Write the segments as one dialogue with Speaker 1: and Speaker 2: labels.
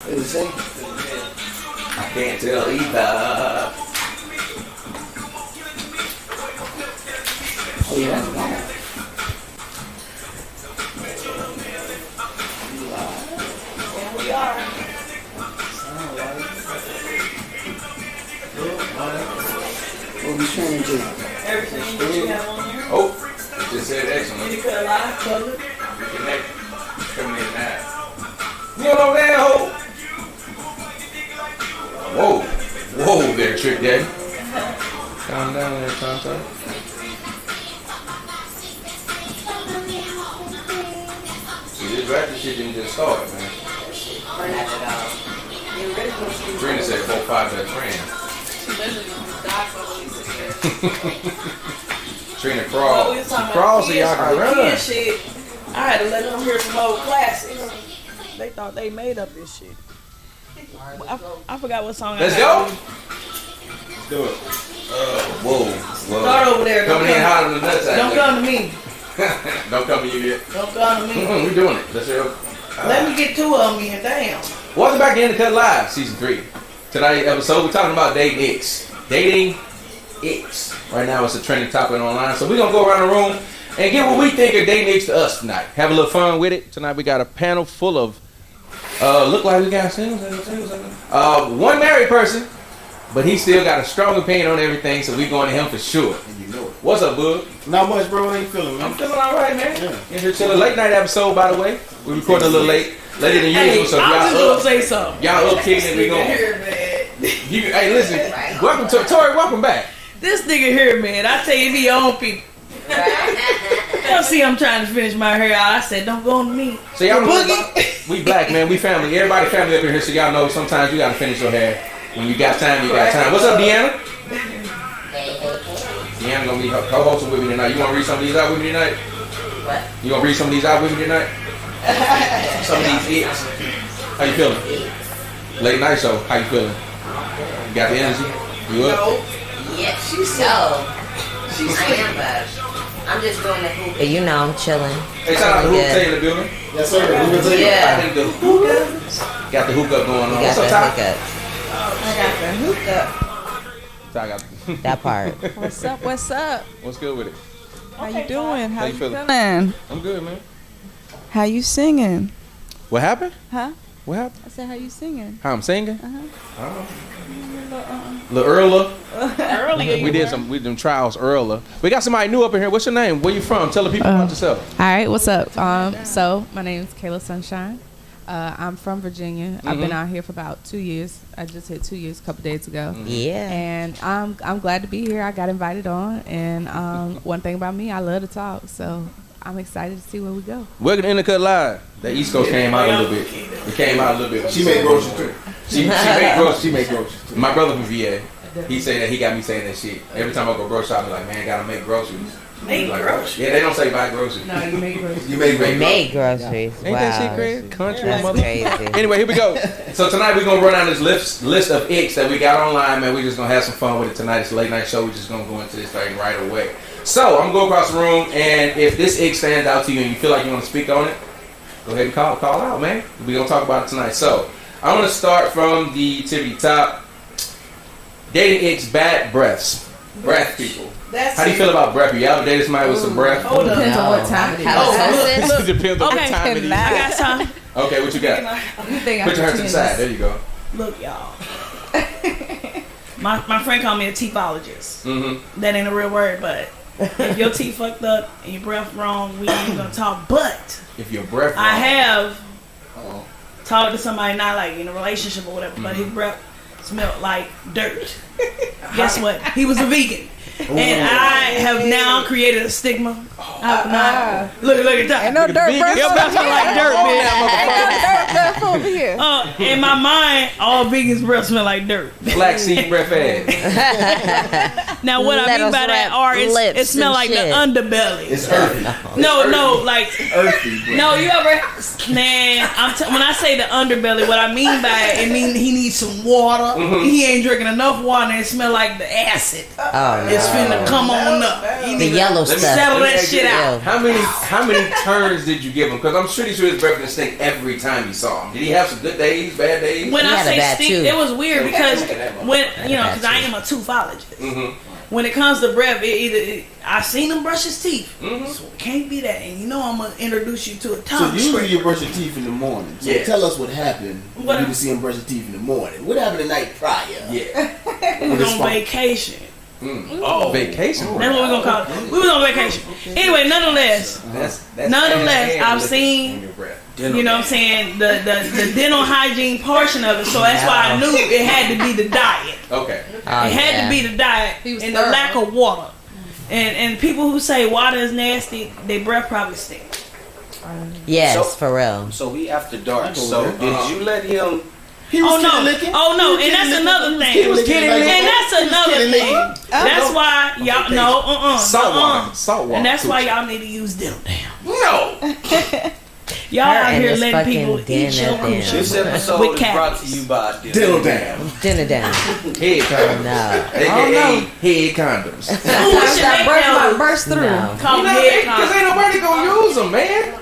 Speaker 1: What did you say?
Speaker 2: I can't tell either.
Speaker 1: Oh yeah, that's gone.
Speaker 3: And we are.
Speaker 1: What we trying to do?
Speaker 3: Everything that you have on there.
Speaker 2: Oh, it just said excellent.
Speaker 3: You could live cover.
Speaker 2: Connect. Coming in now. You don't know that hoe. Whoa. Whoa there, Trick Daddy. Calm down there, Tonto. See, this rapping shit didn't just start, man.
Speaker 3: Not at all. You're ready for some.
Speaker 2: Trina said 4-5 best friend.
Speaker 3: She literally died for when we sit
Speaker 2: Trina
Speaker 3: there.
Speaker 2: crawl.
Speaker 3: We was talking
Speaker 2: She
Speaker 3: about
Speaker 2: crawls so
Speaker 3: kids,
Speaker 2: y'all can run.
Speaker 3: kid shit. I had to let them hear some old classics. They thought they made up this shit. I forgot what song.
Speaker 2: Let's
Speaker 3: I
Speaker 2: go.
Speaker 3: had.
Speaker 2: Let's do it. Whoa.
Speaker 3: Start over there.
Speaker 2: Coming in hot on the nuts.
Speaker 3: Don't come to me.
Speaker 2: Don't come to you yet.
Speaker 3: Don't come to me.
Speaker 2: We're doing it. Let's go.
Speaker 3: Let me get two of them in. Damn.
Speaker 2: Welcome back to In the Cut Live, Season 3. Tonight's episode, we're talking about dating X. Dating X. Right now, it's a trending topic online. So we're going to go around the room and get what we think of dating X to us tonight. Have a little fun with it. Tonight, we got a panel full of, look like we got singles. One married person, but he still got a strong opinion on everything, so we're going to him for sure.
Speaker 4: And you know it.
Speaker 2: What's up, bud?
Speaker 4: Not much, bro. How you feeling,
Speaker 2: I'm
Speaker 4: man?
Speaker 2: feeling all right, man.
Speaker 4: Yeah.
Speaker 2: In here chilling. Late night episode, by the way. We're recording a little later than
Speaker 3: Hey,
Speaker 2: usual, so if
Speaker 3: I was just
Speaker 2: y'all
Speaker 3: gonna say something.
Speaker 2: y'all up kicking and we going. Hey, listen. Welcome to Tori. Welcome back.
Speaker 3: This nigga here, man. I tell you, be your own people. Y'all see, I'm trying to finish my hair out. I said, don't go on me.
Speaker 2: So y'all know
Speaker 3: Boogie.
Speaker 2: we black, man. We family. Everybody family up in here, so y'all know sometimes you gotta finish your hair. When you got time, you got time. What's up, Deanna? Deanna gonna be co-hosting with me tonight. You wanna read some of these out with me tonight?
Speaker 5: What?
Speaker 2: You gonna read some of these out with me tonight? Some of these hits. How you feeling? Late night show. How you feeling? You got the energy? You up?
Speaker 3: No.
Speaker 5: Yeah, she's so. I am, but I'm just doing the hoop.
Speaker 6: You know, I'm chilling.
Speaker 2: Hey, shout out to Hook Tay in the building.
Speaker 4: Yes, sir. Who can tell you?
Speaker 5: Yeah.
Speaker 2: I think the hookah. Got the hookup going on.
Speaker 6: You got
Speaker 2: What's up,
Speaker 6: the
Speaker 2: Ty?
Speaker 6: hookup.
Speaker 3: I got the hookah.
Speaker 2: Ty got
Speaker 6: That part.
Speaker 7: What's up? What's up?
Speaker 2: What's good with it?
Speaker 7: How you doing?
Speaker 2: How you feeling?
Speaker 7: feeling?
Speaker 2: I'm good, man.
Speaker 7: How you singing?
Speaker 2: What happened?
Speaker 7: Huh?
Speaker 2: What happened?
Speaker 7: I said, how you singing?
Speaker 2: How I'm singing?
Speaker 7: Uh-huh.
Speaker 2: Little earlier.
Speaker 3: Earlier.
Speaker 2: We did them trials earlier. We got somebody new up in here. What's your name? Where you from? Tell the people about yourself.
Speaker 8: All right, what's up? So my name is Kayla Sunshine. I'm from Virginia. I've been out here for about 2 years. I just hit 2 years a couple days ago.
Speaker 6: Yeah.
Speaker 8: And I'm glad to be here. I got invited on, and one thing about me, I love to talk. So I'm excited to see where we go.
Speaker 2: Welcome to In the Cut Live. The East Coast came out a little bit. It came out a little bit.
Speaker 4: She made groceries too.
Speaker 2: She made groceries.
Speaker 4: She made groceries too.
Speaker 2: My brother from VA. He said that he got me saying that shit. Every time I go grocery shopping, like, man, gotta make groceries.
Speaker 3: Make
Speaker 2: Like,
Speaker 3: groceries.
Speaker 2: Yeah, they don't say buy groceries.
Speaker 8: No, you make groceries.
Speaker 4: You made
Speaker 6: We
Speaker 4: groceries.
Speaker 6: made groceries.
Speaker 2: Ain't
Speaker 6: Wow.
Speaker 2: that shit crazy? Country
Speaker 6: That's
Speaker 2: mother.
Speaker 6: crazy.
Speaker 2: Anyway, here we go. So tonight we're gonna run down this list of icks that we got online, man. We're just gonna have some fun with it tonight. It's a late night show. We're just gonna go into this thing right away. So I'm gonna go across the room, and if this ick stands out to you and you feel like you want to speak on it, go ahead and call out, man. We're gonna talk about it tonight. So I want to start from the tippy top. Dating icks, bad breaths. Breath people.
Speaker 3: That's
Speaker 2: How do you feel about breath? You ever dated somebody with some breath?
Speaker 3: Hold up.
Speaker 8: Depends on what time it is.
Speaker 6: Halitosis?
Speaker 2: It depends on what
Speaker 3: Okay.
Speaker 2: time it is.
Speaker 3: I got some.
Speaker 2: Okay, what you got?
Speaker 8: You think
Speaker 2: Put your hand to the side. There you go.
Speaker 3: Look, y'all. my friend called me a teethologist.
Speaker 2: Mm-hmm.
Speaker 3: That ain't a real word, but if your teeth fucked up and your breath wrong, we ain't gonna talk. But
Speaker 2: If your breath wrong.
Speaker 3: I have talked to somebody not like in a relationship or whatever, but his breath smelled like dirt. Guess what? He was a vegan. And I have now created a stigma. Look at that.
Speaker 7: Ain't no dirt breath
Speaker 3: Your breath smell like dirt, man.
Speaker 7: Ain't no dirt breath over here.
Speaker 3: In my mind, all vegans' breath smell like dirt.
Speaker 2: Flaxseed breath ass.
Speaker 3: Now, what I mean by that are it smell like the underbelly.
Speaker 4: It's earthy.
Speaker 3: No, like
Speaker 4: Earthy, bro.
Speaker 3: no. You ever, man? When I say the underbelly, what I mean by it means he needs some water. He ain't drinking enough water, and it smell like the acid.
Speaker 5: Oh,
Speaker 3: It's
Speaker 5: no.
Speaker 3: finna come on up. You
Speaker 5: The
Speaker 3: need to
Speaker 5: yellow stuff.
Speaker 3: settle that
Speaker 2: Let me
Speaker 3: shit
Speaker 2: ask you
Speaker 3: out.
Speaker 2: How many turns did you give him? Because I'm pretty sure his breath didn't stink every time you saw him. Did he have some good days, bad days?
Speaker 3: When
Speaker 5: He
Speaker 3: I
Speaker 5: had a
Speaker 3: say
Speaker 5: bad
Speaker 3: stink,
Speaker 5: tooth.
Speaker 3: it was weird because when
Speaker 5: Had
Speaker 3: you
Speaker 5: a
Speaker 3: know,
Speaker 5: bad
Speaker 3: because I
Speaker 5: tooth.
Speaker 3: am a toothologist.
Speaker 2: Mm-hmm.
Speaker 3: When it comes to breath, I seen him brush his teeth,
Speaker 2: Mhm.
Speaker 3: so it can't be that. And you know, I'm gonna introduce you to a
Speaker 4: So
Speaker 3: tongue
Speaker 4: usually
Speaker 3: scraper.
Speaker 4: you brush your teeth in the morning. So
Speaker 2: Yeah.
Speaker 4: tell us what happened
Speaker 3: What
Speaker 4: when you
Speaker 3: hap-
Speaker 4: see him brush his teeth in the morning. What happened the night prior?
Speaker 2: Yeah.
Speaker 3: We was
Speaker 4: It's
Speaker 3: on
Speaker 4: fine.
Speaker 3: vacation.
Speaker 2: Oh, vacation.
Speaker 3: That's what we're gonna call it. We was on vacation. Anyway, nonetheless,
Speaker 2: That's
Speaker 3: Nonetheless,
Speaker 2: and
Speaker 3: I've
Speaker 2: liquor
Speaker 3: seen-
Speaker 2: in your breath.
Speaker 3: you know what I'm saying, the dental hygiene portion of it. So that's why I knew it had to be the diet.
Speaker 2: Okay.
Speaker 5: Oh,
Speaker 3: It had
Speaker 5: yeah.
Speaker 3: to be the diet
Speaker 8: He was
Speaker 3: and the
Speaker 8: thorough.
Speaker 3: lack of water. And people who say water is nasty, their breath probably stinks.
Speaker 5: Yes,
Speaker 6: So-
Speaker 5: for real.
Speaker 6: So we after dark.
Speaker 4: I go
Speaker 6: So
Speaker 4: there.
Speaker 6: did you let him?
Speaker 4: He
Speaker 3: Oh
Speaker 4: was
Speaker 3: no!
Speaker 4: kitty licking.
Speaker 3: Oh no!
Speaker 4: He
Speaker 3: And
Speaker 4: was
Speaker 3: that's
Speaker 4: kitty
Speaker 3: another
Speaker 4: licking.
Speaker 3: thing.
Speaker 4: He was kitty licking.
Speaker 3: And that's another
Speaker 4: kitty
Speaker 3: thing.
Speaker 4: licking.
Speaker 3: That's why y'all no
Speaker 2: Salt water. Salt water.
Speaker 3: And that's why y'all need to use dental dam.
Speaker 2: No.
Speaker 3: Y'all
Speaker 5: Her
Speaker 3: out
Speaker 5: and
Speaker 3: here
Speaker 5: this
Speaker 3: letting
Speaker 5: fucking
Speaker 3: people eat
Speaker 5: dental
Speaker 3: your
Speaker 5: dam.
Speaker 6: This
Speaker 3: coochie
Speaker 6: episode
Speaker 3: with
Speaker 6: is brought to
Speaker 3: cavities.
Speaker 6: you by
Speaker 4: Diddle down.
Speaker 5: Dinner down.
Speaker 2: Head condoms.
Speaker 5: No.
Speaker 2: AKA head condoms.
Speaker 3: Ooh, shit,
Speaker 8: That
Speaker 3: they
Speaker 8: burst
Speaker 3: call
Speaker 8: might
Speaker 3: them-
Speaker 8: burst through.
Speaker 5: No.
Speaker 3: call
Speaker 2: You
Speaker 3: them
Speaker 2: know,
Speaker 3: head
Speaker 2: because
Speaker 3: condoms.
Speaker 2: ain't nobody gonna use them, man.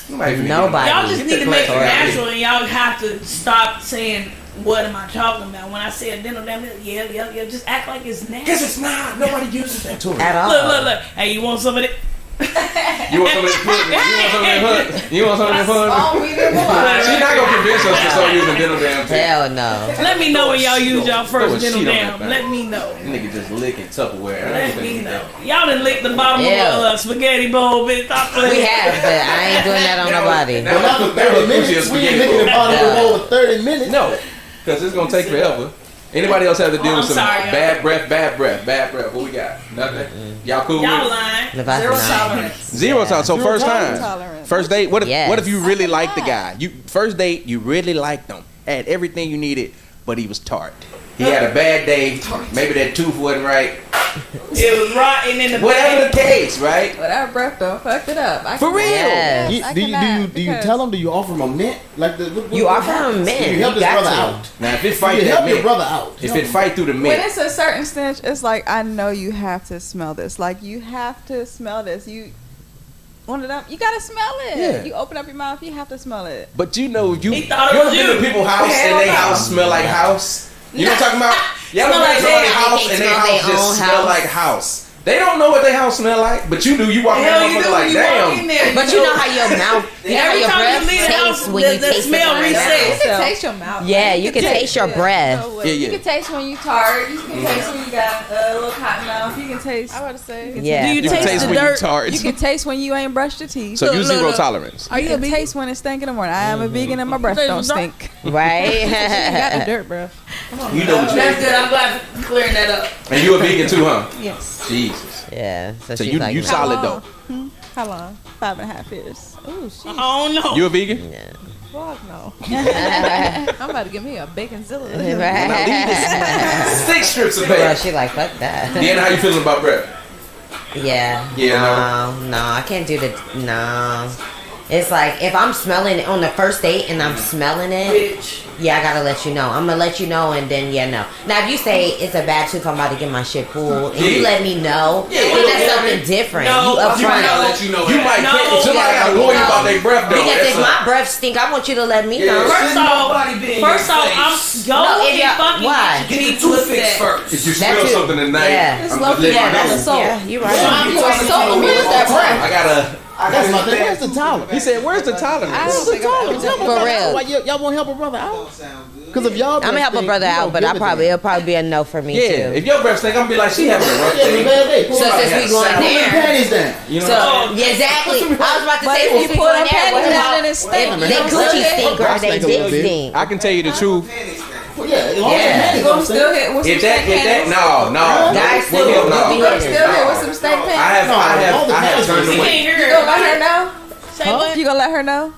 Speaker 5: Nobody.
Speaker 3: Y'all just need to make it
Speaker 2: Get the
Speaker 3: natural, and y'all have to stop saying, "What am I talking about?" When I say a dental dam, yeah, just act like it's
Speaker 2: Because
Speaker 3: natural.
Speaker 2: it's not. Nobody uses that tool.
Speaker 5: At all.
Speaker 3: Look. Hey, you want some of it?
Speaker 2: You want some of that pudding? You want some of that pudding?
Speaker 8: Oh, we didn't want.
Speaker 2: She's not gonna convince us to start using dental dam.
Speaker 5: Hell no.
Speaker 3: Let me know when y'all use y'all
Speaker 2: Throw a
Speaker 3: first dental
Speaker 2: sheet on
Speaker 3: dam.
Speaker 2: that thing.
Speaker 3: Let me know.
Speaker 2: Nigga just licking Tupperware. I
Speaker 3: Let
Speaker 2: don't
Speaker 3: me
Speaker 2: think
Speaker 3: know. Y'all done licked the bottom
Speaker 5: Ew.
Speaker 3: of a spaghetti bowl, bitch. Stop
Speaker 5: We
Speaker 3: playing.
Speaker 5: have, but I ain't doing that on nobody.
Speaker 2: Now,
Speaker 4: But not for 30 minutes. We ain't licking the bottom of the bowl for 30 minutes.
Speaker 2: No, because it's gonna take forever. Anybody else have to deal
Speaker 3: Oh,
Speaker 2: with
Speaker 3: I'm
Speaker 2: some
Speaker 3: sorry, y'all.
Speaker 2: bad breath? What we got? Nothing. Y'all cool
Speaker 3: Y'all
Speaker 2: with
Speaker 3: lying.
Speaker 5: Leviathan
Speaker 8: Zero
Speaker 5: nine.
Speaker 8: tolerance.
Speaker 2: it? Zero tolerance. So
Speaker 7: Zero
Speaker 2: first time,
Speaker 7: tolerance.
Speaker 2: first date. What if
Speaker 5: Yes.
Speaker 2: what if you really liked the guy? You first date, you really liked him, had everything you needed, but he was tart. He had a bad day. Maybe that tooth wasn't right.
Speaker 3: It was rotten in the
Speaker 2: Whatever
Speaker 3: bag.
Speaker 2: the case, right?
Speaker 8: But that breath though fucked it up.
Speaker 2: For real.
Speaker 5: Yes.
Speaker 4: You,
Speaker 7: I
Speaker 4: do
Speaker 7: cannot,
Speaker 4: you
Speaker 7: because-
Speaker 4: tell him? Do you offer him a mint? Like
Speaker 5: You offer him a mint.
Speaker 4: You help
Speaker 5: You
Speaker 4: his
Speaker 5: got
Speaker 4: brother
Speaker 5: to.
Speaker 4: out.
Speaker 2: Now if it
Speaker 4: You
Speaker 2: fight that
Speaker 4: help your
Speaker 2: mint,
Speaker 4: brother out.
Speaker 2: if it fight through the
Speaker 7: When
Speaker 2: mint,
Speaker 7: it's a certain stench, it's like I know you have to smell this. Like you have to smell this. You one of them. You gotta smell it.
Speaker 2: Yeah.
Speaker 7: You open up your mouth. You have to smell it.
Speaker 2: but you know you
Speaker 3: He thought it
Speaker 2: you ever
Speaker 3: was
Speaker 2: been
Speaker 3: you.
Speaker 2: to people's house
Speaker 3: Hell
Speaker 2: and their
Speaker 3: no.
Speaker 2: house smell like house? You know what I'm talking about? Y'all
Speaker 3: Smell
Speaker 2: ever
Speaker 3: like
Speaker 2: been to somebody's
Speaker 5: that.
Speaker 2: house
Speaker 5: They
Speaker 2: and their
Speaker 5: smell
Speaker 2: house
Speaker 5: their
Speaker 2: just
Speaker 5: own
Speaker 2: smell
Speaker 5: house.
Speaker 2: like house? They don't know what their house smell like, but you do. You walk in
Speaker 3: Hell,
Speaker 2: that
Speaker 3: you do
Speaker 2: motherfucker like,
Speaker 3: when you walk in
Speaker 2: damn.
Speaker 3: there.
Speaker 5: But you know how your mouth, you know how
Speaker 3: Every
Speaker 5: your
Speaker 3: time you
Speaker 5: breath
Speaker 3: leave the house,
Speaker 5: tastes when you
Speaker 3: the
Speaker 5: taste it
Speaker 3: smell
Speaker 5: in your
Speaker 3: resets.
Speaker 5: mouth.
Speaker 8: You can taste your mouth.
Speaker 5: Yeah, you can taste your breath.
Speaker 7: No way.
Speaker 2: Yeah,
Speaker 7: You
Speaker 2: yeah.
Speaker 7: can taste when you tired. You can taste when you got a little cotton mouth. You can taste.
Speaker 8: I was to say.
Speaker 5: Yeah.
Speaker 3: Do you
Speaker 2: You can
Speaker 3: taste
Speaker 2: taste
Speaker 3: the
Speaker 2: when you
Speaker 3: dirt?
Speaker 2: tart.
Speaker 7: You can taste when you ain't brushed your teeth.
Speaker 2: So you
Speaker 3: Look,
Speaker 2: zero
Speaker 3: look.
Speaker 2: tolerance.
Speaker 3: Are
Speaker 7: You
Speaker 3: you a
Speaker 7: can taste when it stink in the morning. I am a vegan and my breath don't stink.
Speaker 5: Right?
Speaker 8: You got the dirt, bro.
Speaker 2: You know what you
Speaker 3: That's good. I'm glad for clearing that up.
Speaker 2: And you a vegan too, huh?
Speaker 7: Yes.
Speaker 2: Jesus.
Speaker 5: Yeah. So
Speaker 2: So
Speaker 5: she's
Speaker 2: you
Speaker 5: like,
Speaker 2: you solid though.
Speaker 7: How long? 5.5 years.
Speaker 8: Oh shit.
Speaker 3: I don't know.
Speaker 2: You a vegan?
Speaker 5: yeah.
Speaker 8: Fuck no. I'm about to give me a bacon zilla.
Speaker 5: Right.
Speaker 2: 6 strips of
Speaker 5: Well,
Speaker 2: bacon.
Speaker 5: she like, fuck that.
Speaker 2: Deanna, how you feeling about breath?
Speaker 5: Yeah.
Speaker 2: Yeah,
Speaker 5: No, I can't do the. No. It's like if I'm smelling it on the first date and I'm smelling it,
Speaker 3: Bitch.
Speaker 5: yeah, I gotta let you know. I'm gonna let you know, and then yeah, no. Now if you say it's a bad tooth, I'm about to get my shit pulled, and you
Speaker 2: Yeah.
Speaker 5: let me know,
Speaker 2: Yeah,
Speaker 5: then that's
Speaker 2: yeah.
Speaker 5: something different.
Speaker 3: No,
Speaker 5: you
Speaker 3: you
Speaker 5: upfront.
Speaker 3: gotta
Speaker 6: let you know.
Speaker 2: You might
Speaker 3: No.
Speaker 2: somebody gotta warn you about their breath though.
Speaker 5: Because
Speaker 2: That's
Speaker 5: if
Speaker 2: a-
Speaker 5: my breath stink, I want you to let me
Speaker 2: Yeah.
Speaker 5: know.
Speaker 3: First off, I'm
Speaker 6: in
Speaker 3: go
Speaker 5: No, if
Speaker 3: and
Speaker 5: y'all-
Speaker 3: fucking
Speaker 5: why?
Speaker 3: get your teeth looked at.
Speaker 6: first.
Speaker 2: If you
Speaker 5: That
Speaker 2: smell
Speaker 5: too.
Speaker 2: something tonight,
Speaker 5: Yeah.
Speaker 2: I'm
Speaker 8: It's
Speaker 2: just
Speaker 8: low-
Speaker 2: letting
Speaker 8: yeah,
Speaker 2: you
Speaker 8: that's
Speaker 2: know.
Speaker 8: assault.
Speaker 5: Yeah, you're right.
Speaker 8: You assaulting me with that breath.
Speaker 2: I gotta.
Speaker 4: That's my thing. Where's the tolerance?
Speaker 2: He said, "Where's the tolerance?"
Speaker 8: I don't think I'm
Speaker 5: For real.
Speaker 4: Why y'all won't help a brother out? Because if y'all,
Speaker 5: I'm gonna help a brother out, but it'll probably be a no for me
Speaker 2: Yeah.
Speaker 5: too.
Speaker 2: If your breath stink, I'm gonna be like, "She having a rough
Speaker 4: Yeah,
Speaker 2: day."
Speaker 4: bad day.
Speaker 5: So since we going
Speaker 4: Pull the
Speaker 5: there,
Speaker 4: panties down.
Speaker 2: You know.
Speaker 5: so yeah, exactly. I was about to
Speaker 7: But
Speaker 5: say,
Speaker 7: if
Speaker 5: since
Speaker 7: you
Speaker 5: we
Speaker 7: pull
Speaker 5: going
Speaker 7: them
Speaker 5: there, what
Speaker 7: panties down
Speaker 5: about
Speaker 7: and it
Speaker 5: if
Speaker 7: stink,
Speaker 5: they Gucci stink or
Speaker 4: Her
Speaker 5: they
Speaker 4: stink a little
Speaker 5: dick
Speaker 4: bit.
Speaker 5: stink?
Speaker 2: I can tell you the truth.
Speaker 4: Yeah, as long as
Speaker 5: Yeah.
Speaker 4: the panties
Speaker 8: You
Speaker 4: don't
Speaker 8: gonna
Speaker 4: stink.
Speaker 8: still hit with some
Speaker 2: If that,
Speaker 8: steak panties?
Speaker 2: no.
Speaker 5: Guys still
Speaker 2: Hell
Speaker 5: do
Speaker 2: no.
Speaker 5: be
Speaker 8: You gonna
Speaker 5: hating.
Speaker 8: still hit with some steak
Speaker 2: I
Speaker 8: panties?
Speaker 2: have
Speaker 4: all the panties
Speaker 2: turned
Speaker 3: You
Speaker 2: away.
Speaker 3: can't hear
Speaker 8: You
Speaker 3: it.
Speaker 8: gonna let her know?
Speaker 3: Say what?
Speaker 7: You gonna let her know?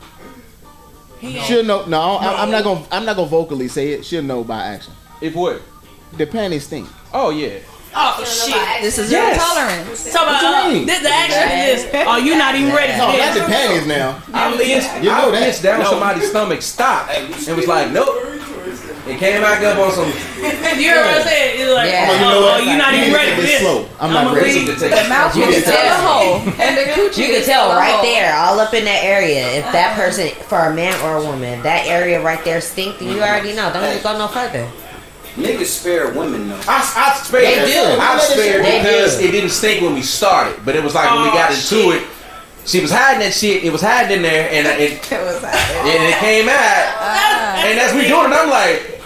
Speaker 4: She'll know. No, I'm not gonna. I'm not gonna vocally say it. She'll know by action.
Speaker 2: If what?
Speaker 4: The panties stink.
Speaker 2: Oh yeah.
Speaker 3: Oh shit.
Speaker 8: This is your
Speaker 2: Yes.
Speaker 8: tolerance.
Speaker 3: So
Speaker 4: What you mean?
Speaker 3: the action is this. Oh, you not even ready
Speaker 4: No,
Speaker 3: for
Speaker 4: not the
Speaker 3: this.
Speaker 4: panties now.
Speaker 2: I
Speaker 4: You know
Speaker 2: I
Speaker 4: that.
Speaker 2: reached down somebody's stomach, stopped, and was like, "Nope." It came back up on some.
Speaker 3: You heard what I said? It's like,
Speaker 5: Yeah.
Speaker 3: you're not even ready for this.
Speaker 4: Slow. I'm not
Speaker 3: I'ma
Speaker 4: ready.
Speaker 3: leave.
Speaker 2: To take
Speaker 7: The mouth
Speaker 5: You
Speaker 7: is
Speaker 5: can
Speaker 7: still a
Speaker 5: tell.
Speaker 7: hole, and the coochie
Speaker 5: You can
Speaker 7: is
Speaker 5: tell
Speaker 7: still a
Speaker 5: right
Speaker 7: hole.
Speaker 5: there, all up in that area. If that person, for a man or a woman, that area right there stinks, then you already know. Don't even go no further.
Speaker 6: Niggas spare women though.
Speaker 2: I spared.
Speaker 5: They do.
Speaker 2: I spared
Speaker 5: They
Speaker 2: because
Speaker 5: do.
Speaker 2: it didn't stink when we started, but it was like when we got into it. She was hiding that shit. It was hiding in there, and it came out. And as we doing it, I'm like,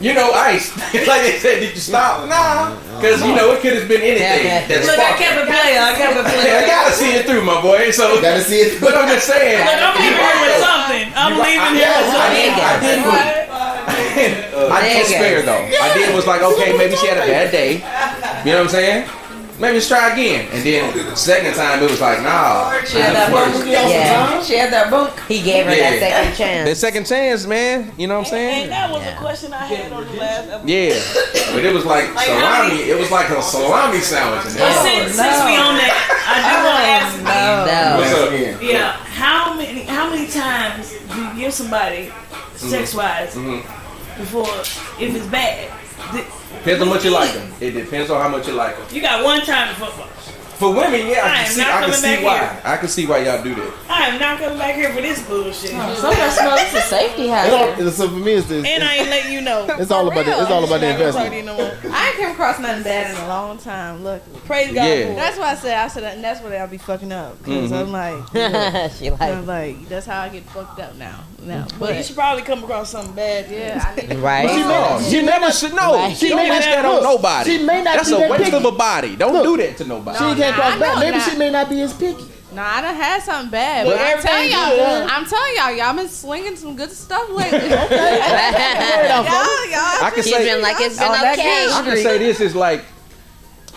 Speaker 2: ice. Like they said, did you stop? Nah, because it could have been anything. That's
Speaker 3: Look, I
Speaker 2: fucking.
Speaker 3: kept it playing.
Speaker 2: I gotta see it through, my boy. So,
Speaker 4: Gotta see it.
Speaker 2: but I'm just saying.
Speaker 3: Look, I'm leaving here with something. I'm leaving here with something.
Speaker 2: I did spare though. I did was like, okay, maybe she had a bad day. You know what I'm saying? Maybe let's try again. And then the second time it was like, nah.
Speaker 7: She had that bunk.
Speaker 5: Yeah.
Speaker 7: She had that bunk.
Speaker 5: He gave her that second
Speaker 2: The
Speaker 5: chance.
Speaker 2: second chance, man. You know what I'm saying?
Speaker 3: And that was a question I had on the last episode.
Speaker 2: Yeah. But it was like salami. It was like a salami sandwich. In
Speaker 3: But
Speaker 2: there.
Speaker 3: since we on that, I do want to ask
Speaker 5: No.
Speaker 2: What's up?
Speaker 3: you, how many times do you give somebody sex wise before if it's bad?
Speaker 2: Depends on what you like them. It depends on how much you like them.
Speaker 3: You got one time to fuck.
Speaker 2: For women, yeah,
Speaker 3: I am not coming back
Speaker 2: why.
Speaker 3: here.
Speaker 2: I can see why y'all do that.
Speaker 3: I am not coming back here for this bullshit.
Speaker 7: Somebody smells it's a safety hazard.
Speaker 4: So for me, it's this.
Speaker 3: And I ain't letting you know.
Speaker 4: It's all about the. It's all about the investment.
Speaker 7: I ain't came across nothing bad in a long time. Look,
Speaker 3: Praise God.
Speaker 2: Yeah.
Speaker 3: For it.
Speaker 7: that's why I said, and that's what I'll be fucking up. Because I'm like,
Speaker 5: She like,
Speaker 7: I'm like, that's how I get fucked up now.
Speaker 3: But you should probably come across something bad.
Speaker 7: yeah, I need to
Speaker 5: right?
Speaker 2: No, you never should know.
Speaker 5: Right.
Speaker 2: She don't wish that on nobody.
Speaker 4: She may not
Speaker 2: That's
Speaker 4: be
Speaker 2: a
Speaker 4: that
Speaker 2: waste
Speaker 4: picky.
Speaker 2: of a body. Don't do that to nobody.
Speaker 4: She can't
Speaker 7: nah,
Speaker 4: cross
Speaker 7: I
Speaker 4: back.
Speaker 7: know
Speaker 4: Maybe
Speaker 7: not.
Speaker 4: she may not be as picky.
Speaker 7: Nah, I done had something bad,
Speaker 4: But
Speaker 7: but I'm telling
Speaker 4: everything
Speaker 7: y'all,
Speaker 4: good, huh?
Speaker 7: y'all been slinging some good stuff lately.
Speaker 4: Word out, folks.
Speaker 2: I can
Speaker 5: She's
Speaker 2: say,
Speaker 5: been like, it's been
Speaker 7: on that
Speaker 5: okay.
Speaker 2: I can say this is like,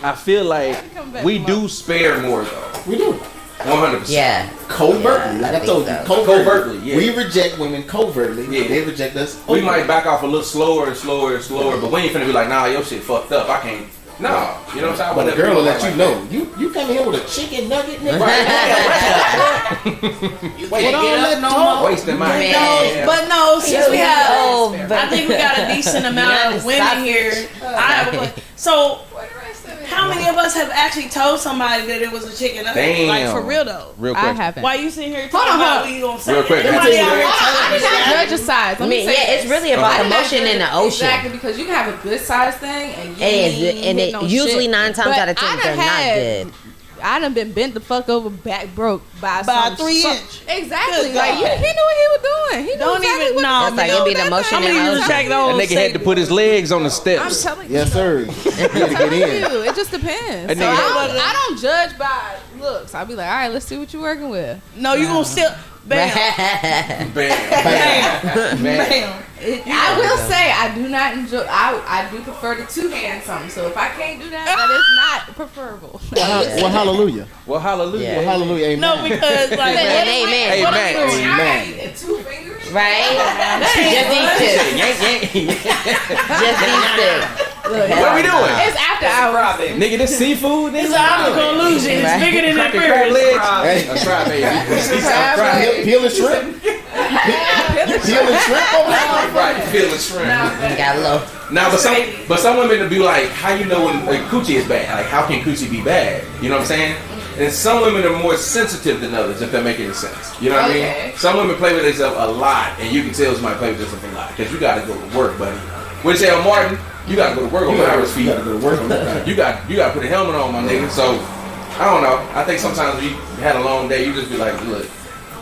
Speaker 2: I feel like
Speaker 7: Come back,
Speaker 2: we
Speaker 7: Mom.
Speaker 2: do spare more though.
Speaker 4: We do.
Speaker 2: 100%.
Speaker 5: Yeah.
Speaker 4: Covertly, like I told you,
Speaker 5: think
Speaker 2: Covertly, yeah.
Speaker 4: We reject women covertly.
Speaker 2: Yeah.
Speaker 4: They reject us.
Speaker 2: We
Speaker 4: openly.
Speaker 2: might back off a little slower and slower and slower, but we ain't finna be like, nah, your shit fucked up. I can't. No, you know what I'm saying?
Speaker 4: But a girl will let you know. You come here with a chicken nugget, nigga. With all that talk.
Speaker 2: Wasting my
Speaker 5: Man.
Speaker 2: time.
Speaker 3: But no, since we have,
Speaker 5: Oh,
Speaker 3: I think we got a decent amount of women here. I have a question. So, how many of us have actually told somebody that it was a chicken nugget?
Speaker 2: Damn.
Speaker 3: Like for real though.
Speaker 2: Real
Speaker 8: I
Speaker 2: quick.
Speaker 8: haven't.
Speaker 3: Why you sitting here talking about what you gonna say?
Speaker 2: Real quick.
Speaker 3: Nobody out here
Speaker 8: I
Speaker 3: telling
Speaker 8: did not
Speaker 3: us
Speaker 8: judge a size. Let
Speaker 5: I
Speaker 8: me
Speaker 5: mean,
Speaker 8: say
Speaker 5: yeah,
Speaker 8: this.
Speaker 5: it's really
Speaker 8: I
Speaker 5: about
Speaker 8: did not
Speaker 5: emotion
Speaker 8: judge-
Speaker 5: in the ocean.
Speaker 8: Exactly, because you can have a good size thing and you
Speaker 5: And
Speaker 8: ain't
Speaker 5: it
Speaker 8: hit no
Speaker 5: usually
Speaker 8: shit.
Speaker 5: 9 times
Speaker 8: But
Speaker 5: out of 10
Speaker 8: I done
Speaker 5: they're not
Speaker 8: had-
Speaker 5: good.
Speaker 8: I done been bent the fuck over, back broke by
Speaker 3: By
Speaker 8: some
Speaker 3: 3
Speaker 8: some-
Speaker 3: inch.
Speaker 8: Exactly.
Speaker 3: Good
Speaker 8: Like
Speaker 3: God.
Speaker 8: he knew what he was doing. He knew
Speaker 3: Don't
Speaker 8: exactly
Speaker 3: even
Speaker 8: what
Speaker 3: no.
Speaker 5: That's like it be the emotion
Speaker 3: I'm
Speaker 5: in
Speaker 3: gonna
Speaker 5: the
Speaker 3: use
Speaker 5: ocean.
Speaker 3: track
Speaker 2: That
Speaker 3: those.
Speaker 2: nigga had to put his legs on the steps.
Speaker 8: I'm telling you.
Speaker 4: Yes, sir. You had to get in.
Speaker 8: You, it just depends.
Speaker 2: That
Speaker 8: So
Speaker 2: nigga-
Speaker 8: I don't judge by looks. I'll be like, all right, let's see what you're working with.
Speaker 3: No, you gonna still bam,
Speaker 2: Bam.
Speaker 3: bam,
Speaker 2: Man.
Speaker 3: bam.
Speaker 8: I will say I do not enjoy. I do prefer the 2-hand something. So if I can't do that, that is not preferable.
Speaker 4: Well, hallelujah.
Speaker 2: Well, hallelujah.
Speaker 5: Yeah.
Speaker 4: Well, hallelujah. Amen.
Speaker 3: No, because like
Speaker 5: Amen.
Speaker 2: Amen.
Speaker 4: Amen.
Speaker 8: 2 fingers.
Speaker 5: Right? Just these 2.
Speaker 2: Yank, yank.
Speaker 5: Just these 2.
Speaker 2: What we doing?
Speaker 8: It's after hours.
Speaker 2: Nigga, this seafood?
Speaker 3: it's an optical illusion. It's
Speaker 5: Right.
Speaker 3: bigger than that
Speaker 2: Crab
Speaker 3: pyramid.
Speaker 2: legs?
Speaker 4: Hey.
Speaker 2: A crab baby. He said crab.
Speaker 4: Peeling shrimp. Peeling shrimp over there.
Speaker 2: Right, feeling shrimp.
Speaker 5: Got a little.
Speaker 2: Now, but some women will be like, how you know when coochie is bad? Like, how can coochie be bad? You know what I'm saying? And some women are more sensitive than others, if that makes any sense. You know what I
Speaker 8: Okay.
Speaker 2: mean? Some women play with themselves a lot, and you can tell somebody play with themselves a lot because you got to go to work, buddy. What you say on Martin? You got to go to work on Myra's feet.
Speaker 4: You gotta go to work on that.
Speaker 2: You got to put a helmet on, my nigga. So I don't know. I think sometimes when you had a long day, you just be like, look,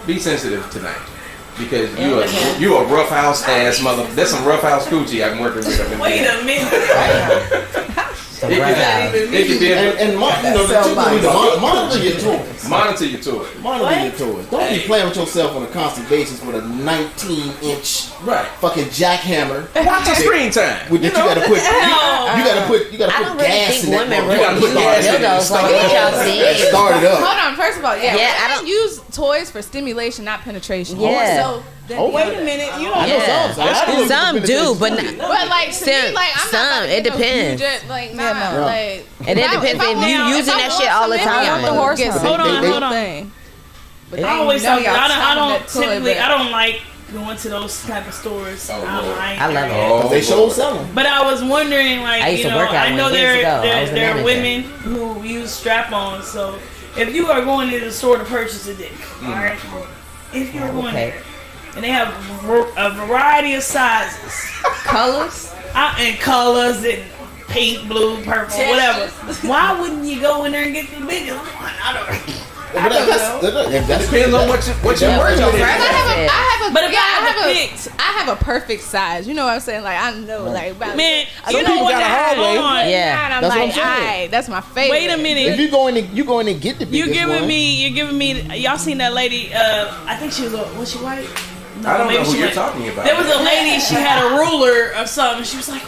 Speaker 2: be sensitive tonight. Because you a rough house ass mother. There's some rough house coochie I'm working with up in
Speaker 3: Wait
Speaker 2: there.
Speaker 3: a minute.
Speaker 5: Some rough out.
Speaker 2: It could be
Speaker 4: And the two need to monitor your toys.
Speaker 2: monitor your toy.
Speaker 4: Monitor your toys. Don't be playing with yourself on a constant basis with a 19-inch
Speaker 2: Right.
Speaker 4: fucking jackhammer.
Speaker 2: Watch your screen time.
Speaker 4: With that you gotta put. You gotta put. You gotta
Speaker 5: I
Speaker 4: put
Speaker 5: don't really
Speaker 4: gas
Speaker 5: think
Speaker 4: in that.
Speaker 5: women
Speaker 4: motherfucker.
Speaker 5: really
Speaker 2: gotta put
Speaker 5: use
Speaker 2: gas in it.
Speaker 5: dildos like what y'all see.
Speaker 4: Start it up.
Speaker 8: Hold on. First of all, yeah,
Speaker 5: Yeah, I
Speaker 8: I don't use toys for stimulation, not penetration.
Speaker 5: Yeah.
Speaker 8: So then
Speaker 4: Oh,
Speaker 3: Wait a minute. You don't
Speaker 4: I know
Speaker 5: Yeah.
Speaker 4: some. I do
Speaker 5: Some do, but not.
Speaker 8: But like to me, like I'm
Speaker 5: Some,
Speaker 8: not about to
Speaker 5: it
Speaker 8: get no
Speaker 5: depends.
Speaker 8: huge, like nah,
Speaker 4: no.
Speaker 8: like
Speaker 5: And it depends if you using that shit all the time.
Speaker 8: The horse
Speaker 4: But
Speaker 3: Hold on, hold on.
Speaker 8: thing. But
Speaker 3: I always
Speaker 8: know
Speaker 3: tell you,
Speaker 8: y'all
Speaker 3: I
Speaker 8: time
Speaker 3: don't
Speaker 8: that toy,
Speaker 3: typically,
Speaker 8: but-
Speaker 3: I don't like going to those type of stores.
Speaker 2: Oh,
Speaker 5: I love it.
Speaker 2: Oh,
Speaker 4: They show
Speaker 2: Lord.
Speaker 4: selling.
Speaker 3: But I was wondering, like,
Speaker 5: I used
Speaker 3: you
Speaker 5: to
Speaker 3: know,
Speaker 5: work at
Speaker 3: I know
Speaker 5: one years ago. I was the
Speaker 3: there are
Speaker 5: manager.
Speaker 3: women who use strap-ons. So if you are going to the store to purchase a dick, all right, if you're going
Speaker 5: Okay.
Speaker 3: there, and they have a variety of sizes,
Speaker 7: Colors.
Speaker 3: and colors and pink, blue, purple, whatever. Why wouldn't you go in there and get the biggest one? I don't.
Speaker 4: But that's
Speaker 2: Depends on what you're working with.
Speaker 3: But if
Speaker 8: I have a perfect size. You know what I'm saying? Like I know, like about
Speaker 3: man,
Speaker 4: Some
Speaker 3: you know
Speaker 4: people
Speaker 3: what?
Speaker 4: got a hallway.
Speaker 3: Hold on.
Speaker 5: Yeah.
Speaker 8: I'm
Speaker 4: That's what
Speaker 8: like,
Speaker 4: I'm saying.
Speaker 8: alright, that's my favorite.
Speaker 3: Wait a minute.
Speaker 4: If you go in and get the biggest
Speaker 3: You're
Speaker 4: one,
Speaker 3: giving me. Y'all seen that lady? I think she was she white? No,
Speaker 2: I don't know
Speaker 3: maybe
Speaker 2: who
Speaker 3: she
Speaker 2: you're
Speaker 3: white.
Speaker 2: talking about.
Speaker 3: There was a lady. She had a ruler or something. She was like,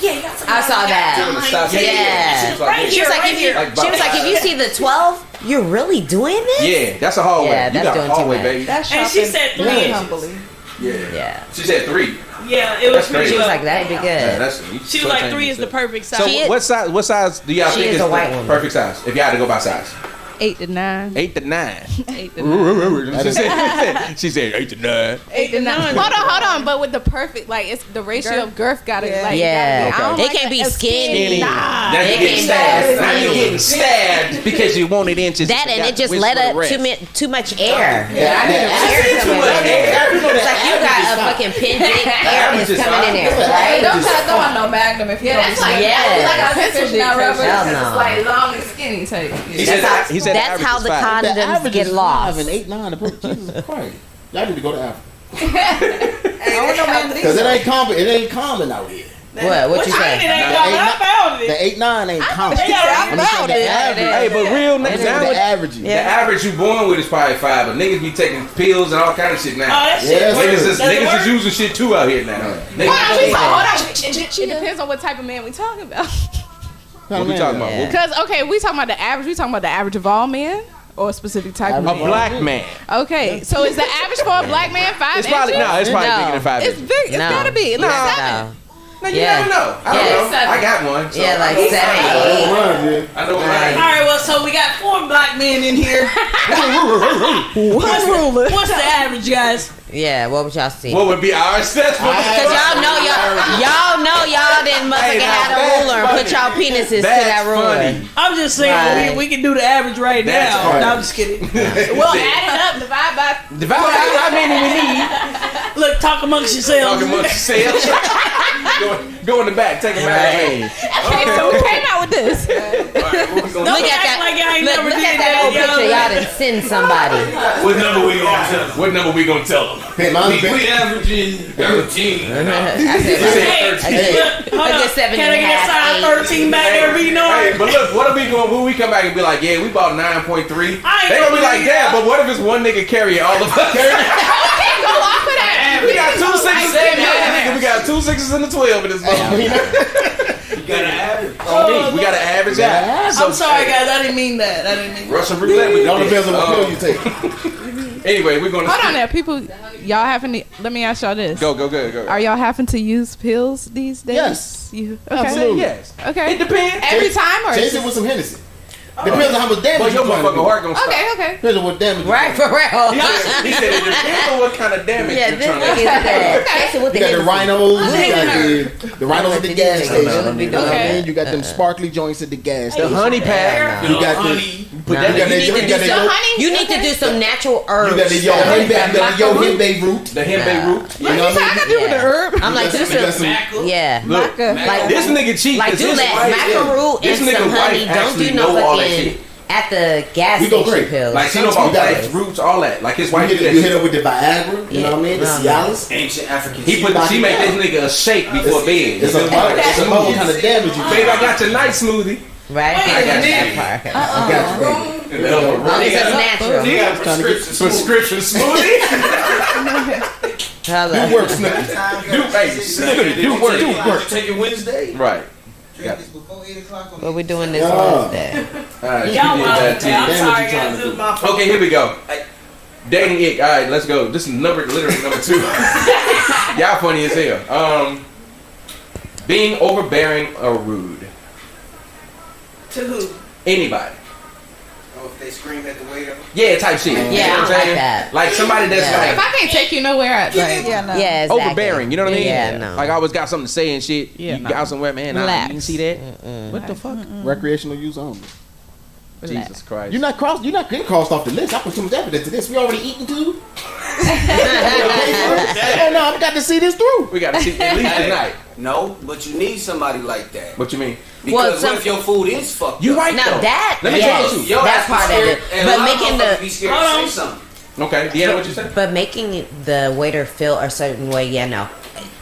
Speaker 3: "Yeah, you got something."
Speaker 5: I saw that.
Speaker 3: I'm like,
Speaker 2: Stop.
Speaker 5: Yeah.
Speaker 3: She was right
Speaker 5: She
Speaker 3: here,
Speaker 5: was like,
Speaker 3: right
Speaker 5: if you,
Speaker 3: here.
Speaker 5: she was like, if you see the 12, you're really doing this?
Speaker 2: Yeah, that's a hallway.
Speaker 5: Yeah,
Speaker 2: you
Speaker 5: that's
Speaker 2: got a
Speaker 5: doing too
Speaker 2: hallway,
Speaker 5: much.
Speaker 2: baby.
Speaker 7: That's
Speaker 3: And she said 3 inches.
Speaker 7: humbly.
Speaker 5: Yeah.
Speaker 2: She said 3.
Speaker 3: Yeah, it was
Speaker 2: That's
Speaker 3: pretty
Speaker 2: crazy.
Speaker 5: She was
Speaker 3: low.
Speaker 5: like, that'd be
Speaker 2: Yeah,
Speaker 5: good.
Speaker 2: that's.
Speaker 3: She was like 3 is the perfect size.
Speaker 2: So
Speaker 5: She is-
Speaker 2: what size do y'all
Speaker 5: she
Speaker 2: think
Speaker 5: is
Speaker 2: is
Speaker 5: a
Speaker 2: the
Speaker 5: white woman.
Speaker 2: perfect size? If y'all had to go by size,
Speaker 8: 8 to 9.
Speaker 2: 8 to 9.
Speaker 8: 8 to 9.
Speaker 2: She said 8 to 9.
Speaker 8: 8 to 9. Hold on. But with the perfect, like, it's the ratio of girth gotta like.
Speaker 5: Yeah.
Speaker 8: I don't
Speaker 5: They
Speaker 8: like
Speaker 5: can't be
Speaker 8: a
Speaker 5: skinny.
Speaker 8: Nah.
Speaker 2: Now
Speaker 5: They
Speaker 2: you're getting
Speaker 5: can't
Speaker 2: stabbed.
Speaker 5: go.
Speaker 2: Now you're getting stabbed because you wanted inches.
Speaker 5: That and it just let up too much air.
Speaker 4: Yeah,
Speaker 5: Air coming in there. It's like you got a fucking pin dick, air is coming in there, right?
Speaker 7: Don't try to throw on no Magnum if you don't.
Speaker 8: That's like,
Speaker 5: Yeah.
Speaker 8: like a pencil dick.
Speaker 5: Hell no.
Speaker 8: It's like long and skinny type.
Speaker 2: He said
Speaker 5: That's how the condoms
Speaker 4: average
Speaker 5: get
Speaker 4: is
Speaker 5: lost.
Speaker 4: 5 and 8, 9. Jesus Christ, y'all need to go to Africa
Speaker 7: Because
Speaker 4: because it ain't common out here.
Speaker 5: What you
Speaker 3: It
Speaker 5: say?
Speaker 3: ain't common. I found it.
Speaker 4: The 8, 9 ain't common.
Speaker 3: They got
Speaker 4: I'm just saying the average.
Speaker 2: Hey, but real niggas
Speaker 4: The
Speaker 2: now,
Speaker 4: average.
Speaker 2: the average you born with is probably 5, but niggas be taking pills and all kind of shit
Speaker 3: Oh,
Speaker 2: now.
Speaker 3: that shit.
Speaker 4: Yes,
Speaker 2: Niggas
Speaker 4: sir.
Speaker 2: is
Speaker 3: Does it work?
Speaker 2: using shit too out here now. Niggas-
Speaker 8: Hold on. It depends on what type of man we talking about.
Speaker 2: What we talking about?
Speaker 5: Yeah.
Speaker 8: Because okay, we talking about the average. We talking about the average of all men, or a specific type of
Speaker 2: A
Speaker 8: man.
Speaker 2: black man.
Speaker 8: Okay, so is the average for a black man 5
Speaker 2: It's probably
Speaker 8: inches?
Speaker 2: it's probably
Speaker 5: No.
Speaker 2: bigger than 5
Speaker 8: It's
Speaker 2: inches.
Speaker 8: big. It's
Speaker 5: No.
Speaker 8: gotta be at least
Speaker 5: No.
Speaker 8: 7.
Speaker 2: No, you
Speaker 5: Yeah.
Speaker 2: never know. I don't
Speaker 5: Yeah.
Speaker 2: know. I got one. So
Speaker 5: Yeah, like
Speaker 2: I know
Speaker 5: 7,
Speaker 2: mine.
Speaker 5: 8.
Speaker 2: I know
Speaker 3: All
Speaker 2: mine.
Speaker 3: right, well, so we got 4 black men in here. What's the average, guys?
Speaker 5: Yeah, what would y'all see?
Speaker 2: What would be our assessment?
Speaker 5: Cause y'all know y'all didn't motherfucking have a ruler and put y'all penises to that ruler.
Speaker 2: funny.
Speaker 3: I'm just saying
Speaker 5: Right.
Speaker 3: we can do the average right
Speaker 2: That's
Speaker 3: now.
Speaker 2: funny.
Speaker 3: No, I'm just kidding.
Speaker 8: Well, add it up, divide by.
Speaker 2: Divide how many we need.
Speaker 3: Look, talk amongst yourselves.
Speaker 2: Talking amongst yourselves. Go in the back. Take a back.
Speaker 8: Okay, so we came out with this.
Speaker 3: Don't
Speaker 5: Look
Speaker 3: act
Speaker 5: at that.
Speaker 3: like y'all ain't
Speaker 5: Look,
Speaker 3: never
Speaker 5: look
Speaker 3: did
Speaker 5: at that old
Speaker 3: that,
Speaker 5: picture.
Speaker 3: yo.
Speaker 5: Y'all done send somebody.
Speaker 6: What number we gonna tell them?
Speaker 2: What number we gonna tell them?
Speaker 4: Hey, mine's
Speaker 6: We averaging 13.
Speaker 5: I said,
Speaker 3: Hey, look, hold
Speaker 5: I
Speaker 3: up.
Speaker 5: get 7
Speaker 3: Can I
Speaker 5: and a
Speaker 3: get
Speaker 5: half,
Speaker 3: size
Speaker 5: 8.
Speaker 3: 13 back there, be
Speaker 2: Hey,
Speaker 3: knowing?
Speaker 2: but look, what are we going? When we come back and be like, yeah, we bought 9.3.
Speaker 3: I ain't
Speaker 2: They gonna be
Speaker 3: gonna
Speaker 2: like,
Speaker 3: believe
Speaker 2: yeah,
Speaker 3: that.
Speaker 2: but what if it's one nigga carrying all of us?
Speaker 8: Go off of that.
Speaker 2: We got 2 6s. Nigga, we got 2 6s and a 12 in this motherfucker.
Speaker 6: You gotta average.
Speaker 2: We got to average out.
Speaker 3: I'm sorry, guys. I didn't mean that. I didn't mean that.
Speaker 2: Russian roulette with
Speaker 4: It all
Speaker 2: the
Speaker 4: depends on what pill you
Speaker 2: dick.
Speaker 4: take.
Speaker 2: Anyway, we're gonna
Speaker 8: Hold on there, people. Y'all having to, let me ask y'all this.
Speaker 2: go.
Speaker 8: Are y'all having to use pills these days?
Speaker 4: Yes.
Speaker 8: You,
Speaker 4: Absolutely.
Speaker 2: Yes.
Speaker 8: Okay.
Speaker 2: It depends.
Speaker 8: Every time or?
Speaker 4: Chase it with some Hennessy. Depends on how much damage
Speaker 2: But your
Speaker 4: you trying to
Speaker 2: motherfucking
Speaker 4: do.
Speaker 2: heart gonna stop.
Speaker 8: Okay.
Speaker 4: Depends on what damage. you
Speaker 5: Right,
Speaker 4: trying
Speaker 5: for real.
Speaker 2: He said it depends on what kind of damage
Speaker 5: Yeah,
Speaker 2: you're
Speaker 5: this
Speaker 2: trying
Speaker 5: nigga
Speaker 2: to
Speaker 5: is Chasing with
Speaker 4: You
Speaker 5: the
Speaker 4: got the
Speaker 5: Hennessy.
Speaker 4: rhinos, you got the rhinos at the gas station. You know what I
Speaker 8: Okay.
Speaker 4: mean? You got them sparkly joints at the gas
Speaker 2: The
Speaker 4: station.
Speaker 2: honey pack.
Speaker 4: You got the
Speaker 6: Honey.
Speaker 2: Put
Speaker 5: Nah,
Speaker 2: that
Speaker 4: you got
Speaker 2: in.
Speaker 4: the-
Speaker 5: you need to
Speaker 4: you got
Speaker 5: do
Speaker 4: the-
Speaker 5: some.
Speaker 8: honey?
Speaker 5: You need to do some natural herbs.
Speaker 4: you got the yo hembe root.
Speaker 2: The hembe root.
Speaker 4: You know what I mean?
Speaker 8: do with the herb?
Speaker 5: I'm like, do
Speaker 4: You got
Speaker 5: some.
Speaker 4: some.
Speaker 5: Yeah.
Speaker 2: Look,
Speaker 5: Like,
Speaker 2: this nigga cheap.
Speaker 5: like
Speaker 2: 'cause
Speaker 5: do
Speaker 2: his
Speaker 5: that
Speaker 2: wife-
Speaker 5: macaroon
Speaker 2: This
Speaker 5: and
Speaker 2: nigga
Speaker 5: some
Speaker 2: wife
Speaker 5: honey. Don't
Speaker 2: actually
Speaker 5: do no
Speaker 2: know all that
Speaker 5: fucking
Speaker 2: shit.
Speaker 5: at the gas
Speaker 4: We go
Speaker 5: station
Speaker 4: crazy.
Speaker 5: pills.
Speaker 2: Like she know about
Speaker 4: We got
Speaker 2: plants,
Speaker 4: it.
Speaker 2: roots, all that. Like his
Speaker 4: You
Speaker 2: wife do that
Speaker 4: hit
Speaker 2: shit.
Speaker 4: her with the Viagra. You know what I mean? The Cialis.
Speaker 6: Ancient African
Speaker 2: She make this nigga a shake before bed.
Speaker 4: It's a what kind of damage you
Speaker 2: Baby, I
Speaker 4: take.
Speaker 2: got your night smoothie.
Speaker 5: Right?
Speaker 3: Wait a
Speaker 5: That
Speaker 3: minute.
Speaker 5: part.
Speaker 4: I got you, baby.
Speaker 5: As long as it's natural.
Speaker 6: He got prescription
Speaker 2: Prescription smoothie.
Speaker 5: Hello.
Speaker 4: Do work, Snooki.
Speaker 2: Do work.
Speaker 6: Take it Wednesday.
Speaker 2: Right.
Speaker 5: What we doing this
Speaker 4: Yeah.
Speaker 5: Wednesday?
Speaker 2: Alright, you
Speaker 3: Y'all
Speaker 2: did
Speaker 3: wild.
Speaker 2: that too.
Speaker 3: I'm
Speaker 4: Damn it,
Speaker 3: sorry,
Speaker 4: you trying
Speaker 3: guys.
Speaker 4: to
Speaker 3: This is
Speaker 4: do.
Speaker 3: my fault.
Speaker 2: Okay, here we go. Dating ick. All right, let's go. This is literally number 2. Y'all funny as hell. Being overbearing or rude.
Speaker 3: To who?
Speaker 2: Anybody.
Speaker 6: They scream at the waiter.
Speaker 2: Yeah, type shit.
Speaker 5: Yeah,
Speaker 2: You know what
Speaker 5: I
Speaker 2: I'm
Speaker 5: like
Speaker 2: saying?
Speaker 5: that.
Speaker 2: Like somebody that's
Speaker 5: Yeah.
Speaker 8: If I can't take you nowhere, like,
Speaker 7: Yeah, no.
Speaker 5: Yeah, exactly.
Speaker 2: overbearing. You know what I mean?
Speaker 5: Yeah, no.
Speaker 2: Like I always got something to say and shit.
Speaker 8: Yeah,
Speaker 2: you
Speaker 8: no.
Speaker 2: got somewhere, man. You
Speaker 8: Relax.
Speaker 2: didn't see that? What the fuck?
Speaker 4: Recreational use only.
Speaker 2: Jesus Christ.
Speaker 4: You're not getting crossed off the list. I put too much evidence to this. We already eating too. Oh no, I've got to see this through.
Speaker 2: We got to see at least tonight.
Speaker 6: No, but you need somebody like that.
Speaker 2: What you mean?
Speaker 6: Because what if your food is fucked
Speaker 2: You
Speaker 6: up?
Speaker 2: right
Speaker 5: Now
Speaker 2: though.
Speaker 5: that,
Speaker 2: Let me
Speaker 5: yes,
Speaker 2: tell you.
Speaker 6: Your
Speaker 5: that
Speaker 6: ass be
Speaker 5: part of
Speaker 6: scared,
Speaker 5: it.
Speaker 6: and a
Speaker 5: But
Speaker 6: lot of
Speaker 5: making
Speaker 6: motherfuckers be scared to say something.
Speaker 2: Okay, Deanna, what you say?
Speaker 5: But making the waiter feel a certain way, yeah, no.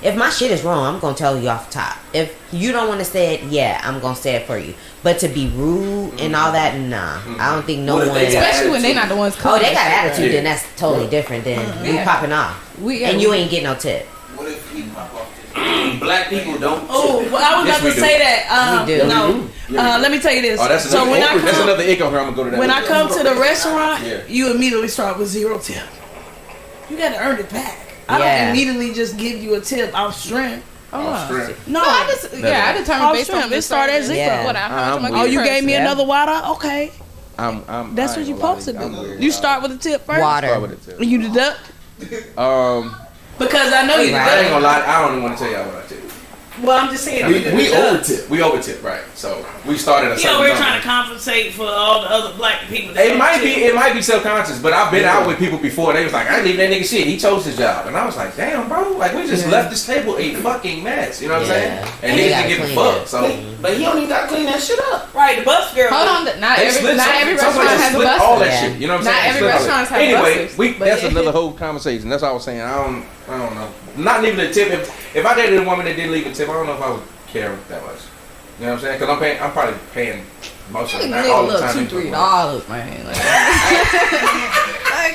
Speaker 5: If my shit is wrong, I'm gonna tell you off top. If you don't want to say it, yeah, I'm gonna say it for you. But to be rude and all that, nah. I don't think no
Speaker 6: What if
Speaker 5: one.
Speaker 6: they got
Speaker 8: especially when they're not the ones
Speaker 5: Oh,
Speaker 8: cooking.
Speaker 5: they got attitude,
Speaker 2: Yeah.
Speaker 5: then that's totally different. Then we
Speaker 8: Yeah.
Speaker 5: popping off, and you ain't getting no tip.
Speaker 6: What if he pop off this? Black people don't.
Speaker 3: Oh, well, I was
Speaker 2: Yes,
Speaker 3: about
Speaker 2: we
Speaker 3: to
Speaker 2: do.
Speaker 3: say that.
Speaker 5: We do.
Speaker 3: No, let me tell you this.
Speaker 2: Oh, that's
Speaker 3: so
Speaker 2: another
Speaker 3: when I
Speaker 2: that's
Speaker 3: come,
Speaker 2: another ick on her. I'm gonna go to that.
Speaker 3: when I
Speaker 2: later.
Speaker 3: come to the restaurant,
Speaker 2: Yeah.
Speaker 3: you immediately start with 0 tip. You got to earn it back. I
Speaker 5: Yeah.
Speaker 3: don't immediately just give you a tip off strength.
Speaker 2: Oh, strength.
Speaker 3: No,
Speaker 8: I just, I determined
Speaker 3: Off
Speaker 8: based on
Speaker 3: strength. It start at 0.
Speaker 5: Yeah.
Speaker 8: What I, how much am I
Speaker 3: Oh, you
Speaker 8: getting
Speaker 3: gave me
Speaker 5: Yeah.
Speaker 3: another water? Okay.
Speaker 2: I'm
Speaker 3: That's
Speaker 2: I
Speaker 3: what
Speaker 2: ain't
Speaker 3: you
Speaker 2: gonna lie
Speaker 3: supposed
Speaker 2: to
Speaker 3: to
Speaker 2: you. I'm
Speaker 3: do.
Speaker 2: weird.
Speaker 3: You start with the tip first.
Speaker 5: Water.
Speaker 2: Start with it, too.
Speaker 3: And you deduct? Because I know you
Speaker 5: Right.
Speaker 2: I ain't
Speaker 3: deduct.
Speaker 2: gonna lie. I don't even want to tell y'all what I did.
Speaker 3: Well, I'm just saying.
Speaker 4: We over tip.
Speaker 2: We over tip, right? So we started a
Speaker 3: You
Speaker 2: certain
Speaker 3: know, we're
Speaker 2: number.
Speaker 3: trying to compensate for all the other black people. that
Speaker 2: It
Speaker 3: don't
Speaker 2: might
Speaker 3: tip.
Speaker 2: be subconscious, but I've been out with people before. They was like, I ain't leaving that nigga shit. He chose his job, and I was like, damn, bro, like we just left this table a fucking mess. You know what I'm saying?
Speaker 5: Yeah.
Speaker 2: And
Speaker 5: You
Speaker 2: niggas
Speaker 5: gotta
Speaker 2: didn't give a
Speaker 5: clean
Speaker 2: fuck.
Speaker 5: it.
Speaker 2: So
Speaker 6: But he don't even got to clean that shit up.
Speaker 3: Right, the bus girl.
Speaker 8: Hold on, not
Speaker 2: they
Speaker 8: every
Speaker 2: split
Speaker 8: not every
Speaker 2: some
Speaker 8: restaurant
Speaker 2: places
Speaker 8: has a
Speaker 2: split
Speaker 8: bus.
Speaker 2: all that
Speaker 5: Yeah.
Speaker 2: shit. You know what I'm
Speaker 8: Not
Speaker 2: saying?
Speaker 8: every
Speaker 2: Split all that.
Speaker 8: restaurants have
Speaker 2: Anyway,
Speaker 8: buses, but
Speaker 2: that's
Speaker 8: yeah.
Speaker 2: another whole conversation. That's all I was saying. I don't know. Not leaving a tip. If I dated a woman that didn't leave a tip, I don't know if I would care that much. You know what I'm saying? Because I'm probably paying most of it, not all the time.
Speaker 8: $2-3, man. Like,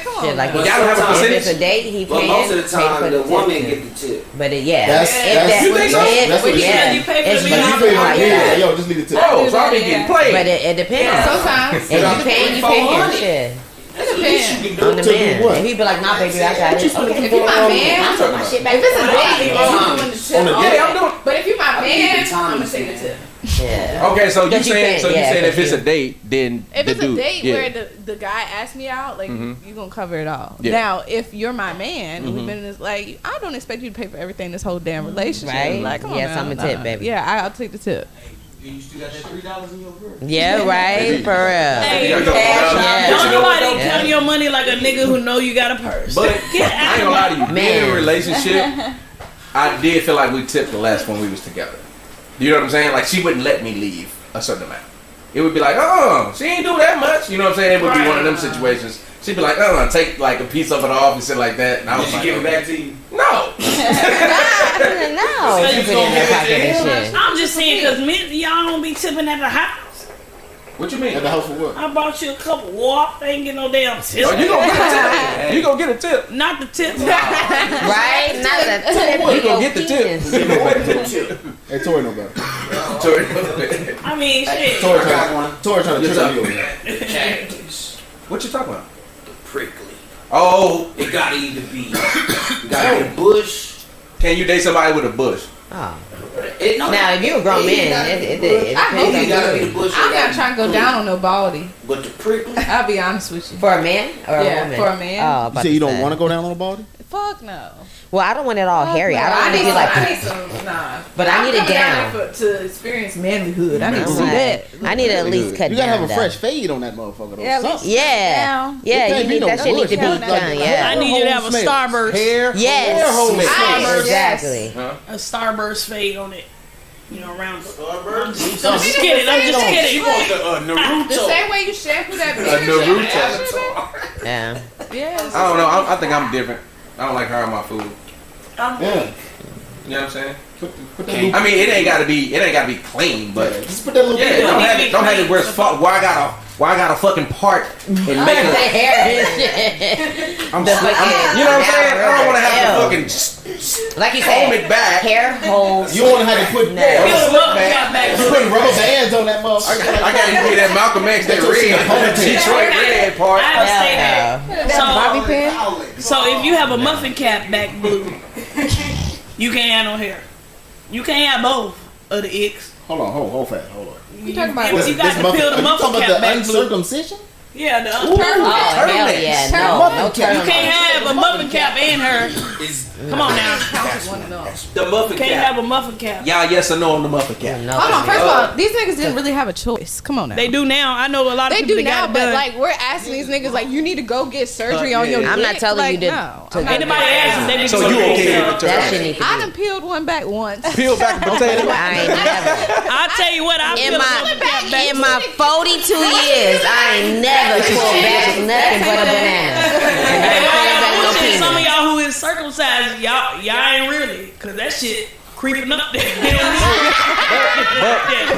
Speaker 8: come
Speaker 5: Shit, like
Speaker 6: But
Speaker 5: if
Speaker 2: y'all don't have a
Speaker 5: if
Speaker 2: percentage?
Speaker 5: it's a date, he
Speaker 6: But
Speaker 5: paying.
Speaker 6: most of the
Speaker 5: pay for
Speaker 6: time, the
Speaker 5: tip,
Speaker 6: woman
Speaker 5: too.
Speaker 6: get the tip.
Speaker 5: But yeah,
Speaker 4: That's
Speaker 5: if
Speaker 4: that's
Speaker 5: that-
Speaker 2: You think so?
Speaker 5: it-
Speaker 4: That's what it
Speaker 5: yeah.
Speaker 3: is. You pay for
Speaker 5: It's
Speaker 3: the
Speaker 4: Like you
Speaker 3: meal.
Speaker 4: pay like,
Speaker 5: Yeah.
Speaker 4: yeah, yo, just leave it tip.
Speaker 2: Oh, so I be
Speaker 8: Yeah.
Speaker 2: getting played.
Speaker 5: But it depends.
Speaker 8: sometimes.
Speaker 5: If you paying, you paying.
Speaker 6: 400.
Speaker 5: Shit.
Speaker 6: That's the least you can do.
Speaker 5: On the
Speaker 4: To do
Speaker 5: man.
Speaker 4: what?
Speaker 5: If he be like, nah, baby, I got it. Okay.
Speaker 8: If you my man,
Speaker 5: I put my shit back.
Speaker 8: if it's a date,
Speaker 4: On the
Speaker 2: Yeah,
Speaker 4: date.
Speaker 2: I'm doing.
Speaker 8: but if you my
Speaker 6: I be
Speaker 8: man,
Speaker 6: getting
Speaker 8: I'm gonna
Speaker 6: Tommy's,
Speaker 8: take a
Speaker 6: man.
Speaker 8: tip.
Speaker 5: Yeah.
Speaker 2: Okay, so you
Speaker 5: But you
Speaker 2: saying
Speaker 5: can't-
Speaker 2: so you
Speaker 5: yeah,
Speaker 2: saying if
Speaker 5: 'cause
Speaker 2: it's a
Speaker 5: you-
Speaker 2: date, then
Speaker 8: If
Speaker 2: the
Speaker 8: it's
Speaker 2: dude,
Speaker 8: a date
Speaker 2: yeah.
Speaker 8: where the guy asked me out, like
Speaker 2: Mhm.
Speaker 8: you gonna cover it all.
Speaker 2: Yeah.
Speaker 8: Now, if you're my man,
Speaker 2: Mhm.
Speaker 8: we've been in this like I don't expect you to pay for everything this whole damn relationship.
Speaker 5: Right.
Speaker 8: Like, come on
Speaker 5: Yes,
Speaker 8: now.
Speaker 5: I'm a tip, baby.
Speaker 8: Yeah, I'll take the tip.
Speaker 6: You still got that $3 in your purse.
Speaker 5: Yeah, right. For real.
Speaker 3: Hey,
Speaker 2: You gotta go
Speaker 3: cash
Speaker 2: down.
Speaker 3: out.
Speaker 5: Yeah.
Speaker 3: Don't
Speaker 2: But you know what,
Speaker 3: nobody
Speaker 2: though?
Speaker 3: count your money like a nigga who know you got a purse.
Speaker 2: But
Speaker 3: Get
Speaker 2: I
Speaker 3: out
Speaker 2: ain't gonna lie to you. Being in a
Speaker 5: Man.
Speaker 2: relationship, I did feel like we tipped the last one we was together. You know what I'm saying? Like she wouldn't let me leave a certain amount. It would be like, oh, she ain't do that much. You know what I'm saying? It would be one of them situations. She'd be like, take like a piece of it off and shit like that. And I was
Speaker 6: Did she
Speaker 2: like,
Speaker 6: give it
Speaker 2: okay.
Speaker 6: back to you?
Speaker 2: No.
Speaker 5: No, you put it in their pocket and shit.
Speaker 3: I'm just saying because y'all don't be tipping at the house.
Speaker 2: What you mean?
Speaker 4: At the house for what?
Speaker 3: I bought you a cup of water. They ain't get no damn tip.
Speaker 2: Oh, you gonna get a tip? You gonna get a tip?
Speaker 3: Not the tip.
Speaker 5: Right? Not the tip.
Speaker 2: You gonna get the tip?
Speaker 6: Give it back to you.
Speaker 4: Hey, Tori know better.
Speaker 3: I mean, shit.
Speaker 4: Tori
Speaker 6: I got one.
Speaker 4: trying to
Speaker 6: Yes,
Speaker 4: trick me over there.
Speaker 6: Cactus.
Speaker 2: What you talking about?
Speaker 6: Prickly.
Speaker 2: Oh,
Speaker 6: It gotta either be, you gotta be a bush.
Speaker 2: can you date somebody with a bush?
Speaker 5: Oh.
Speaker 6: No,
Speaker 5: Now, if you a grown man, it
Speaker 8: I hope
Speaker 6: it
Speaker 8: you
Speaker 6: gotta be
Speaker 8: do.
Speaker 6: the bush.
Speaker 8: I'm not trying to go down on no baldy.
Speaker 6: But the prickly.
Speaker 8: I'll be honest with you.
Speaker 5: for a man or a
Speaker 8: Yeah,
Speaker 5: woman?
Speaker 8: for a man.
Speaker 5: Oh,
Speaker 4: You say you don't want to go down on a body?
Speaker 8: Fuck no.
Speaker 5: Well, I don't want it all hairy. I don't want to
Speaker 8: need
Speaker 5: be like.
Speaker 8: I need some, nah.
Speaker 5: But I need it
Speaker 8: I'm coming
Speaker 5: down.
Speaker 8: there to experience manlyhood. I need to
Speaker 5: I'm
Speaker 8: see
Speaker 5: like,
Speaker 8: that.
Speaker 5: I need to at least cut
Speaker 4: You gotta
Speaker 5: down.
Speaker 4: have a
Speaker 5: though.
Speaker 4: fresh fade on that motherfucker. Though.
Speaker 7: Yeah, at
Speaker 4: Something.
Speaker 5: Yeah,
Speaker 7: Down.
Speaker 5: yeah.
Speaker 4: It can't
Speaker 5: You
Speaker 4: be
Speaker 5: need
Speaker 4: no
Speaker 5: that shit need
Speaker 4: bush.
Speaker 5: to be
Speaker 4: Like,
Speaker 5: done.
Speaker 3: I
Speaker 5: Yeah.
Speaker 3: need you to have a
Speaker 4: Smells.
Speaker 3: starburst.
Speaker 2: Hair.
Speaker 5: Yes.
Speaker 2: Hair hole mix.
Speaker 5: Yes, exactly.
Speaker 3: A starburst fade on it. You know, around.
Speaker 6: Starburst?
Speaker 3: I'm just kidding. I'm just kidding.
Speaker 6: You want the Naruto.
Speaker 8: The same way you shampoo that beard.
Speaker 2: Naruto.
Speaker 5: Yeah.
Speaker 8: Yes.
Speaker 2: I don't know. I think I'm different. I don't like hiring my food.
Speaker 3: I'm
Speaker 4: Yeah.
Speaker 2: You know what I'm saying?
Speaker 4: Put that little,
Speaker 2: I mean, it ain't gotta be clean, but
Speaker 4: just put that little
Speaker 2: yeah,
Speaker 4: bit
Speaker 2: don't
Speaker 4: on.
Speaker 2: have it where it's why I got a fucking part and make
Speaker 5: The
Speaker 2: it.
Speaker 5: hair and shit.
Speaker 2: I'm,
Speaker 5: The
Speaker 2: sli- I'm
Speaker 5: fucking-
Speaker 2: you know what I'm saying? I don't want to have
Speaker 5: Ew.
Speaker 2: to fucking
Speaker 5: Like you
Speaker 2: comb
Speaker 5: said,
Speaker 2: it back.
Speaker 5: hair holes.
Speaker 4: You want to have to put
Speaker 5: No.
Speaker 4: put rubber bands on that motherfucker.
Speaker 2: I gotta get that Malcolm X, that red, Detroit red part.
Speaker 3: I have to say that.
Speaker 8: Bobby
Speaker 3: So,
Speaker 8: pin.
Speaker 3: so if you have a muffin cap back blue, you can't have no hair. You can't have both of the icks.
Speaker 4: Hold on, hold fast, hold on.
Speaker 8: You talking about
Speaker 3: You got to peel the
Speaker 4: Are you
Speaker 3: muffin
Speaker 4: talking
Speaker 3: cap
Speaker 4: about the
Speaker 3: back blue.
Speaker 4: uncircumcision?
Speaker 3: Yeah, the
Speaker 5: Oh hell yeah, no
Speaker 3: You
Speaker 5: turtleneck.
Speaker 3: can't have a muffin cap and her. Come on now.
Speaker 6: The muffin
Speaker 3: Can't
Speaker 6: cap.
Speaker 3: have a muffin cap.
Speaker 2: Y'all yes or no on the muffin cap?
Speaker 5: No,
Speaker 8: Hold on, first of all, these niggas didn't really have a choice. Come on now.
Speaker 3: They do now. I know a lot of
Speaker 8: They
Speaker 3: people
Speaker 8: do
Speaker 3: that
Speaker 8: now,
Speaker 3: got it
Speaker 8: but
Speaker 3: done.
Speaker 8: like we're asking these niggas like you need to go get surgery on your.
Speaker 5: I'm not
Speaker 8: dick.
Speaker 5: telling
Speaker 8: like,
Speaker 5: you to-
Speaker 8: No,
Speaker 5: to
Speaker 8: I'm not-
Speaker 3: Anybody asking, they need
Speaker 2: So
Speaker 3: to
Speaker 2: you
Speaker 3: go
Speaker 2: okay
Speaker 3: get
Speaker 2: with the
Speaker 5: that
Speaker 2: turtleneck?
Speaker 5: shit need to
Speaker 8: I
Speaker 5: be.
Speaker 8: done peeled one back once.
Speaker 2: Peel back the potato.
Speaker 5: I ain't never.
Speaker 3: I'll tell you what, I
Speaker 5: In
Speaker 3: feel a muffin cap back.
Speaker 5: in my 42 years, I ain't never pulled back nothing but a banana. And I ain't pulled back no
Speaker 3: Bullshit, some of
Speaker 5: peanut.
Speaker 3: y'all who is circumcised, y'all ain't really, cause that shit creeping up there.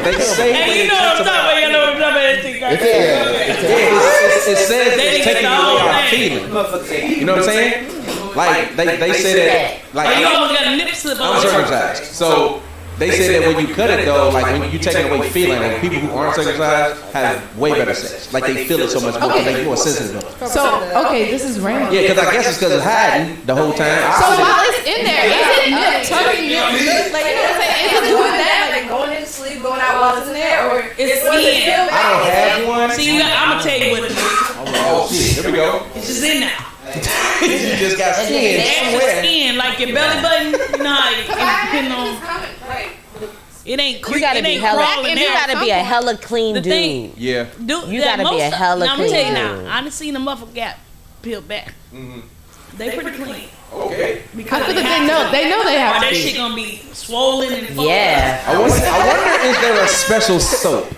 Speaker 2: They say
Speaker 3: Hey, you know what I'm talking about? You know what I'm talking about?
Speaker 2: it says
Speaker 3: They
Speaker 2: it's
Speaker 3: get
Speaker 2: taking
Speaker 3: the
Speaker 2: away
Speaker 3: whole
Speaker 2: our
Speaker 3: thing.
Speaker 2: feeling. You know what I'm saying? Like they say that
Speaker 3: Oh, you
Speaker 2: like
Speaker 3: almost got a nip slip
Speaker 2: I'm
Speaker 3: on it.
Speaker 2: circumcised. So they say that when you cut it though, like when you taking away feeling, and people who aren't circumcised have way better sex. Like they feel it so much more because they more sensitive.
Speaker 8: So okay, this is random.
Speaker 2: Yeah, because I guess it's because it's hiding the whole time.
Speaker 8: So while it's in there, is it tucking you? Like you know what I'm saying? Is it doing that? Like going into sleep, going out while it's in there, or
Speaker 3: It's
Speaker 8: was it
Speaker 3: in.
Speaker 8: still
Speaker 2: I don't
Speaker 8: back?
Speaker 2: have one.
Speaker 3: See, I'm gonna tell you what it is.
Speaker 2: Oh shit, here we go.
Speaker 3: It's just in there.
Speaker 2: You just got skin
Speaker 3: Extra
Speaker 2: somewhere.
Speaker 3: skin, like your belly button. You know how it depending on. It ain't
Speaker 5: You gotta
Speaker 3: it
Speaker 5: be
Speaker 3: ain't
Speaker 5: hella.
Speaker 3: crawling
Speaker 5: You
Speaker 3: down.
Speaker 5: gotta be a hella clean
Speaker 3: The
Speaker 5: dude.
Speaker 3: thing-
Speaker 2: Yeah.
Speaker 5: You gotta be a hella
Speaker 3: Now, I'm gonna tell you
Speaker 5: clean
Speaker 3: now.
Speaker 5: dude.
Speaker 3: I done seen the muffin gap peeled back. They pretty clean.
Speaker 2: Okay.
Speaker 3: Because
Speaker 8: I feel that they know they
Speaker 3: Or
Speaker 8: have to
Speaker 3: that
Speaker 8: be.
Speaker 3: shit gonna be swollen and full.
Speaker 5: Yeah.
Speaker 2: I wonder is there a special soap?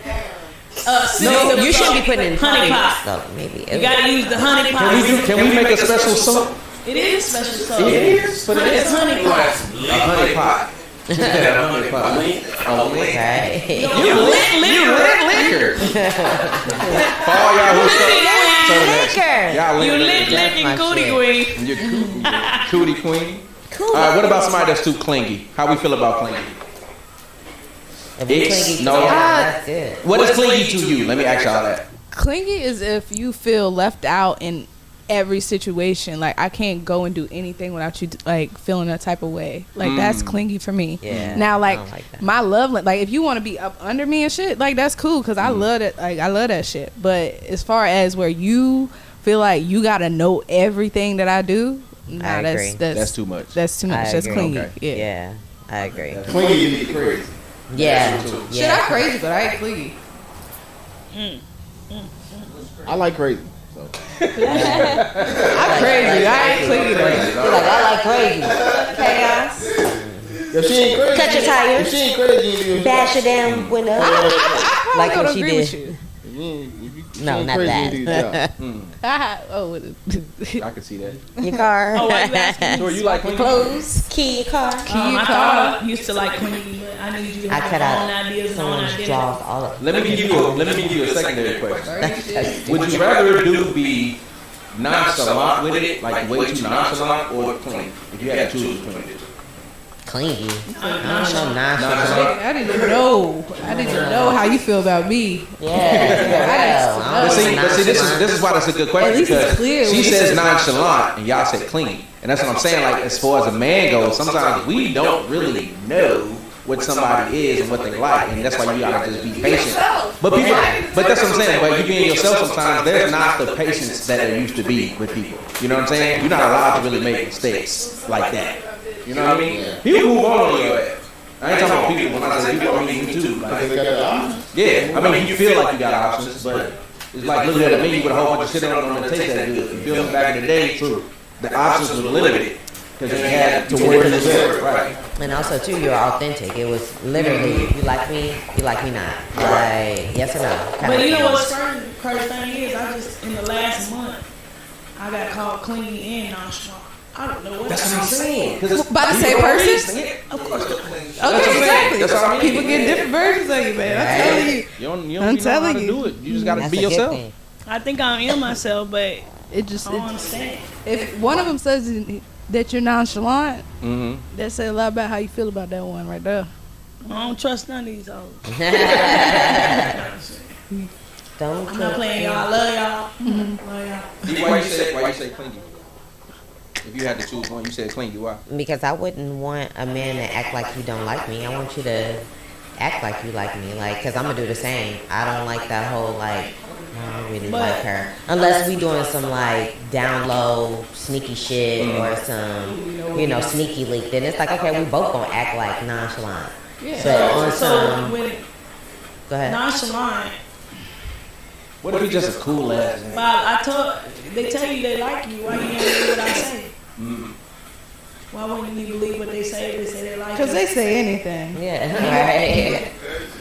Speaker 3: No,
Speaker 5: You shouldn't be putting it in
Speaker 3: honey pot.
Speaker 5: So maybe.
Speaker 3: You gotta use the honey pot.
Speaker 2: Can we make a special soap?
Speaker 3: It is special soap.
Speaker 2: It is, but it
Speaker 3: It's
Speaker 2: is
Speaker 3: honey pot.
Speaker 2: a honey pot. She said a honey pot.
Speaker 5: Okay.
Speaker 2: You lit liquor. For all y'all who
Speaker 5: Liquor.
Speaker 2: y'all
Speaker 3: You
Speaker 2: lit
Speaker 3: lit
Speaker 2: liquor.
Speaker 3: licking
Speaker 5: my
Speaker 3: cootie
Speaker 5: shit.
Speaker 3: queen.
Speaker 2: You're cootie queen. All right, what about somebody that's too clingy? How we feel about clingy?
Speaker 5: If we
Speaker 2: It's-
Speaker 5: clingy,
Speaker 2: no.
Speaker 5: that's it.
Speaker 2: What is clingy to you? Let me ask y'all that.
Speaker 8: Clingy is if you feel left out in every situation. Like I can't go and do anything without you like feeling a type of way. Like that's clingy for me.
Speaker 5: Yeah,
Speaker 8: Now
Speaker 5: I
Speaker 8: like,
Speaker 5: don't like that.
Speaker 8: my love, like if you want to be up under me and shit, like that's cool because I love it. Like I love that shit. But as far as where you feel like you gotta know everything that I do, nah,
Speaker 5: I agree.
Speaker 2: That's too much.
Speaker 8: That's too much.
Speaker 5: I
Speaker 8: That's
Speaker 5: agree.
Speaker 8: clingy.
Speaker 2: Okay.
Speaker 8: Yeah.
Speaker 5: Yeah, I agree.
Speaker 4: Clingy, you be crazy.
Speaker 5: Yeah,
Speaker 8: Shit,
Speaker 5: yeah.
Speaker 8: I'm crazy, but I ain't clingy.
Speaker 4: I like crazy. So.
Speaker 8: I'm crazy. I ain't clingy though.
Speaker 5: You're like, I like crazy.
Speaker 7: Chaos.
Speaker 4: If she ain't crazy,
Speaker 5: Cut your tires.
Speaker 4: If she ain't crazy, you
Speaker 5: Bash your damn window.
Speaker 8: I
Speaker 5: Like
Speaker 8: probably
Speaker 5: what
Speaker 8: don't
Speaker 5: she
Speaker 8: agree
Speaker 5: did.
Speaker 8: with you.
Speaker 5: No, not that.
Speaker 8: Oh,
Speaker 2: I can see that.
Speaker 5: Your car.
Speaker 3: Oh, why you asking?
Speaker 2: So you like clingy?
Speaker 5: Clothes. Key your car.
Speaker 3: I thought I used to like clingy, but I need you to
Speaker 5: I
Speaker 3: have
Speaker 5: cut
Speaker 3: your own
Speaker 5: out
Speaker 3: ideas and own
Speaker 5: someone's
Speaker 3: identity.
Speaker 5: jaws all up.
Speaker 2: Let me give you a secondary question. Would you rather a dude be nonchalant with it, like way too nonchalant, or clean? If you had to choose between the two.
Speaker 5: Clingy. I don't know. Nonchalant.
Speaker 8: I didn't know how you feel about me.
Speaker 5: Yeah.
Speaker 2: But see, this is why that's a good question,
Speaker 8: At least it's
Speaker 2: because
Speaker 8: clear
Speaker 2: she
Speaker 8: what you
Speaker 2: says
Speaker 8: said.
Speaker 2: nonchalant and y'all said clean, and that's what I'm saying. Like as far as a man goes, sometimes we don't really know what somebody is and what they like, and that's why you gotta just be patient. But that's what I'm saying. But you being yourself sometimes, there's not the patience that there used to be with people. You know what I'm saying? You're not allowed to really make mistakes like that. You know what I mean? People move on your ass. I ain't talking about people. When I say people, I mean you too. Like, yeah, I mean you feel like you got options, but it's like looking at a menu with a whole bunch of shit on it that tastes that good. You feel me? Back in the day, true. The options were limited because you had to work yourself, right?
Speaker 5: And also too, you're authentic. It was literally, you like me not. Like yes or no.
Speaker 3: But you know what's crazy thing is, I just in the last month, I got called clingy and nonchalant. I don't know what
Speaker 2: That's what I'm saying.
Speaker 8: By the same person?
Speaker 3: Of course.
Speaker 8: Okay, exactly.
Speaker 2: That's what I mean.
Speaker 8: People get different versions of you, man. I'm telling you.
Speaker 2: You
Speaker 8: I'm
Speaker 2: don't know how
Speaker 8: telling
Speaker 2: to
Speaker 8: you.
Speaker 2: do it. You just gotta
Speaker 5: That's
Speaker 2: be
Speaker 5: a good
Speaker 2: yourself.
Speaker 5: thing.
Speaker 3: I think I am myself, but
Speaker 8: It just
Speaker 3: I don't understand.
Speaker 8: if one of them says that you're nonchalant,
Speaker 2: Mm-hmm.
Speaker 8: that say a lot about how you feel about that one right there.
Speaker 3: I don't trust none of these hoes.
Speaker 5: Don't
Speaker 3: I'm not playing y'all. I love y'all. Love y'all.
Speaker 2: Why you say clingy? If you had to choose one, you said clingy. Why?
Speaker 5: Because I wouldn't want a man to act like you don't like me. I want you to act like you like me, like, cause I'm gonna do the same. I don't like that whole like, I don't really like her unless we doing some like down low sneaky shit or some, you know, sneaky leak. Then it's like, okay, we both gonna act like nonchalant.
Speaker 3: Yeah.
Speaker 5: But on
Speaker 3: So
Speaker 5: some,
Speaker 3: when
Speaker 5: go ahead.
Speaker 3: nonchalant,
Speaker 2: What if he just a cool ass?
Speaker 3: Bob, they tell you they like you. Why you ain't believe what I say? Why wouldn't you believe what they say? They say they like you.
Speaker 8: Because they say anything.
Speaker 5: Yeah, right.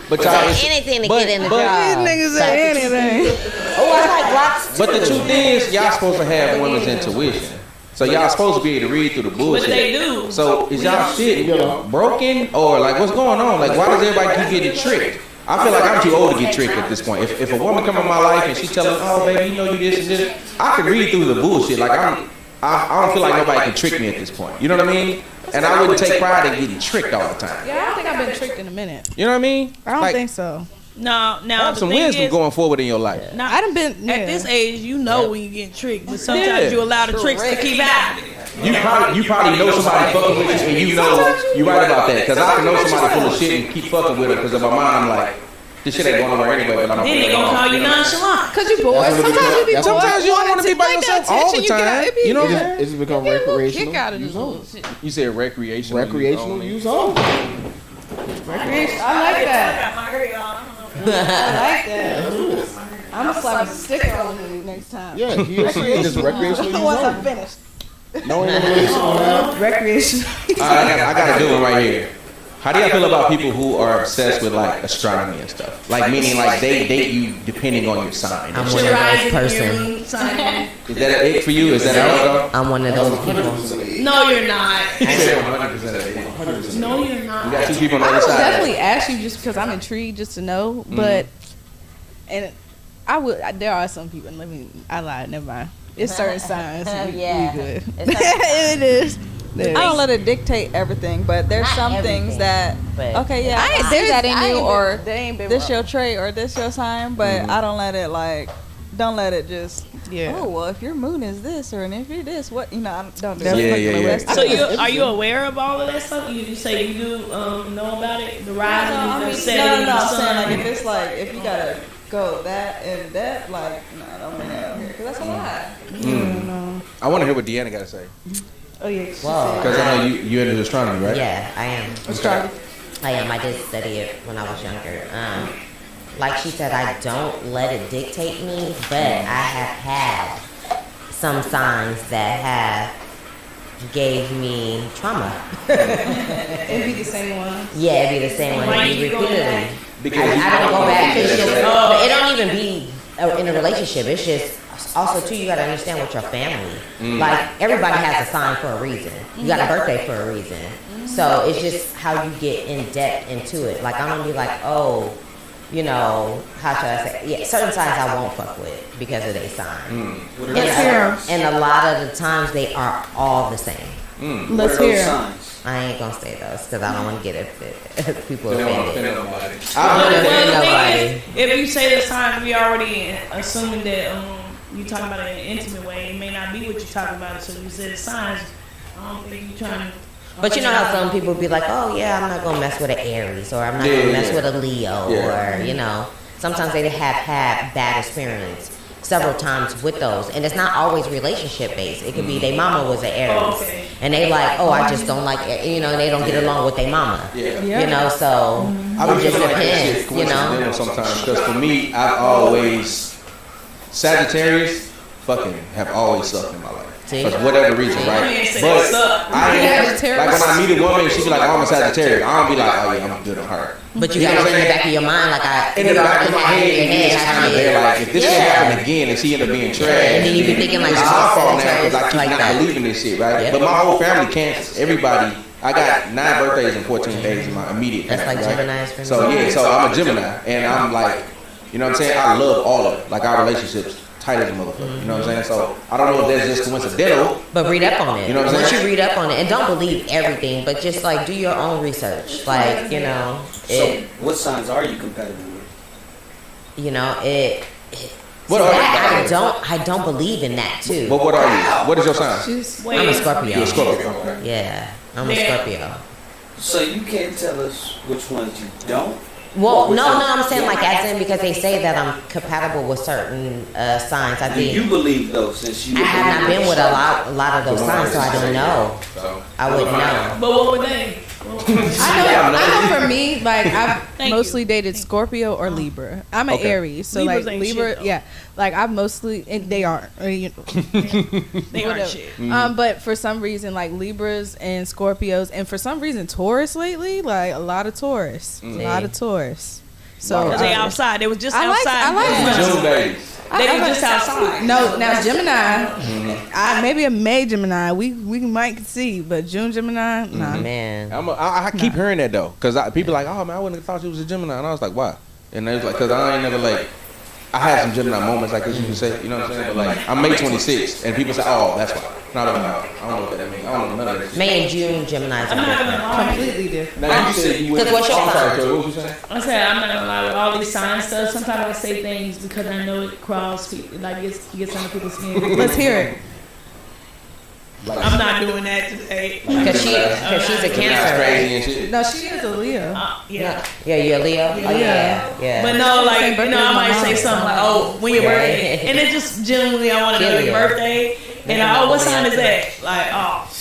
Speaker 2: But
Speaker 5: Say
Speaker 2: y'all,
Speaker 5: anything to
Speaker 2: but-
Speaker 5: get in the
Speaker 2: but-
Speaker 5: job.
Speaker 8: These niggas say anything.
Speaker 5: Oh, I like rocks.
Speaker 2: but the truth is, y'all supposed to have women's intuition. So y'all supposed to be able to read through the bullshit.
Speaker 3: But they do.
Speaker 2: So is y'all shit broken or like what's going on? Like why does everybody keep getting tricked? I feel like I'm too old to get tricked at this point. If a woman come in my life and she telling me, oh baby, you know you this and this, I can read through the bullshit. Like I don't feel like nobody can trick me at this point. You know what I mean? And I wouldn't take pride in getting tricked all the time.
Speaker 8: Yeah, I don't think I've been tricked in a minute.
Speaker 2: You know what I mean?
Speaker 8: I don't
Speaker 2: Like,
Speaker 8: think so.
Speaker 3: No, now
Speaker 2: have
Speaker 3: the
Speaker 2: some
Speaker 3: thing
Speaker 2: wisdom
Speaker 3: is,
Speaker 2: going forward in your life.
Speaker 3: now,
Speaker 8: I done been
Speaker 3: at this age, you know when you getting tricked, but sometimes
Speaker 2: Yeah.
Speaker 3: you allow the tricks to keep happening.
Speaker 2: You probably know somebody fucking with you, and you know you right about that. Because I can know somebody full of shit and keep fucking with them. Because in my mind, I'm like, this shit ain't going nowhere anyway. But I'm
Speaker 3: Then they gonna call you nonchalant.
Speaker 8: Cause you bored.
Speaker 4: That's what it
Speaker 8: Sometimes you be
Speaker 4: becomes.
Speaker 8: bored.
Speaker 2: Sometimes you don't want to be by yourself all the time. You know what I'm saying?
Speaker 4: It's become
Speaker 8: Kick
Speaker 4: recreational
Speaker 8: out of
Speaker 4: use
Speaker 8: this
Speaker 4: only.
Speaker 8: bullshit.
Speaker 2: You said recreational.
Speaker 4: Recreational use only.
Speaker 8: Recreation. I like that. I like that. I'm gonna slap a sticker on you next time.
Speaker 4: Yeah, he or she is just recreational use
Speaker 8: Once I'm
Speaker 4: only.
Speaker 8: finished.
Speaker 4: No information on that.
Speaker 8: Recreation.
Speaker 2: I got a good one right here. How do y'all feel about people who are obsessed with like astronomy and stuff? Like meaning like they date you depending on your sign.
Speaker 5: I'm
Speaker 2: Is
Speaker 5: one of those person.
Speaker 3: person.
Speaker 2: that an ick for you? Is that a no?
Speaker 5: I'm one of those people.
Speaker 3: No, you're not.
Speaker 2: I said 100%
Speaker 3: No, you're
Speaker 2: You
Speaker 3: not.
Speaker 2: got two people on the
Speaker 8: I
Speaker 2: other
Speaker 8: would
Speaker 2: side.
Speaker 8: definitely ask you just because I'm intrigued just to know, but and I would. There are some people. I lied. Never mind. It's certain signs.
Speaker 5: Yeah.
Speaker 8: We good.
Speaker 5: It's certain
Speaker 8: It is.
Speaker 7: I don't let it dictate everything, but there's
Speaker 5: Not
Speaker 7: some
Speaker 5: everything,
Speaker 7: things that
Speaker 5: but-
Speaker 7: okay, yeah,
Speaker 8: I
Speaker 7: I
Speaker 8: ain't-
Speaker 7: see that in
Speaker 8: I
Speaker 7: you,
Speaker 8: ain't
Speaker 7: or
Speaker 8: been- they ain't been
Speaker 7: this
Speaker 8: wrong.
Speaker 7: your trait, or this your sign. But I don't let it like, don't let it just.
Speaker 8: Yeah.
Speaker 7: Oh well, if your moon is this, or and if you're this, what you know, I don't do
Speaker 2: Yeah,
Speaker 7: that.
Speaker 2: yeah.
Speaker 3: So are you aware of all of that stuff? You say you do know about it, the rise and the setting.
Speaker 7: No,
Speaker 3: the
Speaker 7: I'm saying
Speaker 3: sun.
Speaker 7: like if it's like if you gotta go that and that, like no, don't bring that up here because that's a lot.
Speaker 2: I want to hear what Deanna got to say.
Speaker 8: Oh yeah.
Speaker 5: Well,
Speaker 2: Because I know you into astronomy, right?
Speaker 5: yeah, I am. I am. I did study it when I was younger. Like she said, I don't let it dictate me, but I have had some signs that have gave me trauma.
Speaker 8: It'd be the same one.
Speaker 5: Yeah, it'd be the same one.
Speaker 3: Why
Speaker 5: It'd be
Speaker 3: you go
Speaker 5: repeatedly.
Speaker 3: back?
Speaker 2: Because
Speaker 5: I don't go back. It's just, it don't even be in a relationship. It's just also too. You gotta understand with your family. Like everybody has a sign for a reason. You got a birthday for a reason. So it's just how you get in depth into it. Like I'm gonna be like, oh, you know, how should I say? Yeah, certain signs I won't fuck with because of their sign. And a lot of the times they are all the same.
Speaker 8: Let's hear.
Speaker 5: I ain't gonna say those because I don't want to get it. People
Speaker 2: They don't want to
Speaker 5: offended.
Speaker 2: offend nobody.
Speaker 5: I don't
Speaker 3: Well,
Speaker 5: offend
Speaker 3: the
Speaker 5: nobody.
Speaker 3: thing is, if you say the sign, we already assuming that you talking about it in an intimate way. It may not be what you're talking about. So you said the signs. I don't think you're trying to.
Speaker 5: But you know how some people be like, oh yeah, I'm not gonna mess with an Aries or I'm not
Speaker 2: Yeah,
Speaker 5: gonna mess
Speaker 2: yeah.
Speaker 5: with a Leo
Speaker 2: Yeah.
Speaker 5: or you know. Sometimes they have had bad experience several times with those, and it's not always relationship based. It could be their mama was an Aries,
Speaker 3: Okay.
Speaker 5: and they like, oh, I just don't like it, you know, and they don't get along with their mama.
Speaker 2: Yeah.
Speaker 5: You know, so
Speaker 2: I
Speaker 5: it
Speaker 2: be
Speaker 5: just
Speaker 2: feeling like that
Speaker 5: depends,
Speaker 2: shit
Speaker 5: you know.
Speaker 2: coincidental sometimes. Because for me, I've always Sagittarius fucking have always sucked in my life.
Speaker 5: See?
Speaker 2: For whatever reason,
Speaker 3: You
Speaker 2: right?
Speaker 3: ain't say
Speaker 2: But
Speaker 3: suck.
Speaker 2: I ain't,
Speaker 8: Sagittarius.
Speaker 2: like when I meet a woman, she be like, oh, I'm a Sagittarius. I don't be like, oh yeah, I'm good on her.
Speaker 5: But you
Speaker 2: You know
Speaker 5: got
Speaker 2: what
Speaker 5: it in
Speaker 2: I'm
Speaker 5: the back of
Speaker 2: saying?
Speaker 5: your mind, like I
Speaker 2: In the back of my head,
Speaker 5: in your
Speaker 2: it's kind of there. Like if this shit happen again and she end up being trash,
Speaker 5: And then you be thinking like,
Speaker 2: it's
Speaker 5: oh,
Speaker 2: my fault now because I keep
Speaker 5: like
Speaker 2: not
Speaker 5: that.
Speaker 2: believing this shit, right?
Speaker 5: Yeah.
Speaker 2: But my whole family cancers. Everybody. I got 9 birthdays and 14 days in my immediate
Speaker 5: That's
Speaker 2: family,
Speaker 5: like
Speaker 2: right?
Speaker 5: Gemini's for me.
Speaker 2: So yeah, so I'm a Gemini, and I'm like, you know what I'm saying? I love all of it. Like our relationships tight as a motherfucker. You know what I'm saying? So I don't know if that's just coincidental.
Speaker 5: But read up on it.
Speaker 2: You know what I'm
Speaker 5: Once
Speaker 2: saying?
Speaker 5: you read up on it, and don't believe everything, but just like do your own research. Like you know,
Speaker 6: So, what signs are you compatible with?
Speaker 2: What are
Speaker 5: I don't believe in that too.
Speaker 2: But what are you? What is your sign?
Speaker 5: I'm a Scorpio.
Speaker 2: You're a Scorpio. Okay.
Speaker 5: Yeah, I'm a
Speaker 3: Yeah.
Speaker 5: Scorpio.
Speaker 6: So you can't tell us which ones you don't?
Speaker 5: Well, no, I'm saying like as in because they say that I'm compatible with certain signs. I
Speaker 6: Do
Speaker 5: think
Speaker 6: you believe though, since you
Speaker 5: I have not been with a lot of those signs, so I don't know. I wouldn't know.
Speaker 3: But what would they?
Speaker 8: I know for me, like I've
Speaker 3: Thank
Speaker 8: mostly
Speaker 3: you.
Speaker 8: dated Scorpio or Libra. I'm an
Speaker 2: Okay.
Speaker 8: Aries, so
Speaker 3: Libras
Speaker 8: like
Speaker 3: ain't
Speaker 8: Libra,
Speaker 3: shit, though.
Speaker 8: yeah. Like I've mostly, and they aren't. You know,
Speaker 3: They aren't
Speaker 8: whatever.
Speaker 3: shit.
Speaker 8: But for some reason, like Libras and Scorpios, and for some reason Taurus lately, like a lot of Taurus, a lot of Taurus. So
Speaker 3: Because they outside. They was just
Speaker 8: I like-
Speaker 3: outside.
Speaker 8: I like
Speaker 2: June babies.
Speaker 3: They were just outside.
Speaker 8: No, now Gemini, I maybe a May Gemini. We might see, but June Gemini, nah.
Speaker 5: Man,
Speaker 2: I keep hearing that though, because people like, oh man, I wouldn't have thought you was a Gemini, and I was like, why? And they was like, because I ain't never like, I had some Gemini moments like this, you can say, you know what I'm saying? But like, I'm May 26th, and people say, oh, that's why. Not about. I don't know what that means. I don't know none of that.
Speaker 5: May and June Geminis are different.
Speaker 8: Completely different.
Speaker 2: Now you said you went.
Speaker 5: Because what's your
Speaker 2: I'm sorry,
Speaker 5: sign?
Speaker 2: Joey, what was you saying?
Speaker 3: I said I'm not gonna lie with all these sign stuff. Sometimes I say things because I know it crawls people, like gets under people's skin.
Speaker 8: Let's hear it.
Speaker 3: I'm not doing that today.
Speaker 5: Because she's a
Speaker 2: That's
Speaker 5: Cancer.
Speaker 2: crazy and shit.
Speaker 8: No, she is a Leo.
Speaker 3: Yeah.
Speaker 5: Yeah, you're a Leo. Oh, yeah.
Speaker 3: But no, like, you know, I might say something like, oh, when your
Speaker 5: Yeah.
Speaker 3: birthday. And it just generally, I want to know your birthday. And oh, what sign is that? Like, oh,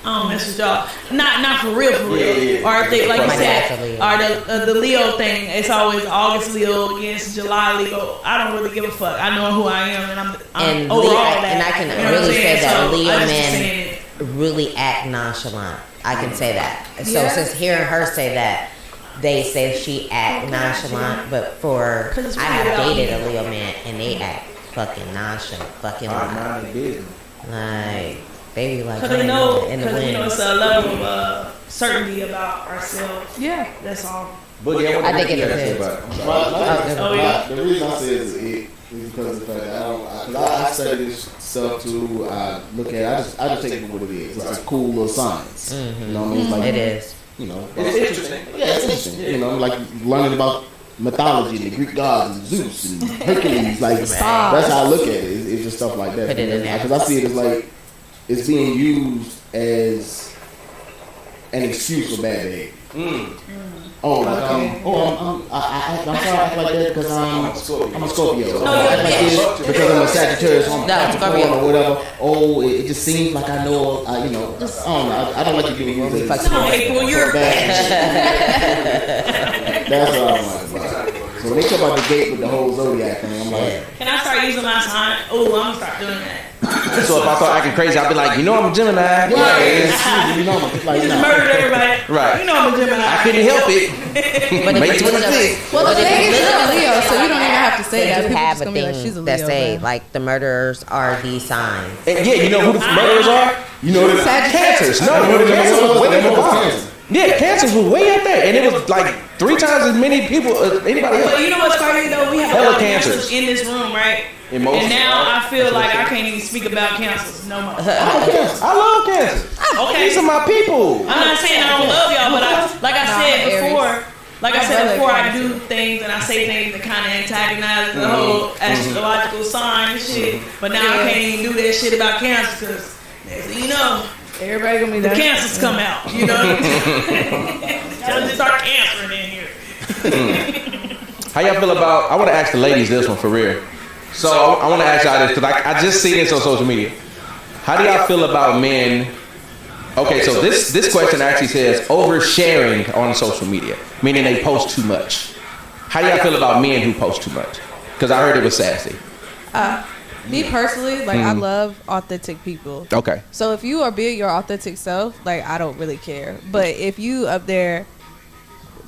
Speaker 3: I don't mess with y'all. Not for real.
Speaker 2: Yeah.
Speaker 3: Or if they, like you
Speaker 5: My dad's a
Speaker 3: said,
Speaker 5: Leo.
Speaker 3: or the Leo thing, it's always August Leo against July Leo. I don't really give a fuck. I know who I am, and I'm
Speaker 5: And
Speaker 3: overall
Speaker 5: Leo,
Speaker 3: that.
Speaker 5: and I can
Speaker 3: You know what I'm
Speaker 5: really say
Speaker 3: saying?
Speaker 5: that
Speaker 3: So,
Speaker 5: Leo
Speaker 3: I just
Speaker 5: men
Speaker 3: saying it.
Speaker 5: really act nonchalant. I can say that. So
Speaker 8: Yeah.
Speaker 5: since hearing her say that, they say she act nonchalant, but for
Speaker 3: 'Cause it's
Speaker 5: I have
Speaker 3: really
Speaker 5: dated
Speaker 3: about
Speaker 5: a Leo man and they act fucking nonchalant, fucking
Speaker 2: I
Speaker 5: like,
Speaker 2: mind the business.
Speaker 5: they be like
Speaker 3: Because they know,
Speaker 5: in the
Speaker 3: because you know,
Speaker 5: wind.
Speaker 3: it's a level of certainty about ourselves.
Speaker 8: Yeah.
Speaker 3: That's all.
Speaker 2: But yeah,
Speaker 5: I think it depends.
Speaker 3: Oh, yeah.
Speaker 4: The reason I say is it is because of the fact that I study this stuff too. I look at it, I just take it for what it is. It's a cool little science. You know what I mean? It's like,
Speaker 5: It is.
Speaker 4: You know,
Speaker 2: It's interesting.
Speaker 4: yeah, it's interesting. You know, like learning about mythology, the Greek gods, and Zeus and Hercules. Like that's how I look at it. It's just stuff like that.
Speaker 5: Put it in there.
Speaker 4: Because I see it as like it's being used as an excuse for bad behavior. Oh, like I'm sorry, I act like that because I'm a Scorpio. I act like this because I'm a Sagittarius. I'm a Capricorn or whatever. Oh, it just seems like I know. You know, just I don't know. I don't like to get used as
Speaker 3: No, April, you're
Speaker 4: That's what I'm like about. So when they talk about the gate with the whole zodiac thing, I'm like,
Speaker 3: Can I start using my sign? Oh, I'm gonna start doing that.
Speaker 2: So if I start acting crazy, I'd be like, you know, I'm a Gemini.
Speaker 4: right, you know, like
Speaker 3: Just
Speaker 4: nah.
Speaker 3: murdered everybody.
Speaker 2: Right.
Speaker 3: You know I'm a Gemini.
Speaker 2: I couldn't help it.
Speaker 5: But if
Speaker 2: May
Speaker 5: you look up-
Speaker 2: 26th.
Speaker 8: Well, the
Speaker 5: but if
Speaker 8: thing
Speaker 5: you
Speaker 8: is,
Speaker 5: look
Speaker 8: she's
Speaker 5: up-
Speaker 8: a Leo, so you don't even have to say
Speaker 5: They
Speaker 8: that.
Speaker 5: do
Speaker 8: People
Speaker 5: have
Speaker 8: just
Speaker 5: a
Speaker 8: gonna be like, she's a
Speaker 5: thing
Speaker 8: Leo.
Speaker 5: that say
Speaker 8: but-
Speaker 5: like the murderers are these signs.
Speaker 2: And yeah, you know who the murderers are? You know the Cancers. No,
Speaker 4: What
Speaker 2: the Cancers was way
Speaker 4: the
Speaker 2: up
Speaker 4: Cancers?
Speaker 2: Yeah, Cancers was way up there, and it was like 3 times as many people as anybody else.
Speaker 3: But you know what's crazy though? We have a
Speaker 2: Hella
Speaker 3: lot of
Speaker 2: cancers.
Speaker 3: cancers in this room, right?
Speaker 2: Emotions,
Speaker 3: And now
Speaker 2: right?
Speaker 3: I feel like I can't even speak about cancers no more.
Speaker 2: I love Cancers.
Speaker 3: Okay.
Speaker 2: These are my people.
Speaker 3: I'm not saying I don't love y'all, but like I said
Speaker 8: Aries.
Speaker 3: before, I
Speaker 8: Aries.
Speaker 3: do things and I say things that kind of antagonize the whole astrological sign and shit. But now I can't even do that shit about cancer because, you know,
Speaker 8: Everybody gonna be
Speaker 3: the
Speaker 8: there.
Speaker 3: cancers come out. You know, y'all just start cancering in here.
Speaker 2: How y'all feel about? I want to ask the ladies this one for real. So I want to ask y'all this because I just see this on social media. How do y'all feel about men? Okay, so this question actually says oversharing on social media, meaning they post too much. How do y'all feel about men who post too much? Because I heard it was sassy.
Speaker 8: Me personally, like I love authentic people.
Speaker 2: Okay.
Speaker 8: So if you are being your authentic self, like I don't really care. But if you up there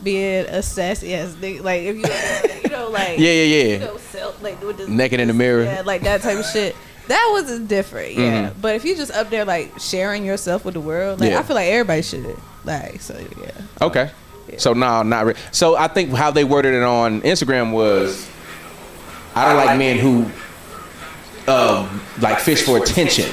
Speaker 8: being a sassy ass nigga, like if you know, like
Speaker 2: Yeah.
Speaker 8: you know, self, like with this,
Speaker 2: Naked in the mirror.
Speaker 8: yeah, like that type of shit. That was different, yeah. But if you just up there like sharing yourself with the world, like
Speaker 2: Yeah.
Speaker 8: I feel like everybody should, like, so yeah.
Speaker 2: Okay. So no, not really. So I think how they worded it on Instagram was, I don't like men who like fish for attention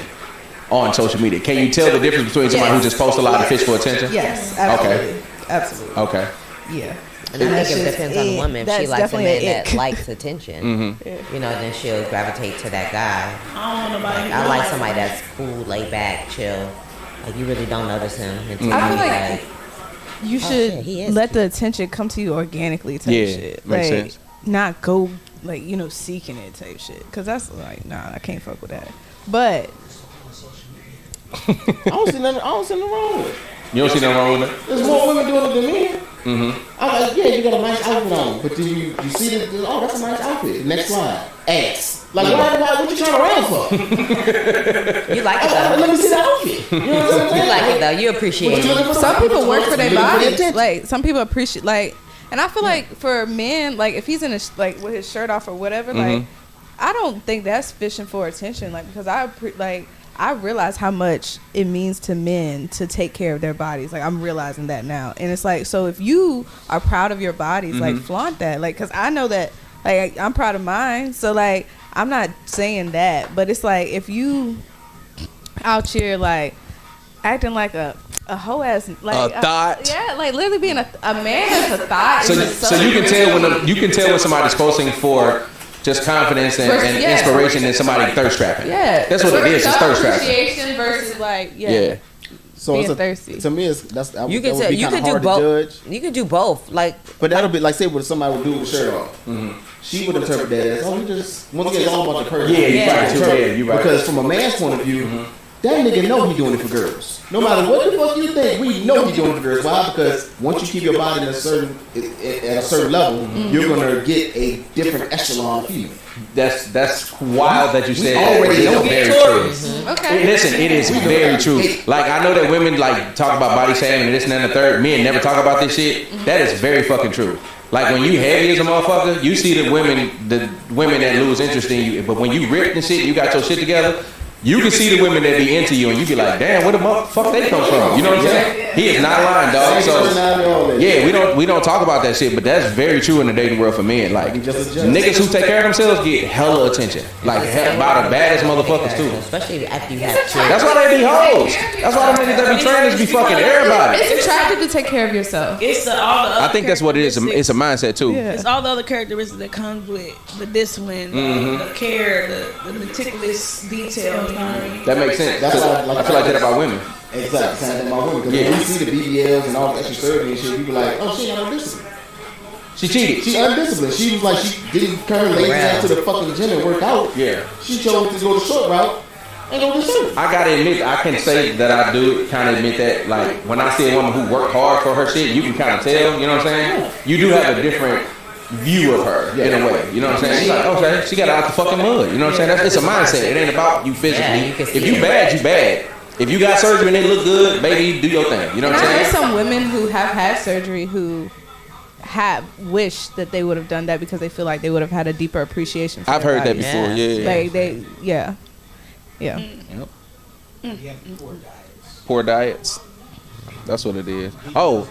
Speaker 2: on social media. Can you tell the difference between somebody who just posts a lot of fish for attention?
Speaker 8: Yes,
Speaker 2: absolutely.
Speaker 8: absolutely,
Speaker 2: Okay.
Speaker 8: yeah.
Speaker 5: And I think it
Speaker 8: That's
Speaker 5: depends
Speaker 8: just
Speaker 5: on the
Speaker 8: it.
Speaker 5: woman. If
Speaker 8: That's
Speaker 5: she likes a
Speaker 8: definitely
Speaker 5: man
Speaker 8: an
Speaker 5: that
Speaker 8: ick.
Speaker 5: likes attention, you know, then she'll gravitate to that guy.
Speaker 3: I don't want nobody.
Speaker 5: I like somebody that's cool, laid back, chill. Like you really don't notice him until
Speaker 8: I feel
Speaker 5: you
Speaker 8: like you should
Speaker 5: shit, he is
Speaker 8: let the attention come to you organically type
Speaker 2: Yeah,
Speaker 8: shit.
Speaker 2: makes
Speaker 8: Like,
Speaker 2: sense.
Speaker 8: not go like, you know, seeking it type shit. Cause that's like, nah, I can't fuck with that. But
Speaker 4: I don't see nothing wrong with it.
Speaker 2: You don't see nothing wrong with it?
Speaker 4: There's more women doing it than men.
Speaker 2: Mm-hmm.
Speaker 4: I'm like, yeah, you got a nice outfit on, but then you see that, oh, that's a nice outfit. Next slide, ass. Like, what you trying to run for?
Speaker 5: You like it though.
Speaker 4: Let me see the outfit. You know what I'm saying?
Speaker 5: You like it though. You appreciate it.
Speaker 8: some people work for their bodies.
Speaker 4: attention.
Speaker 8: Like, some people appreciate, like, and I feel like for men, like, if he's in a like with his shirt off or whatever, like, I don't think that's fishing for attention. Like, because I realize how much it means to men to take care of their bodies. Like, I'm realizing that now. And it's like, so if you are proud of your bodies, like, flaunt that. Like, because I know that, like, I'm proud of mine. So, like, I'm not saying that. But it's like, if you out here, like, acting like a hoe ass, like
Speaker 2: A thought.
Speaker 8: yeah, like literally being a man that's a thought.
Speaker 2: So you can tell when somebody's posting for just confidence and inspiration and somebody thirst trapping.
Speaker 8: Yeah,
Speaker 2: That's what it is. It's thirst trapping.
Speaker 8: Appreciation versus like
Speaker 2: Yeah.
Speaker 4: So
Speaker 8: being
Speaker 4: it's
Speaker 8: thirsty.
Speaker 4: To me,
Speaker 5: You
Speaker 4: that
Speaker 5: can
Speaker 4: would
Speaker 5: tell.
Speaker 4: be
Speaker 5: You
Speaker 4: kind
Speaker 5: can
Speaker 4: of
Speaker 5: do
Speaker 4: hard to
Speaker 5: both.
Speaker 4: judge.
Speaker 5: You can do both. Like,
Speaker 4: But that'll be like, say, what somebody would do with a shirt off. She would interpret that as, oh, you just, once again, it's all about the person.
Speaker 2: Yeah, you're right, too. Yeah, you're right.
Speaker 4: Because from a man's point of view, that nigga know he doing it for girls. No matter what the fuck you think, we know he doing it for girls. Why? Because once you keep your body at a certain level, you're gonna get a different echelon of you.
Speaker 2: That's wild that you said
Speaker 4: already
Speaker 2: that.
Speaker 4: know
Speaker 2: It's
Speaker 4: that.
Speaker 2: very true.
Speaker 8: Okay.
Speaker 2: Listen, it is very true. Like, I know that women like talk about body shaming and this and that and the third. Men never talk about this shit. That is very fucking true. Like, when you heavy as a motherfucker, you see the women that lose interest in you. But when you ripped and shit, you got your shit together. You can see the women that be into you, and you be like, "Damn, where the fuck they come from?" You know what I'm saying? He is not lying, dog. So yeah, we don't talk about that shit, but that's very true in the dating world for men. Like, niggas who take care of themselves get hella attention, like by the baddest motherfuckers too.
Speaker 5: especially after you have kids.
Speaker 2: That's why they be hoes. That's why the niggas that be trainers be fucking everybody.
Speaker 8: It's attractive to take care of yourself.
Speaker 3: It's all the other
Speaker 2: I think that's what it is. It's a mindset too.
Speaker 3: It's all the other characteristics that comes with the discipline, the care, the meticulous detail. You know what I mean?
Speaker 2: That makes sense.
Speaker 4: That's why
Speaker 2: I feel like that about women.
Speaker 4: Exactly, same thing about women. Because when we see the BBLs and all the extra surgery and shit, we be like, oh, she ain't undisciplined.
Speaker 2: She cheated.
Speaker 4: She undisciplined. She was like, she didn't turn lazy ass to the fucking gym and work out.
Speaker 2: Yeah.
Speaker 4: She chose to go the short route and go to surgery.
Speaker 2: I gotta admit, I can say that I do kind of admit that. Like, when I see a woman who worked hard for her shit, you can kind of tell. You know what I'm saying? You do have a different view of her in a way. You know what I'm saying? She's like, okay, she got out the fucking mud. You know what I'm saying? It's a mindset. It ain't about you physically.
Speaker 5: Yeah, you can see
Speaker 2: If you
Speaker 5: it.
Speaker 2: bad, you bad. If you got surgery and it look good, baby, do your thing. You know what I'm
Speaker 8: There's
Speaker 2: saying?
Speaker 8: some women who have had surgery who have wished that they would have done that because they feel like they would have had a deeper appreciation for
Speaker 2: I've
Speaker 8: their
Speaker 2: heard that
Speaker 8: bodies.
Speaker 2: before. Yeah.
Speaker 8: Like they, yeah.
Speaker 2: Poor diets. That's what it is. Oh,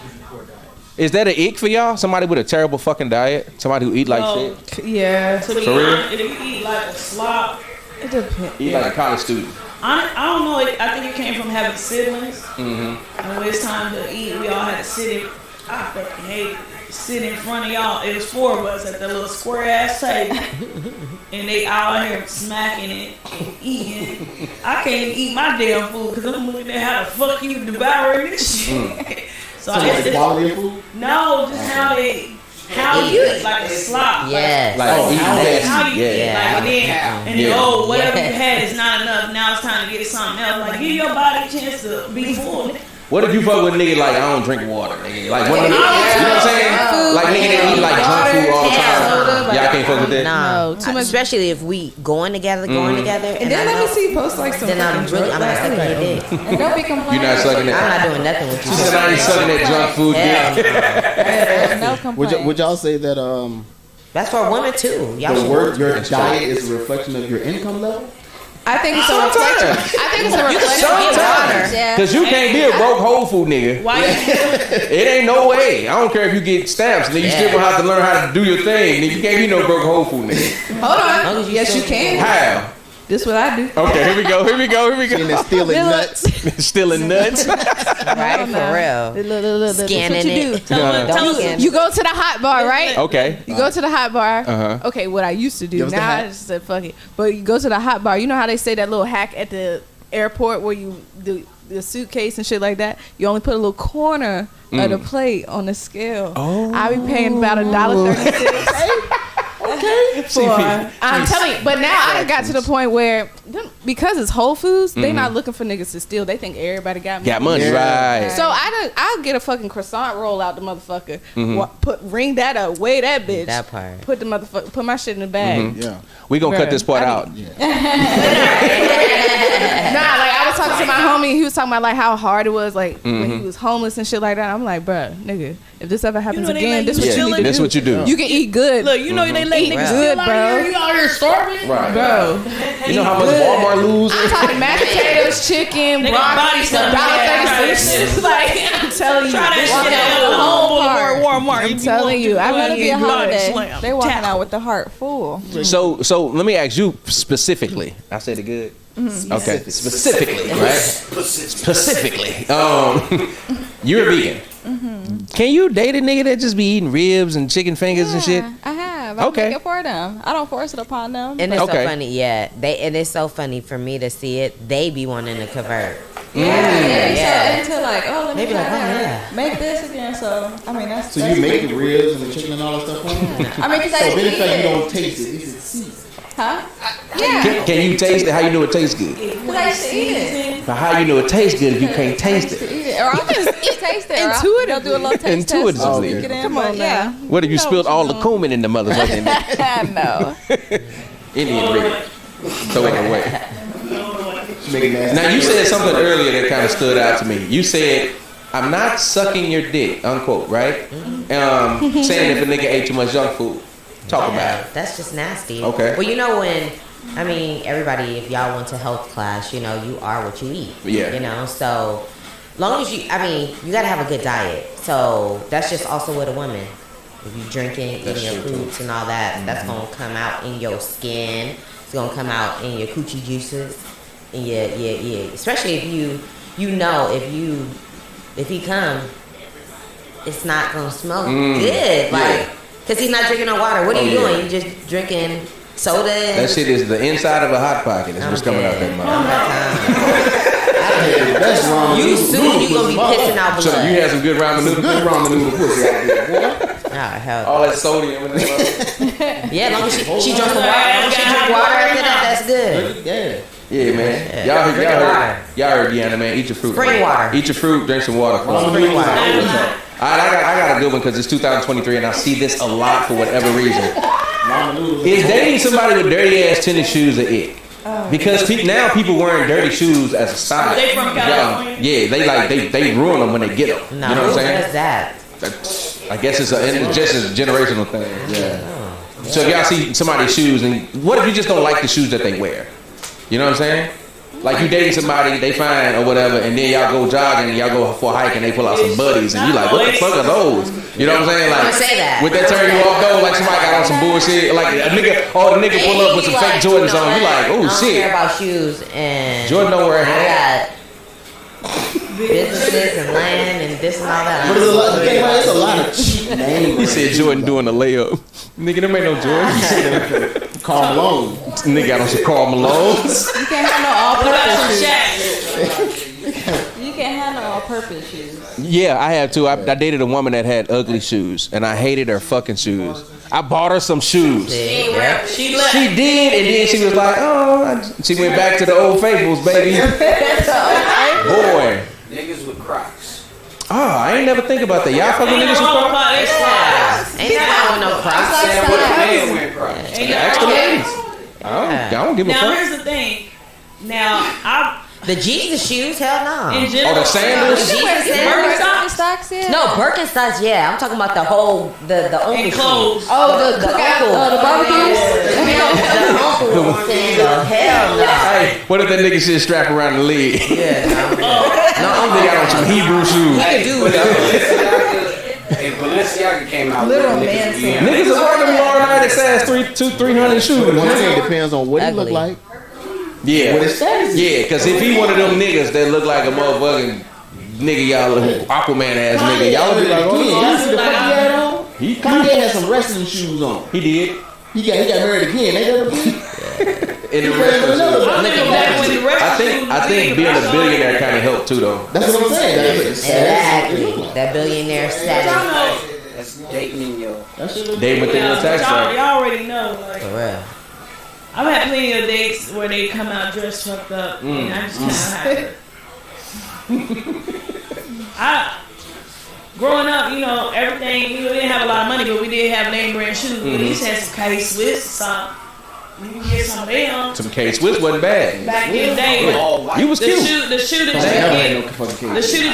Speaker 2: is that an ick for y'all? Somebody with a terrible fucking diet? Somebody who eat like shit?
Speaker 8: Yeah.
Speaker 3: To be
Speaker 2: For real?
Speaker 3: honest, if you eat like a slop,
Speaker 8: It depends.
Speaker 2: Eat like a college student.
Speaker 3: I don't know. I think it came from having siblings. And when it's time to eat, we all had to sit in. I fucking hate sit in front of y'all. It was 4 of us at that little square ass table, and they all here smacking it and eating. I can't even eat my damn food because I'm looking at how the fuck you devouring this shit. So
Speaker 4: Like the quality of food?
Speaker 3: no, just how you eat like a slop.
Speaker 5: Yes.
Speaker 2: Like, eat
Speaker 3: How you eat,
Speaker 5: Yeah.
Speaker 3: like, and then, oh, whatever you had is not enough. Now it's time to get something else. Like, give your body a chance to be full.
Speaker 2: What if you fuck with a nigga like, I don't drink water, nigga? Like, what, you know what I'm saying? Like, nigga that eat like junk food all the time. Y'all can't fuck with that?
Speaker 5: No,
Speaker 8: too much.
Speaker 5: Especially if we going together,
Speaker 8: And then let me see you post like some.
Speaker 5: Then I'm
Speaker 8: fucking
Speaker 5: not sucking
Speaker 8: drug-
Speaker 5: your dick.
Speaker 8: And don't be complaining.
Speaker 2: You're not sucking
Speaker 5: I'm
Speaker 2: that.
Speaker 5: not doing nothing with you.
Speaker 2: She said I ain't sucking that junk food dick.
Speaker 8: No complaint.
Speaker 4: Would y'all say that
Speaker 5: That's for women too. Y'all
Speaker 4: the
Speaker 5: should-
Speaker 4: word your diet is a reflection of your income level?
Speaker 8: I think it's a reflection. I think it's a reflection.
Speaker 2: Sometimes.
Speaker 8: Yeah.
Speaker 2: Because you can't be a broke Whole Food nigga.
Speaker 3: Why?
Speaker 2: It ain't no way. I don't care if you get stamps, nigga. You still gonna have to learn how to do your thing. Nigga. You can't be no broke Whole Food nigga.
Speaker 8: Hold
Speaker 5: long
Speaker 8: on.
Speaker 5: as you
Speaker 8: Yes,
Speaker 5: still-
Speaker 8: you can.
Speaker 2: How?
Speaker 8: This what I do.
Speaker 2: Okay, here we go.
Speaker 4: And they're stealing nuts.
Speaker 2: Stealing nuts.
Speaker 5: Right, for real. Scanning it.
Speaker 3: Tell us.
Speaker 8: You go to the hot bar, right?
Speaker 2: Okay.
Speaker 8: You go to the hot bar.
Speaker 2: Uh-huh.
Speaker 8: Okay, what I used to
Speaker 4: You
Speaker 8: do.
Speaker 4: ever
Speaker 8: Now I
Speaker 4: had-
Speaker 8: just said fuck it. But you go to the hot bar. You know how they say that little hack at the airport where you do the suitcase and shit like that, you only put a little corner of the plate on the scale. Oh. I be paying about $1.36. Okay. I'm telling you, but now I got to the point where because it's Whole Foods, they not looking for niggas to steal. They think everybody got money.
Speaker 2: Got money, right?
Speaker 8: So I'll get a fucking croissant roll out the motherfucker, ring that up, weigh that bitch,
Speaker 5: That part.
Speaker 8: put my shit in the bag.
Speaker 4: Yeah.
Speaker 2: We gonna cut this part out.
Speaker 8: Nah, like I was talking to my homie, he was talking about like how hard it was, like when he was homeless and shit like that. I'm like, bruh, nigga, if this ever happens again, this what you need to do.
Speaker 2: This what you do.
Speaker 8: You can eat good.
Speaker 3: Look, you know they let niggas
Speaker 8: good,
Speaker 3: steal
Speaker 8: bro.
Speaker 3: out here. You out here starving,
Speaker 2: Right.
Speaker 8: Bro,
Speaker 2: You know how much Walmart lose?
Speaker 8: I'm talking mashed potatoes, chicken,
Speaker 3: They got
Speaker 8: broccoli,
Speaker 3: body stuff.
Speaker 8: $1.36. Like I'm telling you,
Speaker 3: Try that
Speaker 8: walking
Speaker 3: shit
Speaker 8: out
Speaker 3: at
Speaker 8: with
Speaker 3: the
Speaker 8: a whole part.
Speaker 3: Walmart.
Speaker 8: I'm telling you,
Speaker 7: I
Speaker 8: I
Speaker 7: want to be a holiday.
Speaker 3: Slam.
Speaker 7: They walking
Speaker 3: Tackle.
Speaker 7: out with the heart full.
Speaker 2: So let me ask you specifically. I said it good. Okay, specifically, right? Specifically. You're a vegan. Can you date a nigga that just be eating ribs and chicken fingers and shit?
Speaker 7: I have.
Speaker 2: Okay.
Speaker 7: I make it for them. I don't force it upon them.
Speaker 5: And it's
Speaker 2: Okay.
Speaker 5: so funny, yeah. And it's so funny for me to see it. They be wanting to convert.
Speaker 7: Yeah. So into like, oh, let me
Speaker 5: Maybe
Speaker 7: try
Speaker 5: like, oh,
Speaker 7: that. Make this again. So I mean, that's.
Speaker 4: So you make the ribs and the chicken and all that stuff on it?
Speaker 7: I mean, cause
Speaker 4: So
Speaker 7: I
Speaker 4: then
Speaker 7: eat
Speaker 4: it's like you
Speaker 7: it.
Speaker 4: don't taste it. It's seasoned.
Speaker 7: Huh? Yeah.
Speaker 2: Can you taste it? How you know it tastes good?
Speaker 7: Cause I used to eat it.
Speaker 2: But how you know it tastes good if you can't taste
Speaker 7: To
Speaker 2: it?
Speaker 7: eat it, or I'll just taste it.
Speaker 8: Intuitively.
Speaker 7: They'll do a little taste
Speaker 2: Intuitively.
Speaker 7: test.
Speaker 2: Oh,
Speaker 7: Stick it in,
Speaker 8: Come on
Speaker 7: but yeah.
Speaker 2: What if you spilled all the cumin in the motherfucking
Speaker 7: No.
Speaker 2: Indian rig? So anyway.
Speaker 4: Make it nasty.
Speaker 2: Now you said something earlier that kind of stood out to me. You said, "I'm not sucking your dick," unquote, right? Saying if a nigga ate too much junk food. Talk about it.
Speaker 5: That's just nasty.
Speaker 2: Okay.
Speaker 5: Well, you know everybody, if y'all went to health class, you know, you are what you eat.
Speaker 2: Yeah.
Speaker 5: You know, so long as you gotta have a good diet. So that's just also with a woman. If you drinking,
Speaker 2: That's
Speaker 5: eating your
Speaker 2: true, too.
Speaker 5: fruits and all that, that's gonna come out in your skin. It's gonna come out in your coochie juices. And yeah. Especially if you know if he come, it's not gonna smell good. Like, cause he's not drinking no water. What are you doing? You just drinking soda.
Speaker 2: That shit is the inside of a hot pocket. That's what's coming out that mouth.
Speaker 4: That's wrong.
Speaker 5: You soon you gonna be pissing out blood.
Speaker 2: So you had some good ramen noodles.
Speaker 4: Good ramen noodle pussy out there, boy.
Speaker 5: Oh, hell.
Speaker 2: All that sodium in there.
Speaker 5: Yeah, as long as she drinks some water. As long as she drink water after that, that's good.
Speaker 4: Yeah.
Speaker 2: Yeah, man.
Speaker 5: Yeah.
Speaker 2: Y'all heard Deanna, man. Eat your fruit.
Speaker 5: Spring water.
Speaker 2: Eat your fruit. Drink some water.
Speaker 5: Spring water.
Speaker 2: I got a good one because it's 2023 and I see this a lot for whatever reason. Is dating somebody with dirty ass tennis shoes a ick? Because now people wearing dirty shoes as a sign.
Speaker 3: They from California?
Speaker 2: Yeah, they ruin them when they get them.
Speaker 5: No,
Speaker 2: You know what I'm saying?
Speaker 5: what's that?
Speaker 2: I guess it's just a generational thing. Yeah. So if y'all see somebody's shoes, and what if you just don't like the shoes that they wear? You know what I'm saying? Like you dating somebody, they fine or whatever, and then y'all go jogging, and y'all go for a hike, and they pull out some buddies, and you like, what the fuck are those? You know what I'm saying? Like,
Speaker 5: Don't say that.
Speaker 2: would that turn you off though? Like somebody got on some bullshit, like a nigga, or the nigga pull up with some fake Jordans on, you like, oh
Speaker 5: I don't
Speaker 2: shit.
Speaker 5: care about shoes and
Speaker 2: Jordan don't wear a
Speaker 5: I
Speaker 2: hat.
Speaker 5: got businesses and land and this and all that.
Speaker 4: But there's a lot, the thing about it, it's a lot of cheap names.
Speaker 2: He said Jordan doing a layup. Nigga, them ain't no Jordan.
Speaker 4: Carl Malone.
Speaker 2: Nigga got on some Karl Malones.
Speaker 7: You can't have no all-purpose shoes.
Speaker 3: Shaq.
Speaker 7: You can't have no all-purpose shoes.
Speaker 2: Yeah, I have too. I dated a woman that had ugly shoes, and I hated her fucking shoes. I bought her some shoes.
Speaker 5: Yeah.
Speaker 3: She left.
Speaker 2: She did, and then she was like, oh, she went back to the old faithfuls, baby. Boy.
Speaker 6: Niggas with Crocs.
Speaker 2: Oh, I ain't never think about that. Y'all fucking niggas with Crocs?
Speaker 5: Ain't nothing with no Crocs.
Speaker 6: Sam, what a man wearing Crocs.
Speaker 2: Ask the ladies. I don't give a
Speaker 3: Now
Speaker 2: fuck.
Speaker 3: here's the thing. Now
Speaker 5: The Jesus shoes, hell no.
Speaker 3: in general,
Speaker 2: Oh, the sandals?
Speaker 5: Jesus sandals?
Speaker 7: Birkenstocks, yeah.
Speaker 5: No, Birkenstocks, yeah. I'm talking about the whole, the uncle
Speaker 3: and
Speaker 5: shoes.
Speaker 3: clothes.
Speaker 7: Oh, the
Speaker 5: The
Speaker 7: cookout,
Speaker 5: uncle.
Speaker 7: the barbecues.
Speaker 5: The uncle sandal, hell no.
Speaker 2: Hey, what if that nigga shit strap around the leg?
Speaker 5: Yeah, no.
Speaker 2: No, I'm thinking got on some Hebrew shoes.
Speaker 5: You can do that.
Speaker 6: If Balenciaga came out
Speaker 7: Literal
Speaker 6: with
Speaker 7: man
Speaker 6: niggas, yeah.
Speaker 2: Niggas is wearing them long night that says 300 shoes.
Speaker 4: One thing depends on what he look
Speaker 5: Ugly.
Speaker 4: like.
Speaker 2: Yeah,
Speaker 4: What his status is.
Speaker 2: yeah, because if he one of them niggas that look like a motherfucking nigga, y'all Aquaman ass nigga, y'all would be like, oh,
Speaker 4: Y'all see the fuck he had on?
Speaker 2: he
Speaker 4: Kanye had some wrestling shoes on.
Speaker 2: did.
Speaker 4: He got married again. Ain't that what he did?
Speaker 2: in the restaurant.
Speaker 3: I'm thinking back when the restaurant.
Speaker 2: I think being a billionaire kind of helped too, though.
Speaker 4: That's what I'm saying.
Speaker 5: Exactly. That billionaire status.
Speaker 6: That's dating in your.
Speaker 2: They within your tax bracket.
Speaker 3: Y'all already know. Like,
Speaker 5: For real.
Speaker 3: I've had plenty of dates where they come out dressed fucked up, and I just kind of have to. Growing up, you know, everything, we didn't have a lot of money, but we did have name brand shoes. We at least had some K-Swiss or something. You can get some of them.
Speaker 2: Some K-Swiss wasn't bad.
Speaker 3: Back in the day,
Speaker 2: You was cute.
Speaker 3: the shoe that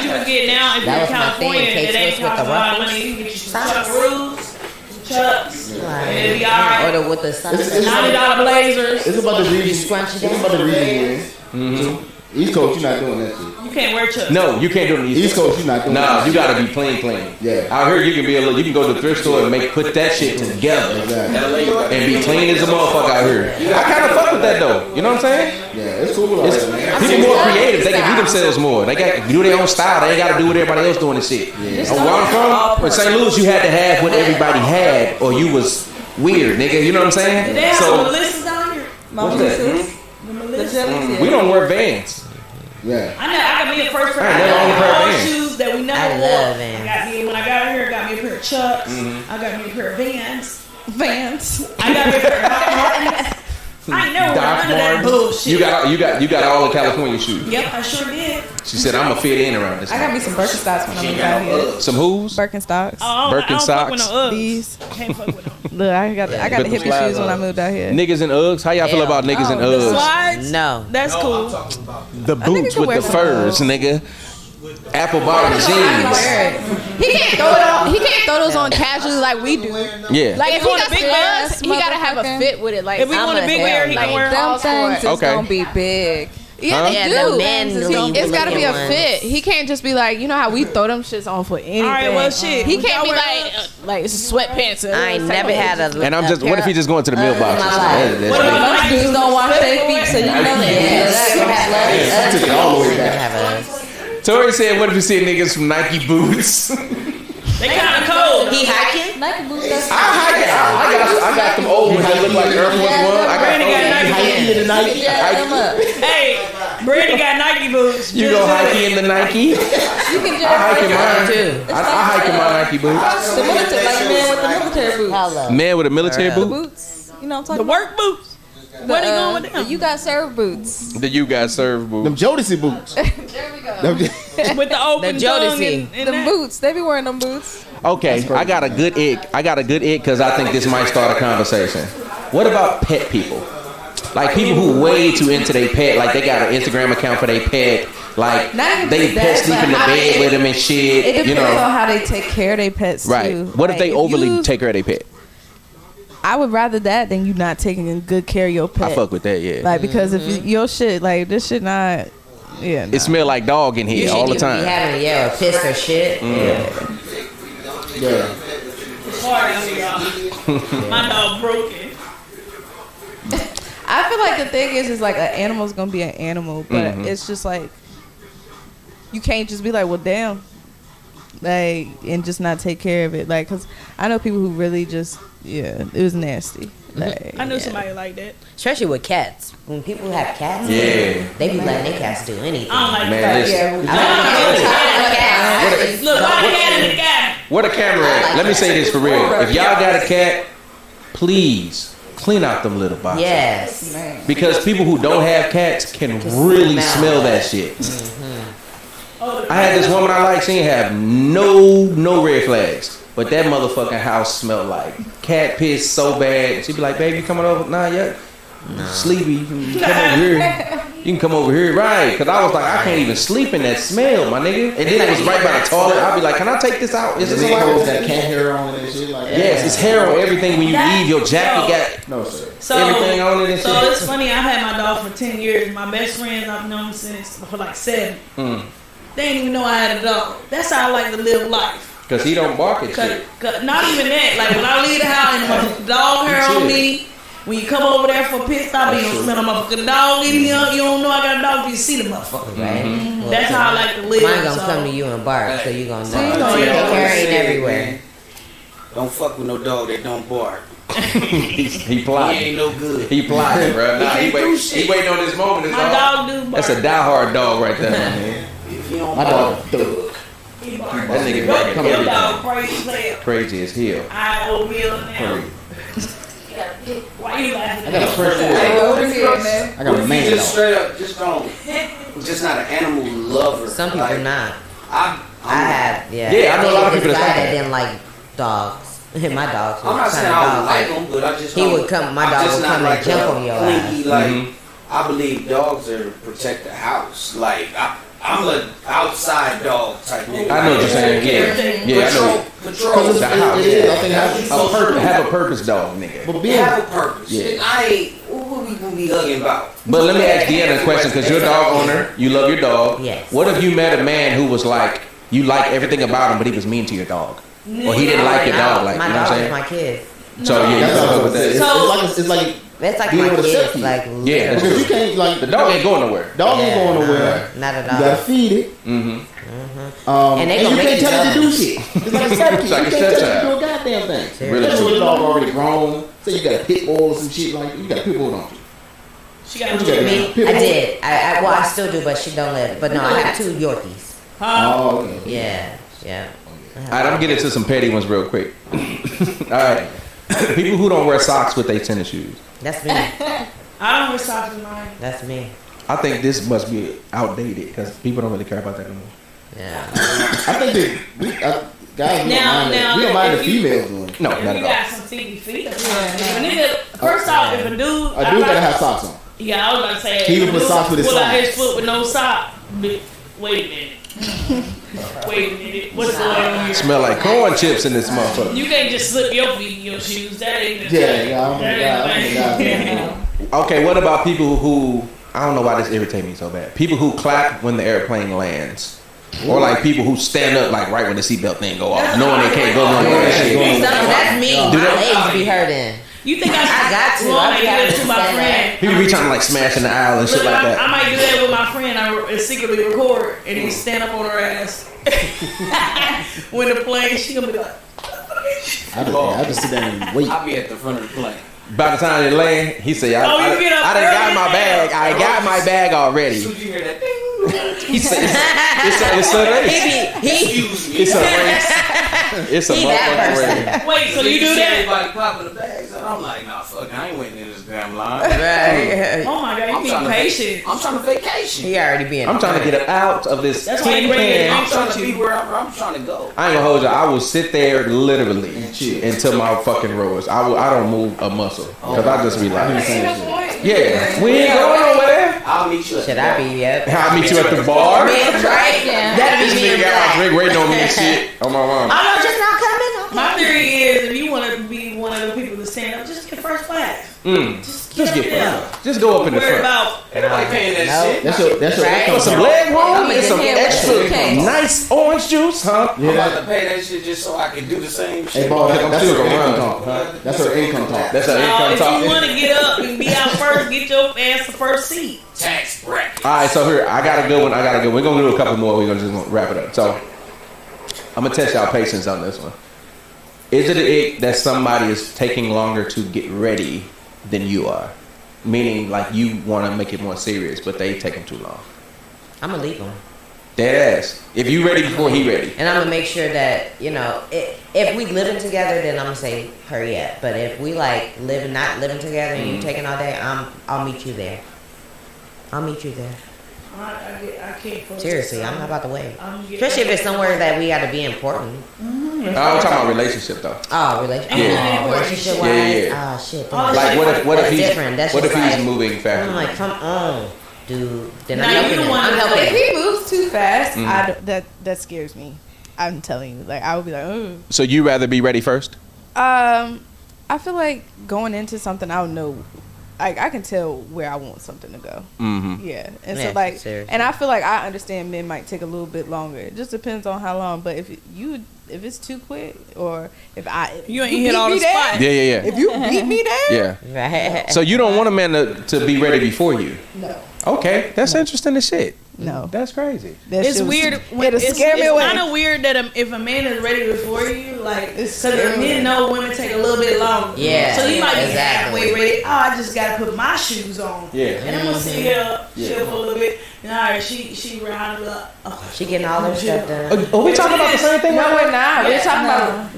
Speaker 3: you would get now if you're in California, it ain't cost a lot of money. You can get you some Chuckaroos, Chucks, and it'll be alright.
Speaker 5: Order with the sun.
Speaker 3: $90 blazers.
Speaker 4: It's about the region.
Speaker 5: Scrunch it
Speaker 4: It's about the region. East Coast, you're not doing that shit.
Speaker 3: You can't wear Chucks.
Speaker 2: No, you can't do it in the
Speaker 4: East Coast, you're not doing that.
Speaker 2: No, you gotta be clean.
Speaker 4: Yeah.
Speaker 2: Out here, you can be you can go to the thrift store and put that shit together
Speaker 4: Exactly.
Speaker 2: and be clean as a motherfucker out here. I kind of fuck with that though. You know what I'm saying?
Speaker 4: Yeah, it's cool.
Speaker 2: People more creative. They can be themselves more. They got do their own style. They ain't got to do what everybody else doing and shit.
Speaker 4: Yeah.
Speaker 2: Where I'm from, in St. Louis, you had to have what everybody had, or you was weird, nigga. You know what I'm saying?
Speaker 3: They have some
Speaker 2: So
Speaker 3: Melissas down here.
Speaker 2: what's that?
Speaker 3: The Melissas.
Speaker 2: We don't wear Vans.
Speaker 4: Yeah.
Speaker 3: I got me a first pair.
Speaker 2: I ain't never owned a pair of
Speaker 3: all
Speaker 2: Vans.
Speaker 3: shoes that we never
Speaker 5: I
Speaker 3: wore.
Speaker 5: love Vans.
Speaker 3: I got me when I got here. I got me a pair of Chucks. I got me a pair of Vans.
Speaker 8: Vans.
Speaker 3: I got me a pair of Doc Martens. I ain't never wore none of that bullshit.
Speaker 2: You got all the California shoes.
Speaker 3: Yep, I sure did.
Speaker 2: She said, "I'm gonna fit in around this."
Speaker 8: I got me some Birkenstocks when I moved out here.
Speaker 2: Some who's?
Speaker 8: Birkenstocks.
Speaker 3: I don't fuck with no Uggs.
Speaker 8: These.
Speaker 3: Can't fuck with them.
Speaker 8: Look, I got the
Speaker 2: Put them
Speaker 8: hippie
Speaker 2: slides
Speaker 8: shoes when
Speaker 2: on.
Speaker 8: I moved out here.
Speaker 2: Niggas and Uggs. How y'all feel
Speaker 5: Yeah.
Speaker 2: about niggas and
Speaker 3: The
Speaker 2: Uggs?
Speaker 3: slides?
Speaker 5: No.
Speaker 3: That's cool.
Speaker 2: The boots
Speaker 8: can
Speaker 2: with
Speaker 8: wear
Speaker 2: the
Speaker 8: some
Speaker 2: furs, nigga. Apple bottom jeans.
Speaker 8: He can't throw it on. He can't throw those on casually like we do.
Speaker 2: Yeah.
Speaker 8: Like if he
Speaker 3: want
Speaker 8: got
Speaker 3: a big
Speaker 8: big
Speaker 3: ass
Speaker 8: Uggs, he gotta have a fit with it. Like
Speaker 3: If we want a big wear, he can wear
Speaker 7: Them
Speaker 3: all
Speaker 7: things is
Speaker 2: Okay.
Speaker 7: gonna be big.
Speaker 8: Yeah, they
Speaker 5: Yeah,
Speaker 8: do.
Speaker 5: the manly
Speaker 8: It's got to be a
Speaker 5: looking
Speaker 8: fit. He can't just be like, you know how we throw them shits on for anything.
Speaker 3: All right, well, shit.
Speaker 8: He
Speaker 3: Would
Speaker 8: can't
Speaker 3: y'all
Speaker 8: be
Speaker 3: wear
Speaker 8: like it's sweatpants.
Speaker 5: I ain't never had a.
Speaker 2: And I'm just. What if he just going to the mailbox?
Speaker 5: my life.
Speaker 2: That's
Speaker 3: What
Speaker 2: it.
Speaker 3: about
Speaker 7: Most dudes don't wash their feet, so you know that.
Speaker 4: I took it all the way back.
Speaker 2: Tori said, "What if you see niggas from Nike boots?"
Speaker 3: They kind of cold.
Speaker 5: He hiking?
Speaker 7: Nike boots, that's
Speaker 2: I got them old ones that look like Air Force One. I
Speaker 3: Brandy got
Speaker 2: got
Speaker 3: Nike.
Speaker 4: in the night.
Speaker 7: them up.
Speaker 3: Hey, Brandy got Nike boots.
Speaker 2: You go hiking in the Nike?
Speaker 7: You can just
Speaker 2: I hike in mine
Speaker 5: Too.
Speaker 2: I hike in my Nike boots.
Speaker 7: the military, like man with the military boots.
Speaker 5: Hello.
Speaker 2: Man with a military boot.
Speaker 7: Boots. You know what I'm
Speaker 3: The
Speaker 7: talking
Speaker 3: work boots.
Speaker 7: about?
Speaker 3: Where they going with them?
Speaker 7: You got serve boots.
Speaker 2: The you guys serve boot.
Speaker 4: Them Jodeci boots.
Speaker 3: With the open
Speaker 5: The
Speaker 3: tongue
Speaker 5: Jodeci.
Speaker 3: and
Speaker 7: Them
Speaker 3: that.
Speaker 7: boots. They be wearing them boots.
Speaker 2: Okay, I got a good ick. Because I think this might start a conversation. What about pet people? Like people who way too into their pet. Like they got an Instagram account for their pet. Like
Speaker 7: Not even
Speaker 2: they
Speaker 7: that,
Speaker 2: pet sleep in the
Speaker 7: but how
Speaker 2: bed
Speaker 7: they-
Speaker 2: with them and shit.
Speaker 7: It depends
Speaker 2: You
Speaker 7: on
Speaker 2: know,
Speaker 7: how they take care of their pets
Speaker 2: right?
Speaker 7: too.
Speaker 2: What if
Speaker 7: Like,
Speaker 2: they overly
Speaker 7: you-
Speaker 2: take care of their pet?
Speaker 8: I would rather that than you not taking good care of your pet.
Speaker 2: I fuck with that. Yeah.
Speaker 8: Like because if your shit like this shit not. Yeah.
Speaker 2: It smell like dog in here
Speaker 5: You
Speaker 2: all the
Speaker 5: shouldn't even be
Speaker 2: time.
Speaker 5: having or piss or shit.
Speaker 4: Yeah.
Speaker 3: Sorry, y'all. My dog broken.
Speaker 8: I feel like the thing is like an animal's gonna be an animal, but
Speaker 2: Mm-hmm.
Speaker 8: it's just like you can't just be like, well, damn, like, and just not take care of it, like, cause I know people who really just, yeah, it was nasty. Like,
Speaker 3: I knew
Speaker 8: yeah.
Speaker 3: somebody like that.
Speaker 5: Especially with cats. When people have cats,
Speaker 2: Yeah.
Speaker 5: they be letting their cats do anything.
Speaker 3: I don't like
Speaker 2: Man,
Speaker 3: that.
Speaker 2: listen.
Speaker 3: Look, my cat in the cat.
Speaker 2: Where the camera at? Let me say this for real. If y'all got a cat, please clean out them little boxes.
Speaker 5: Yes.
Speaker 2: Because people who don't have cats can really smell that shit. I had this woman I like, she didn't have no red flags. But that motherfucking house smelled like cat piss so bad. She'd be like, baby, you coming over? Nah, yeah. Sleepy. You can come over here. You can come over here. Right. Because I was like, I can't even sleep in that smell, my nigga. And then it was right by the toilet. I'd be like, can I take this out? Is this
Speaker 4: They
Speaker 2: allowed?
Speaker 4: got that cat hair on and shit like that.
Speaker 2: Yes, it's hair on everything when you leave. Your jacket got
Speaker 4: No, sir.
Speaker 3: So,
Speaker 2: everything on it and
Speaker 3: so
Speaker 2: shit.
Speaker 3: it's funny. I've had my dog for 10 years. My best friends I've known since for like 7. They didn't even know I had a dog. That's how I like to live life.
Speaker 2: Because he don't bark at shit.
Speaker 3: Cause not even that. Like when I leave the house and my dog hair on me. When you come over there for a pit stop, you don't smell a motherfucking dog in here. You don't know I got a dog till you see the motherfucker.
Speaker 5: Right? Well,
Speaker 3: That's how I like to live.
Speaker 5: Mine gonna
Speaker 3: so.
Speaker 5: come to you and bark, so you gonna know.
Speaker 3: you gonna
Speaker 5: They
Speaker 3: know.
Speaker 5: carrying everywhere.
Speaker 6: Don't fuck with no dog that don't bark.
Speaker 2: he
Speaker 6: He
Speaker 2: plotting.
Speaker 6: ain't no good.
Speaker 2: He plotting, bro. Nah, he waiting on this moment.
Speaker 3: My dog do bark.
Speaker 2: That's a diehard dog right there, man.
Speaker 6: If you don't
Speaker 4: My
Speaker 6: bark,
Speaker 4: dog thug.
Speaker 3: He bark.
Speaker 2: That nigga barking
Speaker 3: Your
Speaker 2: every
Speaker 3: dog
Speaker 2: time.
Speaker 3: crazy as hell.
Speaker 2: Crazy as hell.
Speaker 3: I oatmeal now. Why you laughing?
Speaker 4: I got a fresh
Speaker 7: Hey,
Speaker 4: dog.
Speaker 7: over here, man.
Speaker 4: I got a
Speaker 6: if
Speaker 4: man
Speaker 6: you just
Speaker 4: dog.
Speaker 6: straight up, just don't, just not an animal lover.
Speaker 5: Some people
Speaker 6: Like,
Speaker 5: not.
Speaker 6: I'm
Speaker 5: I had, yeah.
Speaker 2: Yeah, I know a lot of people
Speaker 5: this
Speaker 2: that's
Speaker 5: guy
Speaker 2: like
Speaker 5: that didn't like dogs. My dogs.
Speaker 6: I'm not saying I don't like them, but I just
Speaker 5: He
Speaker 6: don't,
Speaker 5: would come- my
Speaker 6: I'm
Speaker 5: dog
Speaker 6: just
Speaker 5: would
Speaker 6: not
Speaker 5: come and
Speaker 6: like
Speaker 5: jump
Speaker 6: a
Speaker 5: on your
Speaker 6: clingy,
Speaker 5: ass.
Speaker 6: Like
Speaker 2: Mhm.
Speaker 6: I believe dogs are to protect the house. Like I'm a outside dog type nigga.
Speaker 2: I know what you're saying. Yeah, I know.
Speaker 6: Patrol.
Speaker 2: The house.
Speaker 4: It is, I think,
Speaker 2: Have a purpose, dog, nigga.
Speaker 4: But
Speaker 6: They
Speaker 4: being
Speaker 6: have a purpose.
Speaker 2: Yeah.
Speaker 6: I ain't. What we gonna be hugging about?
Speaker 2: But let me ask Deanna a question, because you're a dog owner. You love your dog.
Speaker 5: Yes.
Speaker 2: What if you met a man who was like, you like everything about him, but he was mean to your dog? Or he didn't like your dog, like,
Speaker 5: my
Speaker 2: you know what
Speaker 5: dog
Speaker 2: I'm
Speaker 5: is my
Speaker 2: saying?
Speaker 5: kid.
Speaker 2: So yeah, you
Speaker 4: that's what I
Speaker 2: fuck
Speaker 4: was
Speaker 2: with
Speaker 4: saying.
Speaker 2: that.
Speaker 4: It's like
Speaker 5: That's like
Speaker 4: Being
Speaker 5: my
Speaker 4: able to
Speaker 5: kids.
Speaker 4: accept you.
Speaker 5: Like
Speaker 2: Yeah, that's
Speaker 4: because you can't like
Speaker 2: The dog ain't going nowhere.
Speaker 4: Dog ain't
Speaker 5: Yeah,
Speaker 4: going
Speaker 5: nah,
Speaker 4: nowhere.
Speaker 5: not at
Speaker 4: You gotta
Speaker 5: all.
Speaker 4: feed it.
Speaker 2: Mm-hmm.
Speaker 5: And
Speaker 4: And,
Speaker 5: they
Speaker 4: you
Speaker 5: gonna make
Speaker 4: can't
Speaker 5: you
Speaker 4: tell it to do
Speaker 5: love
Speaker 4: shit. It's like a stepkid.
Speaker 2: It's like
Speaker 4: You
Speaker 2: a
Speaker 4: can't tell it to
Speaker 2: stepchild.
Speaker 4: do a goddamn thing.
Speaker 2: Really
Speaker 4: Especially
Speaker 2: true.
Speaker 4: when the dog already grown. Say you got a pit bull or some shit like you got a pit bull, don't you?
Speaker 3: She got
Speaker 4: What you got?
Speaker 5: Me,
Speaker 4: Pit
Speaker 5: I
Speaker 4: bull?
Speaker 5: did. Well, I still do, but she don't live. But no, I have 2 Yorkies.
Speaker 4: Oh, okay.
Speaker 5: Yeah, yeah.
Speaker 2: All right, I'm gonna get into some petty ones real quick. All right, people who don't wear socks with their tennis shoes.
Speaker 5: That's me.
Speaker 3: I don't wear socks in mine.
Speaker 5: That's me.
Speaker 2: I think this must be outdated because people don't really care about that anymore.
Speaker 5: Yeah.
Speaker 4: I think that guys, we
Speaker 3: Now-
Speaker 4: don't mind the
Speaker 3: if you-
Speaker 4: females doing it.
Speaker 2: No,
Speaker 3: If
Speaker 2: not
Speaker 3: you
Speaker 2: at all.
Speaker 3: got some sticky feet, that's fine. If a nigga, first off, if a dude,
Speaker 4: A dude gotta have socks on.
Speaker 3: Yeah, I was about to say.
Speaker 4: He
Speaker 3: if
Speaker 4: would
Speaker 3: a
Speaker 4: put
Speaker 3: dude
Speaker 4: socks with his
Speaker 3: pull out his
Speaker 4: socks.
Speaker 3: foot with no sock. Wait a minute. Wait a minute. What's going on here?
Speaker 2: Smell like corn chips in this motherfucker.
Speaker 3: You can't just slip your feet in your shoes. That ain't the
Speaker 4: Yeah, I'm
Speaker 3: that ain't the
Speaker 2: Okay, what about people who, I don't know why this irritates me so bad. People who clap when the airplane lands. Or like people who stand up like right when the seatbelt thing go off, knowing they can't go nowhere and shit.
Speaker 5: That's me.
Speaker 2: Do
Speaker 5: My
Speaker 2: that?
Speaker 5: legs be hurting.
Speaker 3: You think
Speaker 5: I got to.
Speaker 3: Well, I
Speaker 5: I
Speaker 3: do
Speaker 5: got
Speaker 3: that
Speaker 5: to
Speaker 3: to my
Speaker 5: stand
Speaker 3: friend.
Speaker 2: People be trying to like smash in the aisle and shit
Speaker 3: Look,
Speaker 2: like
Speaker 3: I
Speaker 2: that.
Speaker 3: might do that with my friend. I secretly record and then stand up on her ass. When the plane, she gonna be like,
Speaker 4: I just sit down and wait.
Speaker 6: I'll be at the front of the plane.
Speaker 2: By the time they land, he say,
Speaker 3: Oh, you get up
Speaker 2: I done got
Speaker 3: early
Speaker 2: my
Speaker 3: now.
Speaker 2: bag. I got my bag already.
Speaker 6: As soon as you hear that ding,
Speaker 2: He said, it's a race.
Speaker 5: He
Speaker 2: It's a race. It's a
Speaker 5: He that
Speaker 2: motherfucking race.
Speaker 3: wait, so you do
Speaker 6: see
Speaker 3: that?
Speaker 6: everybody popping the bags, and I'm like, nah, fuck, I ain't waiting in this damn line.
Speaker 5: Right.
Speaker 3: Oh my god,
Speaker 6: I'm
Speaker 3: you
Speaker 6: trying
Speaker 3: be
Speaker 6: to
Speaker 3: patient.
Speaker 6: I'm trying to vacation.
Speaker 5: He already being.
Speaker 2: I'm trying to get out of this
Speaker 3: That's why
Speaker 2: tin
Speaker 3: you bring it
Speaker 2: can.
Speaker 6: I'm trying to be wherever I'm trying to go.
Speaker 2: I ain't gonna hold you. I will sit there literally until my fucking roars. I don't move a muscle because I just be like, yeah, we ain't going nowhere.
Speaker 6: I'll meet you at
Speaker 5: Should
Speaker 6: the
Speaker 5: I
Speaker 6: bar.
Speaker 5: be? Yep.
Speaker 2: I'll meet you at the bar.
Speaker 5: Right? That'd
Speaker 2: This
Speaker 5: be me
Speaker 2: nigga
Speaker 5: in
Speaker 2: got my
Speaker 5: black.
Speaker 2: drink waiting on me and shit. On my mom.
Speaker 5: Oh no, just not coming. Okay.
Speaker 3: My theory is, if you want to be one of the people to stand up, just get first class.
Speaker 2: Just
Speaker 3: Just
Speaker 2: get
Speaker 3: get up
Speaker 2: front. Just go up in the
Speaker 3: Worry
Speaker 2: front.
Speaker 3: about.
Speaker 6: Ain't nobody paying that
Speaker 5: No.
Speaker 6: shit.
Speaker 4: That's your
Speaker 5: Right.
Speaker 2: Put
Speaker 4: income
Speaker 2: some
Speaker 4: tax.
Speaker 2: leg room
Speaker 5: I'm
Speaker 2: and some
Speaker 5: in here with
Speaker 2: extra
Speaker 5: the
Speaker 2: nice orange juice, huh?
Speaker 6: I'm about to pay that shit just so I can do the same
Speaker 4: Hey,
Speaker 6: shit.
Speaker 4: boy,
Speaker 2: I'm
Speaker 4: that's
Speaker 2: still
Speaker 4: her
Speaker 2: gonna
Speaker 4: income
Speaker 2: run.
Speaker 4: talk. That's her income talk.
Speaker 2: That's our
Speaker 3: If
Speaker 2: income
Speaker 3: you
Speaker 2: talk.
Speaker 3: want to get up and be out first, get your ass the first seat.
Speaker 6: Tax bracket.
Speaker 2: All right, so here I got a good one. We're gonna do a couple more. We're gonna just wrap it up. So I'm gonna test y'all patience on this one. Is it an ick that somebody is taking longer to get ready than you are? Meaning, like you want to make it more serious, but they taking too long.
Speaker 5: I'm gonna leave him,
Speaker 2: Dead ass. If you ready before he ready.
Speaker 5: and I'm gonna make sure that if we living together, then I'm gonna say hurry up. But if we like not living together, and you taking all day, I'll meet you there. I'll meet you there.
Speaker 3: I can't. focus.
Speaker 5: Seriously, I'm not about to wait.
Speaker 3: I'm getting-
Speaker 5: Especially if it's somewhere that we gotta be important.
Speaker 2: I'm talking about relationship though.
Speaker 5: Oh, relationship.
Speaker 3: Yeah.
Speaker 5: Oh, relationship wise.
Speaker 2: Yeah.
Speaker 5: Oh shit.
Speaker 3: Oh,
Speaker 2: Like what if
Speaker 5: That's
Speaker 2: he's
Speaker 5: different. That's
Speaker 2: what if
Speaker 5: just
Speaker 2: he's
Speaker 5: like-
Speaker 2: moving faster?
Speaker 5: I'm like, come on, dude. Then
Speaker 3: Now,
Speaker 5: I'm
Speaker 3: you
Speaker 5: helping
Speaker 3: the
Speaker 5: him.
Speaker 3: one
Speaker 5: I'm
Speaker 3: that-
Speaker 5: helping
Speaker 8: If
Speaker 5: him.
Speaker 8: he moves too fast,
Speaker 2: Mm-hmm.
Speaker 8: that scares me. I'm telling you, like I would be like, oh.
Speaker 2: So you rather be ready first?
Speaker 8: I feel like going into something, I don't know. Like I can tell where I want something to go.
Speaker 2: Mm-hmm.
Speaker 8: Yeah, and
Speaker 5: Yeah,
Speaker 8: so like,
Speaker 5: seriously.
Speaker 8: and I feel like I understand men might take a little bit longer. It just depends on how long. But if it's too quick, or if
Speaker 3: You ain't
Speaker 8: beat
Speaker 3: hit all
Speaker 8: me
Speaker 3: the
Speaker 8: there,
Speaker 3: spots.
Speaker 2: Yeah, yeah,
Speaker 8: If you beat me there,
Speaker 2: yeah.
Speaker 5: Right.
Speaker 2: So you don't want a man to be ready before you?
Speaker 8: no.
Speaker 2: Okay, that's interesting as shit.
Speaker 8: No.
Speaker 2: That's crazy.
Speaker 8: That
Speaker 3: It's
Speaker 8: shit was-
Speaker 3: weird.
Speaker 8: It'll scare me away.
Speaker 3: It's kind of weird that if a man is ready before you, like, because men know women take a little bit longer.
Speaker 5: Yeah,
Speaker 3: So you might be
Speaker 5: exactly.
Speaker 3: halfway ready. Oh, I just gotta put my shoes on.
Speaker 2: Yeah.
Speaker 3: And I'm gonna sit here, chill for a little bit. And all right, she rounded up. Oh,
Speaker 5: She getting all her stuff done.
Speaker 2: Are we talking about the same thing?
Speaker 8: No, we're not.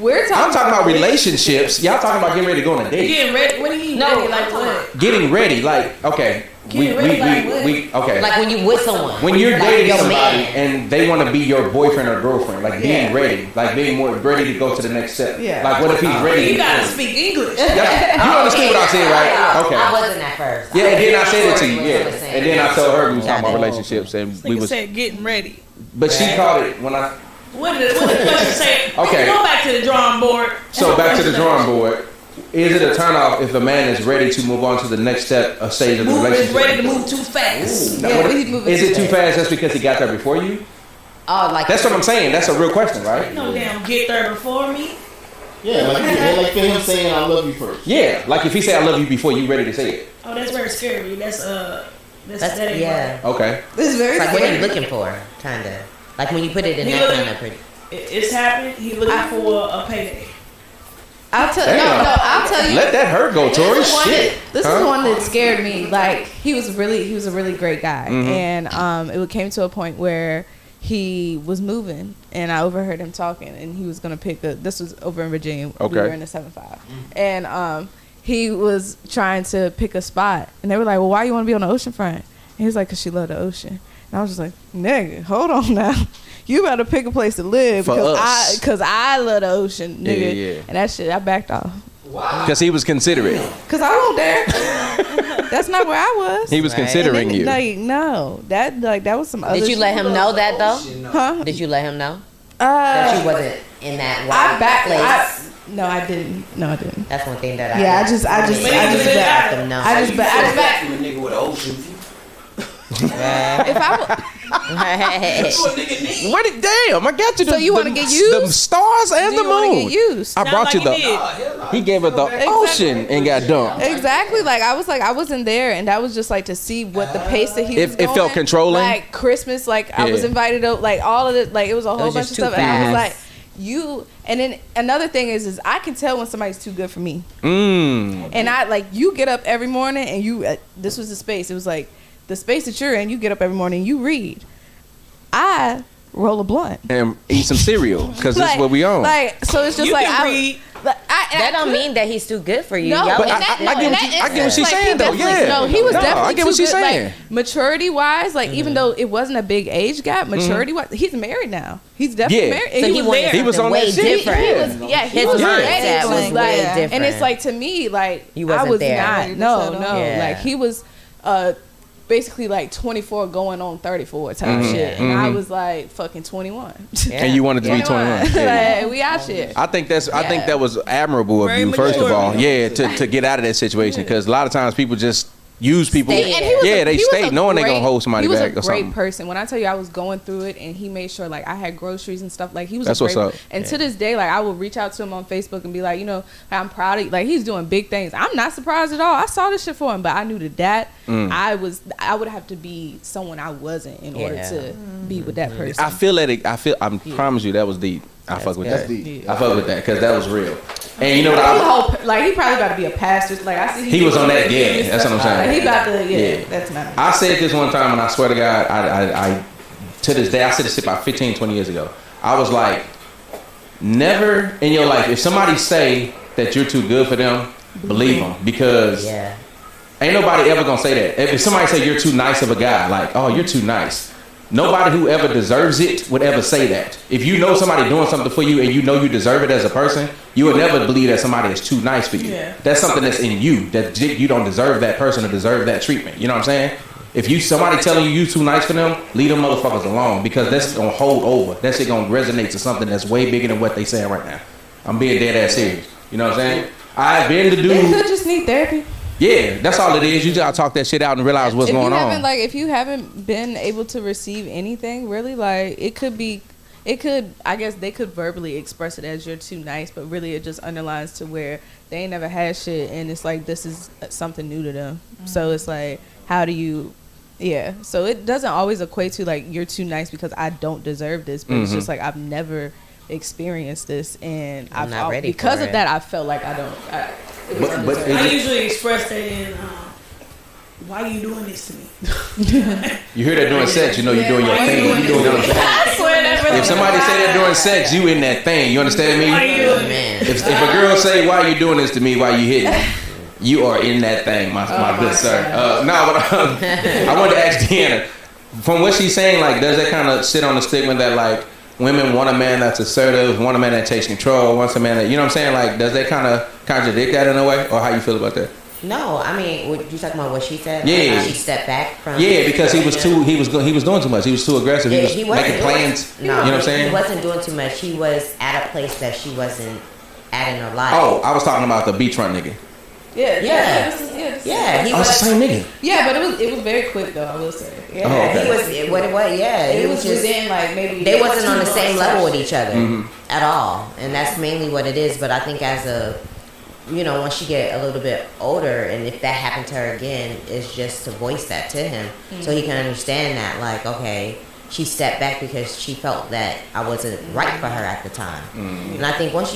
Speaker 8: We're talking
Speaker 2: I'm talking about relationships. Y'all talking about getting ready to go on a date.
Speaker 3: Getting ready. What do you mean?
Speaker 5: No,
Speaker 3: ready? Like what?
Speaker 2: Getting ready, like, okay.
Speaker 3: Getting ready like what?
Speaker 2: Okay.
Speaker 5: Like when you with someone.
Speaker 2: When you're
Speaker 5: like
Speaker 2: dating
Speaker 5: your
Speaker 2: somebody
Speaker 5: man.
Speaker 2: and they want to be your boyfriend or girlfriend, like being ready, like being more ready to go to the next step.
Speaker 8: Yeah.
Speaker 2: Like what if he's ready?
Speaker 3: You gotta speak English.
Speaker 2: Yeah. You understand what I said, right? Okay.
Speaker 5: I wasn't at first.
Speaker 2: Yeah, and then I said it to you.
Speaker 5: What
Speaker 2: Yeah,
Speaker 5: was saying.
Speaker 2: and then I told her we was talking about
Speaker 5: Yeah.
Speaker 2: relationships, and we
Speaker 3: Nigga
Speaker 2: was.
Speaker 3: said getting ready.
Speaker 2: But she called it when I.
Speaker 3: What did the question say?
Speaker 2: Okay.
Speaker 3: Go back to the drawing board.
Speaker 2: So back to the drawing board. Is it a turnoff if a man is ready to move on to the next step, a stage of the
Speaker 3: Move is
Speaker 2: relationship?
Speaker 3: ready to move too fast.
Speaker 2: Now,
Speaker 8: Yeah,
Speaker 2: what-
Speaker 8: he's moving
Speaker 2: is it
Speaker 8: too
Speaker 2: too fast just because he got there before you?
Speaker 5: Oh, like
Speaker 2: That's what I'm saying. That's a real question, right?
Speaker 3: No damn get there before me.
Speaker 4: Yeah, like for him saying I love you first.
Speaker 2: Yeah, like if he say I love you before you ready to say it.
Speaker 3: Oh, that's very scary. That's
Speaker 5: That's
Speaker 3: that ain't
Speaker 5: yeah.
Speaker 2: Okay.
Speaker 8: This is very
Speaker 5: It's like what are you
Speaker 8: scary.
Speaker 5: looking for? Kinda. Like when you put it in
Speaker 3: He
Speaker 5: that
Speaker 3: looking-
Speaker 5: kind of pretty.
Speaker 3: It's happening. He looking for a payday.
Speaker 8: I'll tell
Speaker 2: Damn.
Speaker 8: I'll tell you.
Speaker 2: Let that hurt go, Tori. Shit.
Speaker 8: This
Speaker 2: Huh?
Speaker 8: is the one that scared me. Like he was a really great guy, and it came to a point where he was moving, and I overheard him talking, and he was gonna pick a. This was over in Virginia.
Speaker 2: Okay.
Speaker 8: We were in the 7-5, and he was trying to pick a spot, and they were like, "Well, why you want to be on the ocean front?" And he was like, "Cause she loved the ocean." And I was just like, "Nigga, hold on now." You better pick a place to live
Speaker 2: For us.
Speaker 8: because I love the ocean, nigga.
Speaker 2: Yeah.
Speaker 8: And that shit, I backed off.
Speaker 2: Because he was considerate.
Speaker 8: Cause I won't dare. That's not where I was.
Speaker 2: He was
Speaker 5: Right.
Speaker 2: considering you.
Speaker 8: Like no, that was some other.
Speaker 5: Did you let him know that though?
Speaker 8: Huh?
Speaker 5: Did you let him know that you wasn't in that
Speaker 8: I
Speaker 5: wild
Speaker 8: backed.
Speaker 5: place?
Speaker 8: No, I didn't. No, I didn't.
Speaker 5: That's one thing that I.
Speaker 8: Yeah, I just
Speaker 5: let
Speaker 8: backed.
Speaker 5: them know.
Speaker 8: I just backed.
Speaker 6: You a nigga with an ocean view.
Speaker 8: If I
Speaker 2: What? Damn! I got you.
Speaker 8: So you wanna get used?
Speaker 2: The stars and
Speaker 8: do
Speaker 2: the
Speaker 8: you want to
Speaker 2: moon.
Speaker 8: get used?
Speaker 2: I brought you
Speaker 3: like
Speaker 2: the. He gave her the ocean and got dumped.
Speaker 8: Exactly. Like I was like I wasn't there, and that was just like to see what the pace that he was
Speaker 2: It felt
Speaker 8: going.
Speaker 2: controlling?
Speaker 8: Like Christmas, like I was
Speaker 2: Yeah.
Speaker 8: invited out, like all of it, like it was a whole
Speaker 5: was
Speaker 8: bunch
Speaker 5: just
Speaker 8: of stuff.
Speaker 5: too
Speaker 8: And I was
Speaker 5: fast.
Speaker 8: like, you. And then another thing is I can tell when somebody's too good for me.
Speaker 2: Mmm.
Speaker 8: And I like you get up every morning and you. This was the space. It was like the space that you're in. You get up every morning. And you read. I roll a blunt.
Speaker 2: And eat some cereal because this is what we own.
Speaker 8: Like so, it's just
Speaker 3: You
Speaker 8: like
Speaker 3: can
Speaker 8: I.
Speaker 3: read.
Speaker 8: Like,
Speaker 5: That don't mean that he's too good for you.
Speaker 8: No,
Speaker 5: Y'all
Speaker 2: But
Speaker 8: in
Speaker 5: was-
Speaker 8: that,
Speaker 2: I get
Speaker 8: in
Speaker 2: what
Speaker 8: that
Speaker 2: you- I get what
Speaker 8: instance,
Speaker 2: she's
Speaker 8: like, he
Speaker 2: saying, though,
Speaker 8: definitely-
Speaker 2: yeah.
Speaker 8: No, he was
Speaker 2: No, I
Speaker 8: definitely
Speaker 2: get what
Speaker 8: too
Speaker 2: she's
Speaker 8: good.
Speaker 2: saying.
Speaker 8: Like maturity wise, like even though it wasn't a big age gap, maturity wise, he's married now. He's definitely
Speaker 2: Yeah.
Speaker 8: married.
Speaker 5: So
Speaker 8: And
Speaker 5: he
Speaker 8: was
Speaker 5: wanted
Speaker 8: there.
Speaker 2: He was
Speaker 5: something
Speaker 2: on
Speaker 5: way
Speaker 2: that shit.
Speaker 5: different.
Speaker 8: Yeah, he
Speaker 5: His
Speaker 8: was
Speaker 5: mindset
Speaker 8: ready.
Speaker 5: was
Speaker 8: Like,
Speaker 5: way different.
Speaker 8: and it's like to me, like
Speaker 5: You
Speaker 8: I
Speaker 5: wasn't
Speaker 8: was
Speaker 5: there.
Speaker 8: not.
Speaker 7: Ready to
Speaker 8: No,
Speaker 7: settle.
Speaker 8: no.
Speaker 5: Yeah.
Speaker 8: Like he was, basically like 24 going on 34 type
Speaker 2: Mhm.
Speaker 8: shit, and I was like fucking 21.
Speaker 5: Yeah.
Speaker 2: And you wanted to be 21. Yeah.
Speaker 8: Like, we out here.
Speaker 2: I think that was admirable of
Speaker 3: Very
Speaker 2: you, first of
Speaker 3: mature.
Speaker 2: all. Yeah, to get out of that situation because a lot of times people just use people.
Speaker 5: Stay.
Speaker 8: And he was
Speaker 2: Yeah, they
Speaker 8: he was
Speaker 2: stay
Speaker 8: a
Speaker 2: knowing they gonna hold somebody
Speaker 8: he was
Speaker 2: back
Speaker 8: a
Speaker 2: or
Speaker 8: great
Speaker 2: something.
Speaker 8: person. When I tell you I was going through it, and he made sure like I had groceries and stuff. Like he was.
Speaker 2: That's
Speaker 8: a
Speaker 2: what's
Speaker 8: great,
Speaker 2: up.
Speaker 8: And to this day, like I will reach out to him on Facebook and be like, you know, I'm proud of you. Like he's doing big things. I'm not surprised at all. I saw this shit for him, but I knew that I would have to be someone I wasn't in order
Speaker 5: Yeah.
Speaker 8: to be with that person.
Speaker 2: I feel that. I promise you that was deep. I fuck with
Speaker 5: good.
Speaker 2: that. I fuck with that because that was real. And you know what?
Speaker 8: He probably got to be a pastor. Like I see
Speaker 2: He was on that, yeah, that's what I'm saying.
Speaker 8: Like, he about to,
Speaker 2: Yeah.
Speaker 8: that's not.
Speaker 2: I said this one time, and I swear to God, I to this day, I said this shit about 15, 20 years ago. I was like, never in your life, if somebody say that you're too good for them, believe them because
Speaker 5: Yeah.
Speaker 2: ain't nobody ever gonna say that. If somebody say you're too nice of a guy, like, oh, you're too nice. Nobody who ever deserves it would ever say that. If you know somebody doing something for you and you know you deserve it as a person, you would never believe that somebody is too nice for you.
Speaker 3: Yeah.
Speaker 2: That's something that's in you, that you don't deserve that person to deserve that treatment. You know what I'm saying? If somebody telling you too nice for them, leave them motherfuckers alone because that's gonna hold over. That shit gonna resonate to something that's way bigger than what they saying right now. I'm being dead ass serious. You know what I'm saying? I've been the
Speaker 8: They
Speaker 2: dude.
Speaker 8: could just need therapy.
Speaker 2: Yeah, that's all it is. You just gotta talk that shit out and realize what's going on.
Speaker 8: If you haven't been able to receive anything, really, like I guess they could verbally express it as you're too nice, but really it just underlines to where they ain't never had shit, and it's like this is something new to them. So it's like, how do you Yeah, so it doesn't always equate to like you're too nice because I don't deserve this, but it's just like I've never experienced this, and
Speaker 5: I'm not ready
Speaker 8: because
Speaker 5: for
Speaker 8: of
Speaker 5: it.
Speaker 8: that I felt like I don't.
Speaker 2: But
Speaker 3: I usually express that in, why are you doing this to me?
Speaker 2: you hear that during sex, you know you're doing your thing. You know what I'm saying?
Speaker 8: I swear that
Speaker 2: If somebody say that during sex, you in that thing. You understand me?
Speaker 3: Why are you doing this?
Speaker 5: Man.
Speaker 2: If a girl say, "Why you doing this to me? Why you hitting me?" You are in that thing, my good sir. No, but I wanted to ask Deanna, from what she's saying, like, does that kind of sit on the stigma that like women want a man that's assertive, want a man that takes control, wants a man that, you know what I'm saying? Like, does that kind of contradict that in a way, or how you feel about that?
Speaker 5: No, I mean, you talking about what she said?
Speaker 2: Yeah.
Speaker 5: How she stepped back from.
Speaker 2: Yeah, because he was doing too much. He was too aggressive.
Speaker 5: Yeah,
Speaker 2: he was making plans.
Speaker 5: No,
Speaker 2: you know what I'm saying?
Speaker 5: He wasn't doing too much. He was at a place that she wasn't at in her life.
Speaker 2: Oh, I was talking about the beachfront nigga.
Speaker 8: Yeah.
Speaker 5: He
Speaker 2: Oh, it's the same nigga.
Speaker 8: Yeah, but it was very quick though. I will say.
Speaker 5: Yeah,
Speaker 2: Oh, okay.
Speaker 5: he was what it was. Yeah,
Speaker 8: It
Speaker 5: he
Speaker 8: was
Speaker 5: just
Speaker 8: within like maybe
Speaker 5: they wasn't on the same level with each other
Speaker 2: Mm-hmm.
Speaker 5: at all, and that's mainly what it is. But I think as a, once she get a little bit older, and if that happened to her again, it's just to voice that to him so he can understand that, like, okay, she stepped back because she felt that I wasn't right for her at the time. And I think once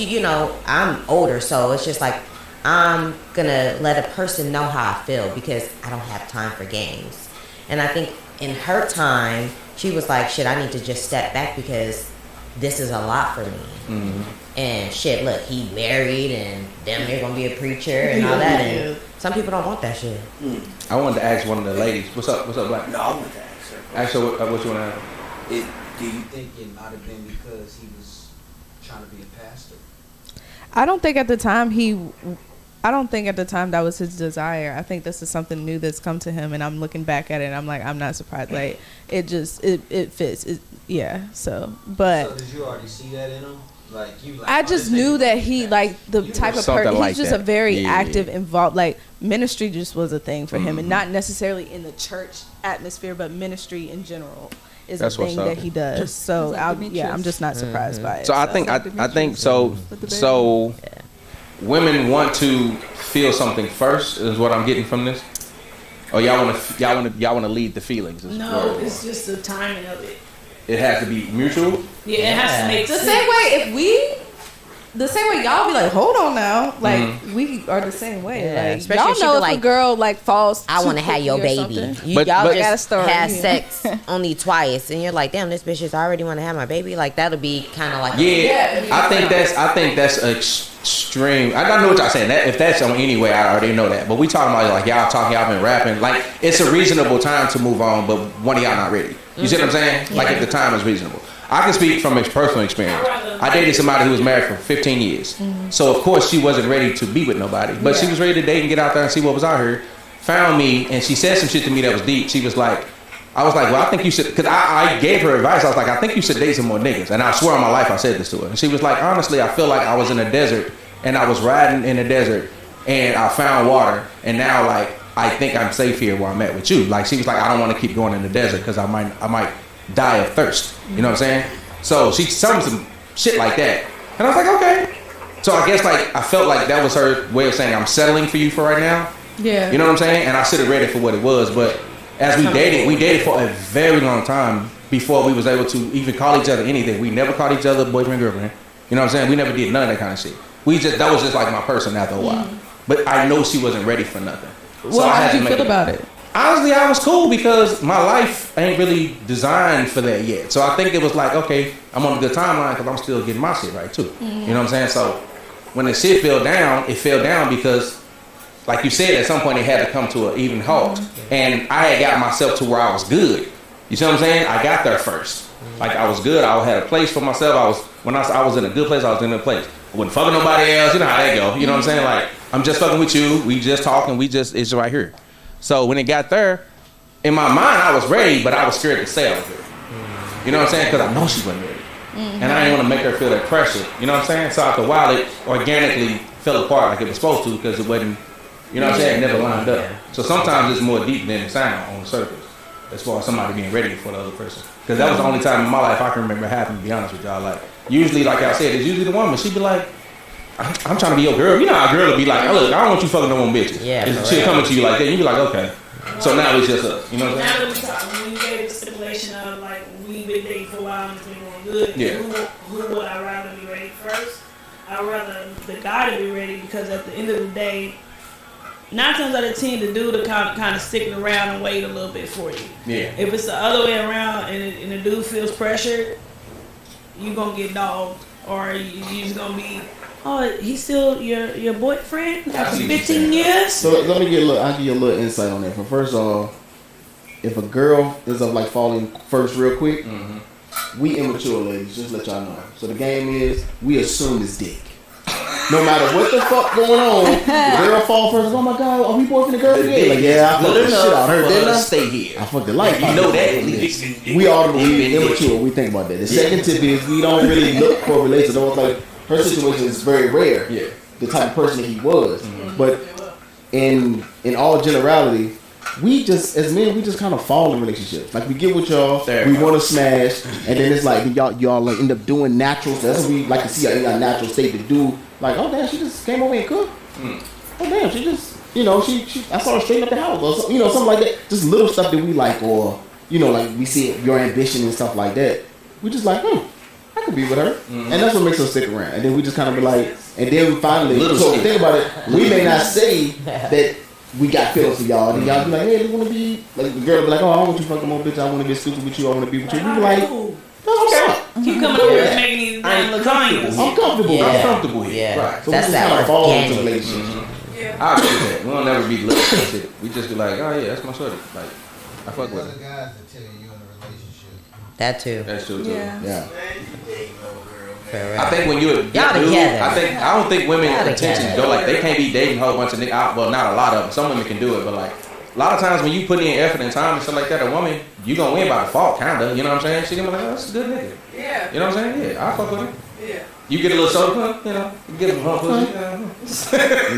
Speaker 5: I'm older, so it's just like I'm gonna let a person know how I feel because I don't have time for games. And I think in her time, she was like, shit, I need to just step back because this is a lot for me. And shit, look, he married and damn near gonna be a preacher and all that. And some people don't want that shit.
Speaker 2: I wanted to ask one of the ladies. What's up, Black?
Speaker 6: No, I want to ask her.
Speaker 2: Ask her what you want to ask.
Speaker 6: Do you think it might have been because he was trying to be a pastor?
Speaker 8: I don't think at the time that was his desire. I think this is something new that's come to him, and I'm looking back at it and I'm like, I'm not surprised. Like it fits. So
Speaker 6: did you already see that in him?
Speaker 8: I just knew that he like the type of person.
Speaker 2: Like
Speaker 8: he's just
Speaker 2: that.
Speaker 8: a very active, involved. Like ministry just was a thing for him, and not necessarily in the church atmosphere, but ministry in general is
Speaker 2: That's
Speaker 8: a thing
Speaker 2: what's up.
Speaker 8: that he does. So I'm just not surprised by it.
Speaker 2: So I think so. So women want to feel something first, is what I'm getting from this. Or y'all want to lead the feelings.
Speaker 3: No, it's just the timing of it.
Speaker 2: It has to be mutual.
Speaker 3: Yeah, it has to make
Speaker 8: the
Speaker 3: sense.
Speaker 8: same way the same way y'all be like, hold on now, like we are the same way.
Speaker 5: Yeah,
Speaker 8: like
Speaker 5: especially
Speaker 8: y'all
Speaker 5: if she
Speaker 8: know
Speaker 5: be
Speaker 8: if
Speaker 5: like,
Speaker 8: a girl like falls.
Speaker 5: I want to have your
Speaker 8: quickly or
Speaker 5: baby.
Speaker 8: something.
Speaker 2: But
Speaker 5: Y'all
Speaker 2: got a
Speaker 5: just
Speaker 8: story
Speaker 5: had
Speaker 8: here.
Speaker 5: sex only twice, and you're like, damn, this bitch just already want to have my baby. Like that'll be kind of like
Speaker 2: I think that's extreme. I know what y'all saying. That if that's on any way, I already know that. But we talking about like y'all been rapping. Like it's a reasonable time to move on, but one of y'all not ready. You see what I'm saying? Like if the time is reasonable. I can speak from personal experience. I dated somebody who was married for 15 years. So of course she wasn't ready to be with nobody, but she was ready to date and get out there and see what was out here. Found me, and she said some shit to me that was deep. She was like, I was like, well, I think you should, because I gave her advice. I was like, I think you should date some more niggas. And I swear on my life I said this to her. And she was like, honestly, I feel like I was in a desert, and I was riding in the desert, and I found water, and now like I think I'm safe here where I'm at with you. Like she was like, I don't want to keep going in the desert because I might die of thirst. You know what I'm saying? So she told me some shit like that, and I was like, okay. So I guess like I felt like that was her way of saying I'm settling for you for right now.
Speaker 8: Yeah.
Speaker 2: You know what I'm saying? And I should have read it for what it was, but as we dated for a very long time before we was able to even call each other anything. We never called each other boyfriend, girlfriend. You know what I'm saying? We never did none of that kind of shit. That was just like my person after a while. But I know she wasn't ready for nothing.
Speaker 8: Well, how did you feel about it?
Speaker 2: Honestly, I was cool because my life ain't really designed for that yet. So I think it was like, okay, I'm on a good timeline because I'm still getting my shit right too. You know what I'm saying? So when the shit fell down, it fell down because, like you said, at some point it had to come to an even halt. And I had got myself to where I was good. You see what I'm saying? I got there first. Like I was good. I had a place for myself. I was in a good place. I was in a place. I wasn't fucking nobody else. You know how that go. You know what I'm saying? Like I'm just fucking with you. We just talking. It's right here. So when it got there, in my mind I was ready, but I was scared to say I was ready. You know what I'm saying? Because I know she wasn't ready. And I didn't want to make her feel that pressure. You know what I'm saying? So after a while, it organically fell apart like it was supposed to because it wasn't, you know what I'm saying? It never lined up. So sometimes it's more deep than it sounds on the surface as far as somebody being ready for the other person. Because that was the only time in my life I can remember happening, to be honest with y'all. Like, usually, like I said, it's usually the woman. She'd be like, I'm trying to be your girl. You know how a girl will be like, oh, look, I don't want you fucking no more bitches.
Speaker 5: Yeah,
Speaker 2: She'll come to you like that. You be like, okay. So now it's just us. You know what I'm
Speaker 3: Now
Speaker 2: saying?
Speaker 3: that we talk, when you gave the stipulation of like we've been dating for a while and it's been going good,
Speaker 2: Yeah.
Speaker 3: who would I rather be ready first? I'd rather the guy to be ready because at the end of the day, 9 times out of 10, the dude kind of sticking around and wait a little bit for you.
Speaker 2: Yeah.
Speaker 3: If it's the other way around and the dude feels pressured, you gonna get dogged, or you just gonna be, oh, he's still your boyfriend after 15 years.
Speaker 4: So let me I'll give you a little insight on that. For first off, if a girl is like falling first real quick, we immature ladies, just let y'all know. So the game is we assume it's dick. No matter what the fuck going on, the girl fall first. Oh my god, are we boyfriend and girl together? Like, yeah, I fucked the shit out of her. Didn't I?
Speaker 2: Stay here.
Speaker 4: I fucked the life.
Speaker 2: You know that.
Speaker 4: We are immature. We think about that. The second tip is we don't really look for a relationship. Like her situation is very rare.
Speaker 2: Yeah.
Speaker 4: The type of person that he was, but in all generality, we just as men we just kind of fall in relationships. Like we get with y'all, we want to smash, and then it's like y'all like end up doing natural. So that's what we like to see in our natural state to do. Like, oh damn, she just came over and cooked. Oh damn, she just she I saw her straighten up the house or something, something like that. Just little stuff that we like, or like we see your ambition and stuff like that. We just like, I could be with her, and that's what makes us stick around. And then we just kind of be like, and then we finally. So think about it. We may not say that we got feelings for y'all, and y'all be like, hey, we want to be like the girl be like, oh, I want you fucking more bitch. I want to get stupid with you. I want to be with you. We be like, no, what's up?
Speaker 3: Keep coming over and making these lasagnas.
Speaker 4: I'm comfortable.
Speaker 5: Yeah.
Speaker 4: I'm comfortable here.
Speaker 5: Yeah.
Speaker 4: Right. So
Speaker 5: That's
Speaker 4: we just kind
Speaker 5: that
Speaker 4: of fall into
Speaker 5: organic.
Speaker 4: relationships.
Speaker 2: I agree with that. We don't never be looking at shit. We just be like, oh yeah, that's my shorty. Like, I fuck with
Speaker 9: Other
Speaker 2: her.
Speaker 9: guys that tell you you're in a relationship.
Speaker 5: That too.
Speaker 2: That's true too.
Speaker 7: Yeah.
Speaker 5: For real.
Speaker 2: I think when you're a
Speaker 5: Y'all
Speaker 2: dude,
Speaker 5: together.
Speaker 2: I don't think women
Speaker 5: Y'all
Speaker 2: intentions
Speaker 5: together.
Speaker 2: go like they can't be dating a whole bunch of niggas. Well, not a lot of them. Some women can do it, but like a lot of times when you put in effort and time and stuff like that, a woman you gonna win by default, kinda. You know what I'm saying? She gonna be like, oh, that's a good nigga.
Speaker 8: Yeah.
Speaker 2: You know what I'm saying? Yeah, I fuck with him.
Speaker 8: Yeah.
Speaker 2: You get a little soda, you get him hump pussy. You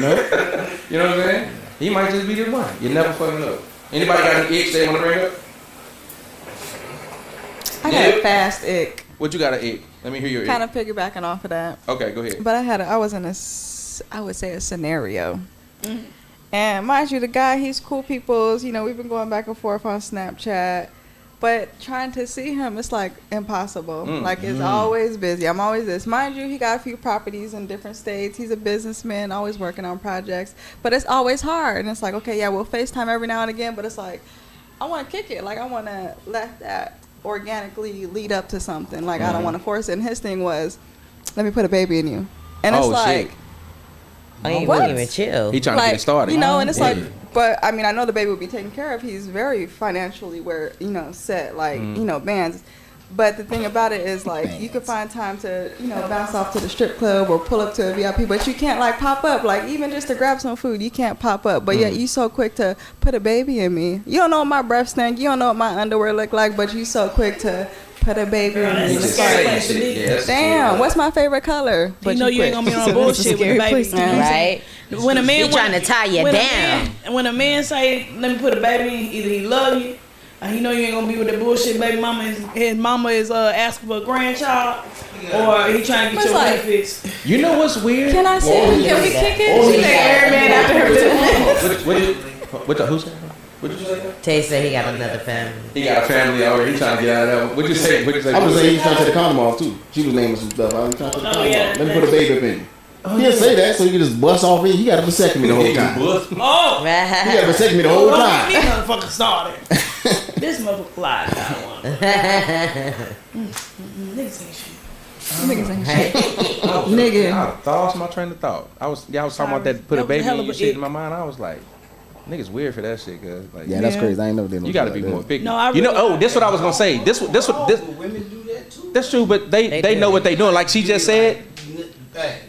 Speaker 2: know what I'm saying? He might just be the one. You never fucking know. Anybody got any icks they want to bring up?
Speaker 7: I got a fast ick.
Speaker 2: What you got an ick? Let me hear your
Speaker 7: Kind
Speaker 2: ick.
Speaker 7: of piggybacking off of that.
Speaker 2: Okay, go ahead.
Speaker 7: But I was in I would say a scenario. And mind you, the guy, he's cool peoples. We've been going back and forth on Snapchat. But trying to see him, it's like impossible. Like it's always busy. I'm always this. Mind you, he got a few properties in different states. He's a businessman, always working on projects. But it's always hard. And it's like, okay, yeah, we'll FaceTime every now and again. But it's like, I want to kick it. Like I want to let that organically lead up to something. Like I don't want to force it. And his thing was, let me put a baby in you. And it's like,
Speaker 2: shit.
Speaker 5: I ain't
Speaker 7: What?
Speaker 5: even chill.
Speaker 2: He trying to get it started.
Speaker 7: and it's
Speaker 2: Yeah.
Speaker 7: like, but I mean, I know the baby will be taken care of. He's very financially set, like, bands. But the thing about it is, like, you could find time to, bounce off to the strip club or pull up to a VIP, but you can't, like, pop up. Like, even just to grab some food, you can't pop up. But yet, you so quick to put a baby in me. You don't know what my breath stink. You don't know what my underwear look like, but you so quick to put a baby in me.
Speaker 2: He
Speaker 7: It's
Speaker 2: just
Speaker 7: like,
Speaker 2: saying shit. Yeah, that's
Speaker 7: damn,
Speaker 2: true.
Speaker 7: what's my favorite color? But
Speaker 3: You ain't gonna be on bullshit with a baby.
Speaker 5: Right?
Speaker 3: When a man
Speaker 5: He trying to tie you down.
Speaker 3: When a man say, "Let me put a baby in," either he love you, or he know you ain't gonna be with the bullshit baby mama. His mama is asking for a grandchild, or he trying to get
Speaker 7: It's
Speaker 3: your
Speaker 7: like-
Speaker 3: benefits.
Speaker 2: You know what's weird?
Speaker 7: Can I see? Can we kick it? She say every man after her business.
Speaker 2: Who's that? What did you say?
Speaker 5: Tay said he got another family.
Speaker 2: He got a family already. He trying to get out of that one. What'd you say?
Speaker 4: I was saying he's trying to take the condom off too. She was naming some stuff. I was trying to take the condom
Speaker 3: yeah.
Speaker 4: off. Let me put a baby up in you. He didn't say that, so you can just bust off it. He got a vasectomy the whole time.
Speaker 3: Oh,
Speaker 4: He got a vasectomy the whole
Speaker 3: don't
Speaker 4: time.
Speaker 3: get me motherfucker started. This motherfucker lied. I don't want Niggas ain't shit.
Speaker 7: Niggas ain't shit.
Speaker 2: I
Speaker 7: Nigga.
Speaker 2: lost my train of thought. I was talking about that. Put
Speaker 3: That
Speaker 2: a
Speaker 3: was a
Speaker 2: baby
Speaker 3: hell
Speaker 2: in
Speaker 3: of
Speaker 2: your
Speaker 3: a
Speaker 2: shit
Speaker 3: ick.
Speaker 2: in my mind. I was like, niggas weird for that shit, cause like
Speaker 4: Yeah, that's crazy. I ain't never did no
Speaker 2: you got to
Speaker 4: shit
Speaker 2: be
Speaker 4: like
Speaker 2: more
Speaker 4: that.
Speaker 2: picky.
Speaker 3: No, I
Speaker 2: you know.
Speaker 3: really-
Speaker 2: Oh, this what I was gonna say. This.
Speaker 9: Women do that too.
Speaker 2: That's true, but they
Speaker 5: do.
Speaker 2: know what they doing. Like she just said.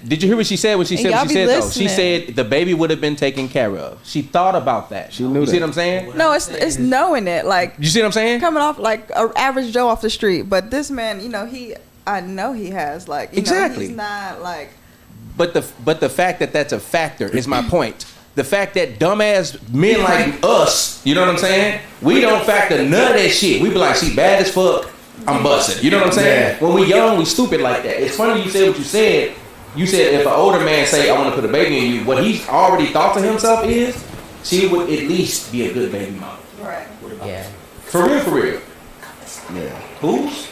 Speaker 2: Did you hear what she said when she said
Speaker 7: y'all
Speaker 2: what she
Speaker 7: be
Speaker 2: said though? She
Speaker 7: listening.
Speaker 2: said the baby would have been taken care of. She thought about that.
Speaker 4: She knew
Speaker 2: You see
Speaker 4: that.
Speaker 2: what I'm saying?
Speaker 7: No, it's knowing it. Like,
Speaker 2: You see what I'm saying?
Speaker 7: coming off like an average Joe off the street. But this man, I know he has, like,
Speaker 2: Exactly.
Speaker 7: he's not like,
Speaker 2: But the fact that that's a factor is my point. The fact that dumbass men like us, you know what I'm saying? We don't factor none of that shit. We be like, she bad as fuck. I'm busting. You know what I'm saying? When we young, we stupid like that. It's funny you said what you said. You said if an older man say, I want to put a baby in you, what he's already thought to himself is, she would at least be a good baby mama.
Speaker 5: Yeah.
Speaker 2: For real.
Speaker 4: Yeah.
Speaker 2: Who's?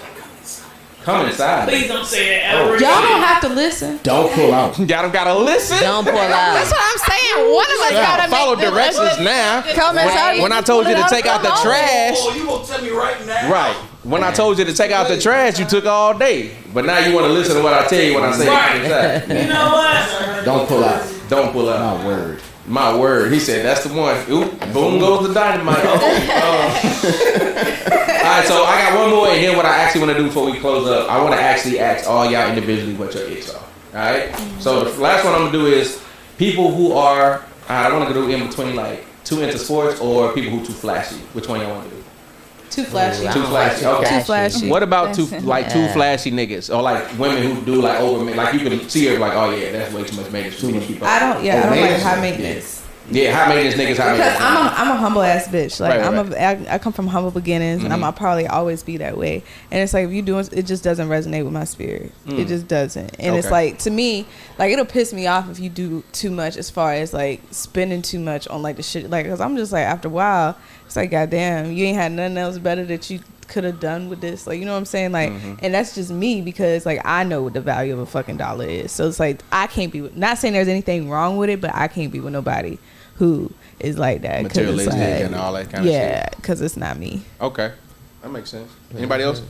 Speaker 2: Come inside.
Speaker 3: Please don't say it ever.
Speaker 8: Y'all don't have to listen.
Speaker 4: Don't pull out.
Speaker 2: Y'all don't gotta listen.
Speaker 5: Don't pull out.
Speaker 8: That's what I'm saying. One of us gotta
Speaker 2: Follow
Speaker 8: make the
Speaker 2: directions now.
Speaker 7: Come inside.
Speaker 2: When I told you to take out the trash.
Speaker 6: Oh, you gonna tell me right now?
Speaker 2: Right. When I told you to take out the trash, you took all day. But now you want to listen to what I tell you when I say
Speaker 3: Right.
Speaker 2: inside.
Speaker 3: You know what?
Speaker 4: Don't pull out.
Speaker 2: Don't pull out.
Speaker 4: My word.
Speaker 2: My word. He said that's the one. Oop, boom goes the dynamite. All right, so I got one more, and then what I actually want to do before we close up, I want to actually ask all y'all individually what your icks are. All right. So the last one I'm gonna do is people who are. I want to do in between like too into sports or people who too flashy. Which one y'all want to do?
Speaker 8: Too flashy.
Speaker 5: I
Speaker 2: Too
Speaker 5: don't
Speaker 2: flashy.
Speaker 5: like
Speaker 2: Okay.
Speaker 8: Too flashy.
Speaker 2: What about too
Speaker 5: Yeah.
Speaker 2: flashy niggas or like women who do like over like you can see her like, oh yeah, that's way too much maintenance for me to keep up.
Speaker 8: I don't like
Speaker 4: maintenance.
Speaker 8: high maintenance.
Speaker 2: Yeah, high maintenance niggas. High
Speaker 8: Because
Speaker 2: maintenance.
Speaker 8: I'm a humble ass bitch. Like
Speaker 2: Right.
Speaker 8: I come from humble beginnings, and I'll probably always be that way. And it's like if you doing it, just doesn't resonate with my spirit. It just doesn't. And it's
Speaker 2: Okay.
Speaker 8: like to me, like it'll piss me off if you do too much as far as like spending too much on like the shit. Like because I'm just like after a while, it's like goddamn, you ain't had nothing else better that you could have done with this. Like you know what I'm saying? Like, and that's just me because like I know what the value of a fucking dollar is. So it's like I can't be not saying there's anything wrong with it, but I can't be with nobody who is like that. 'Cause it's
Speaker 2: Materialistic
Speaker 8: like,
Speaker 2: and all that kind of
Speaker 8: yeah, because it's not me.
Speaker 2: shit. Okay, that makes sense. Anybody else?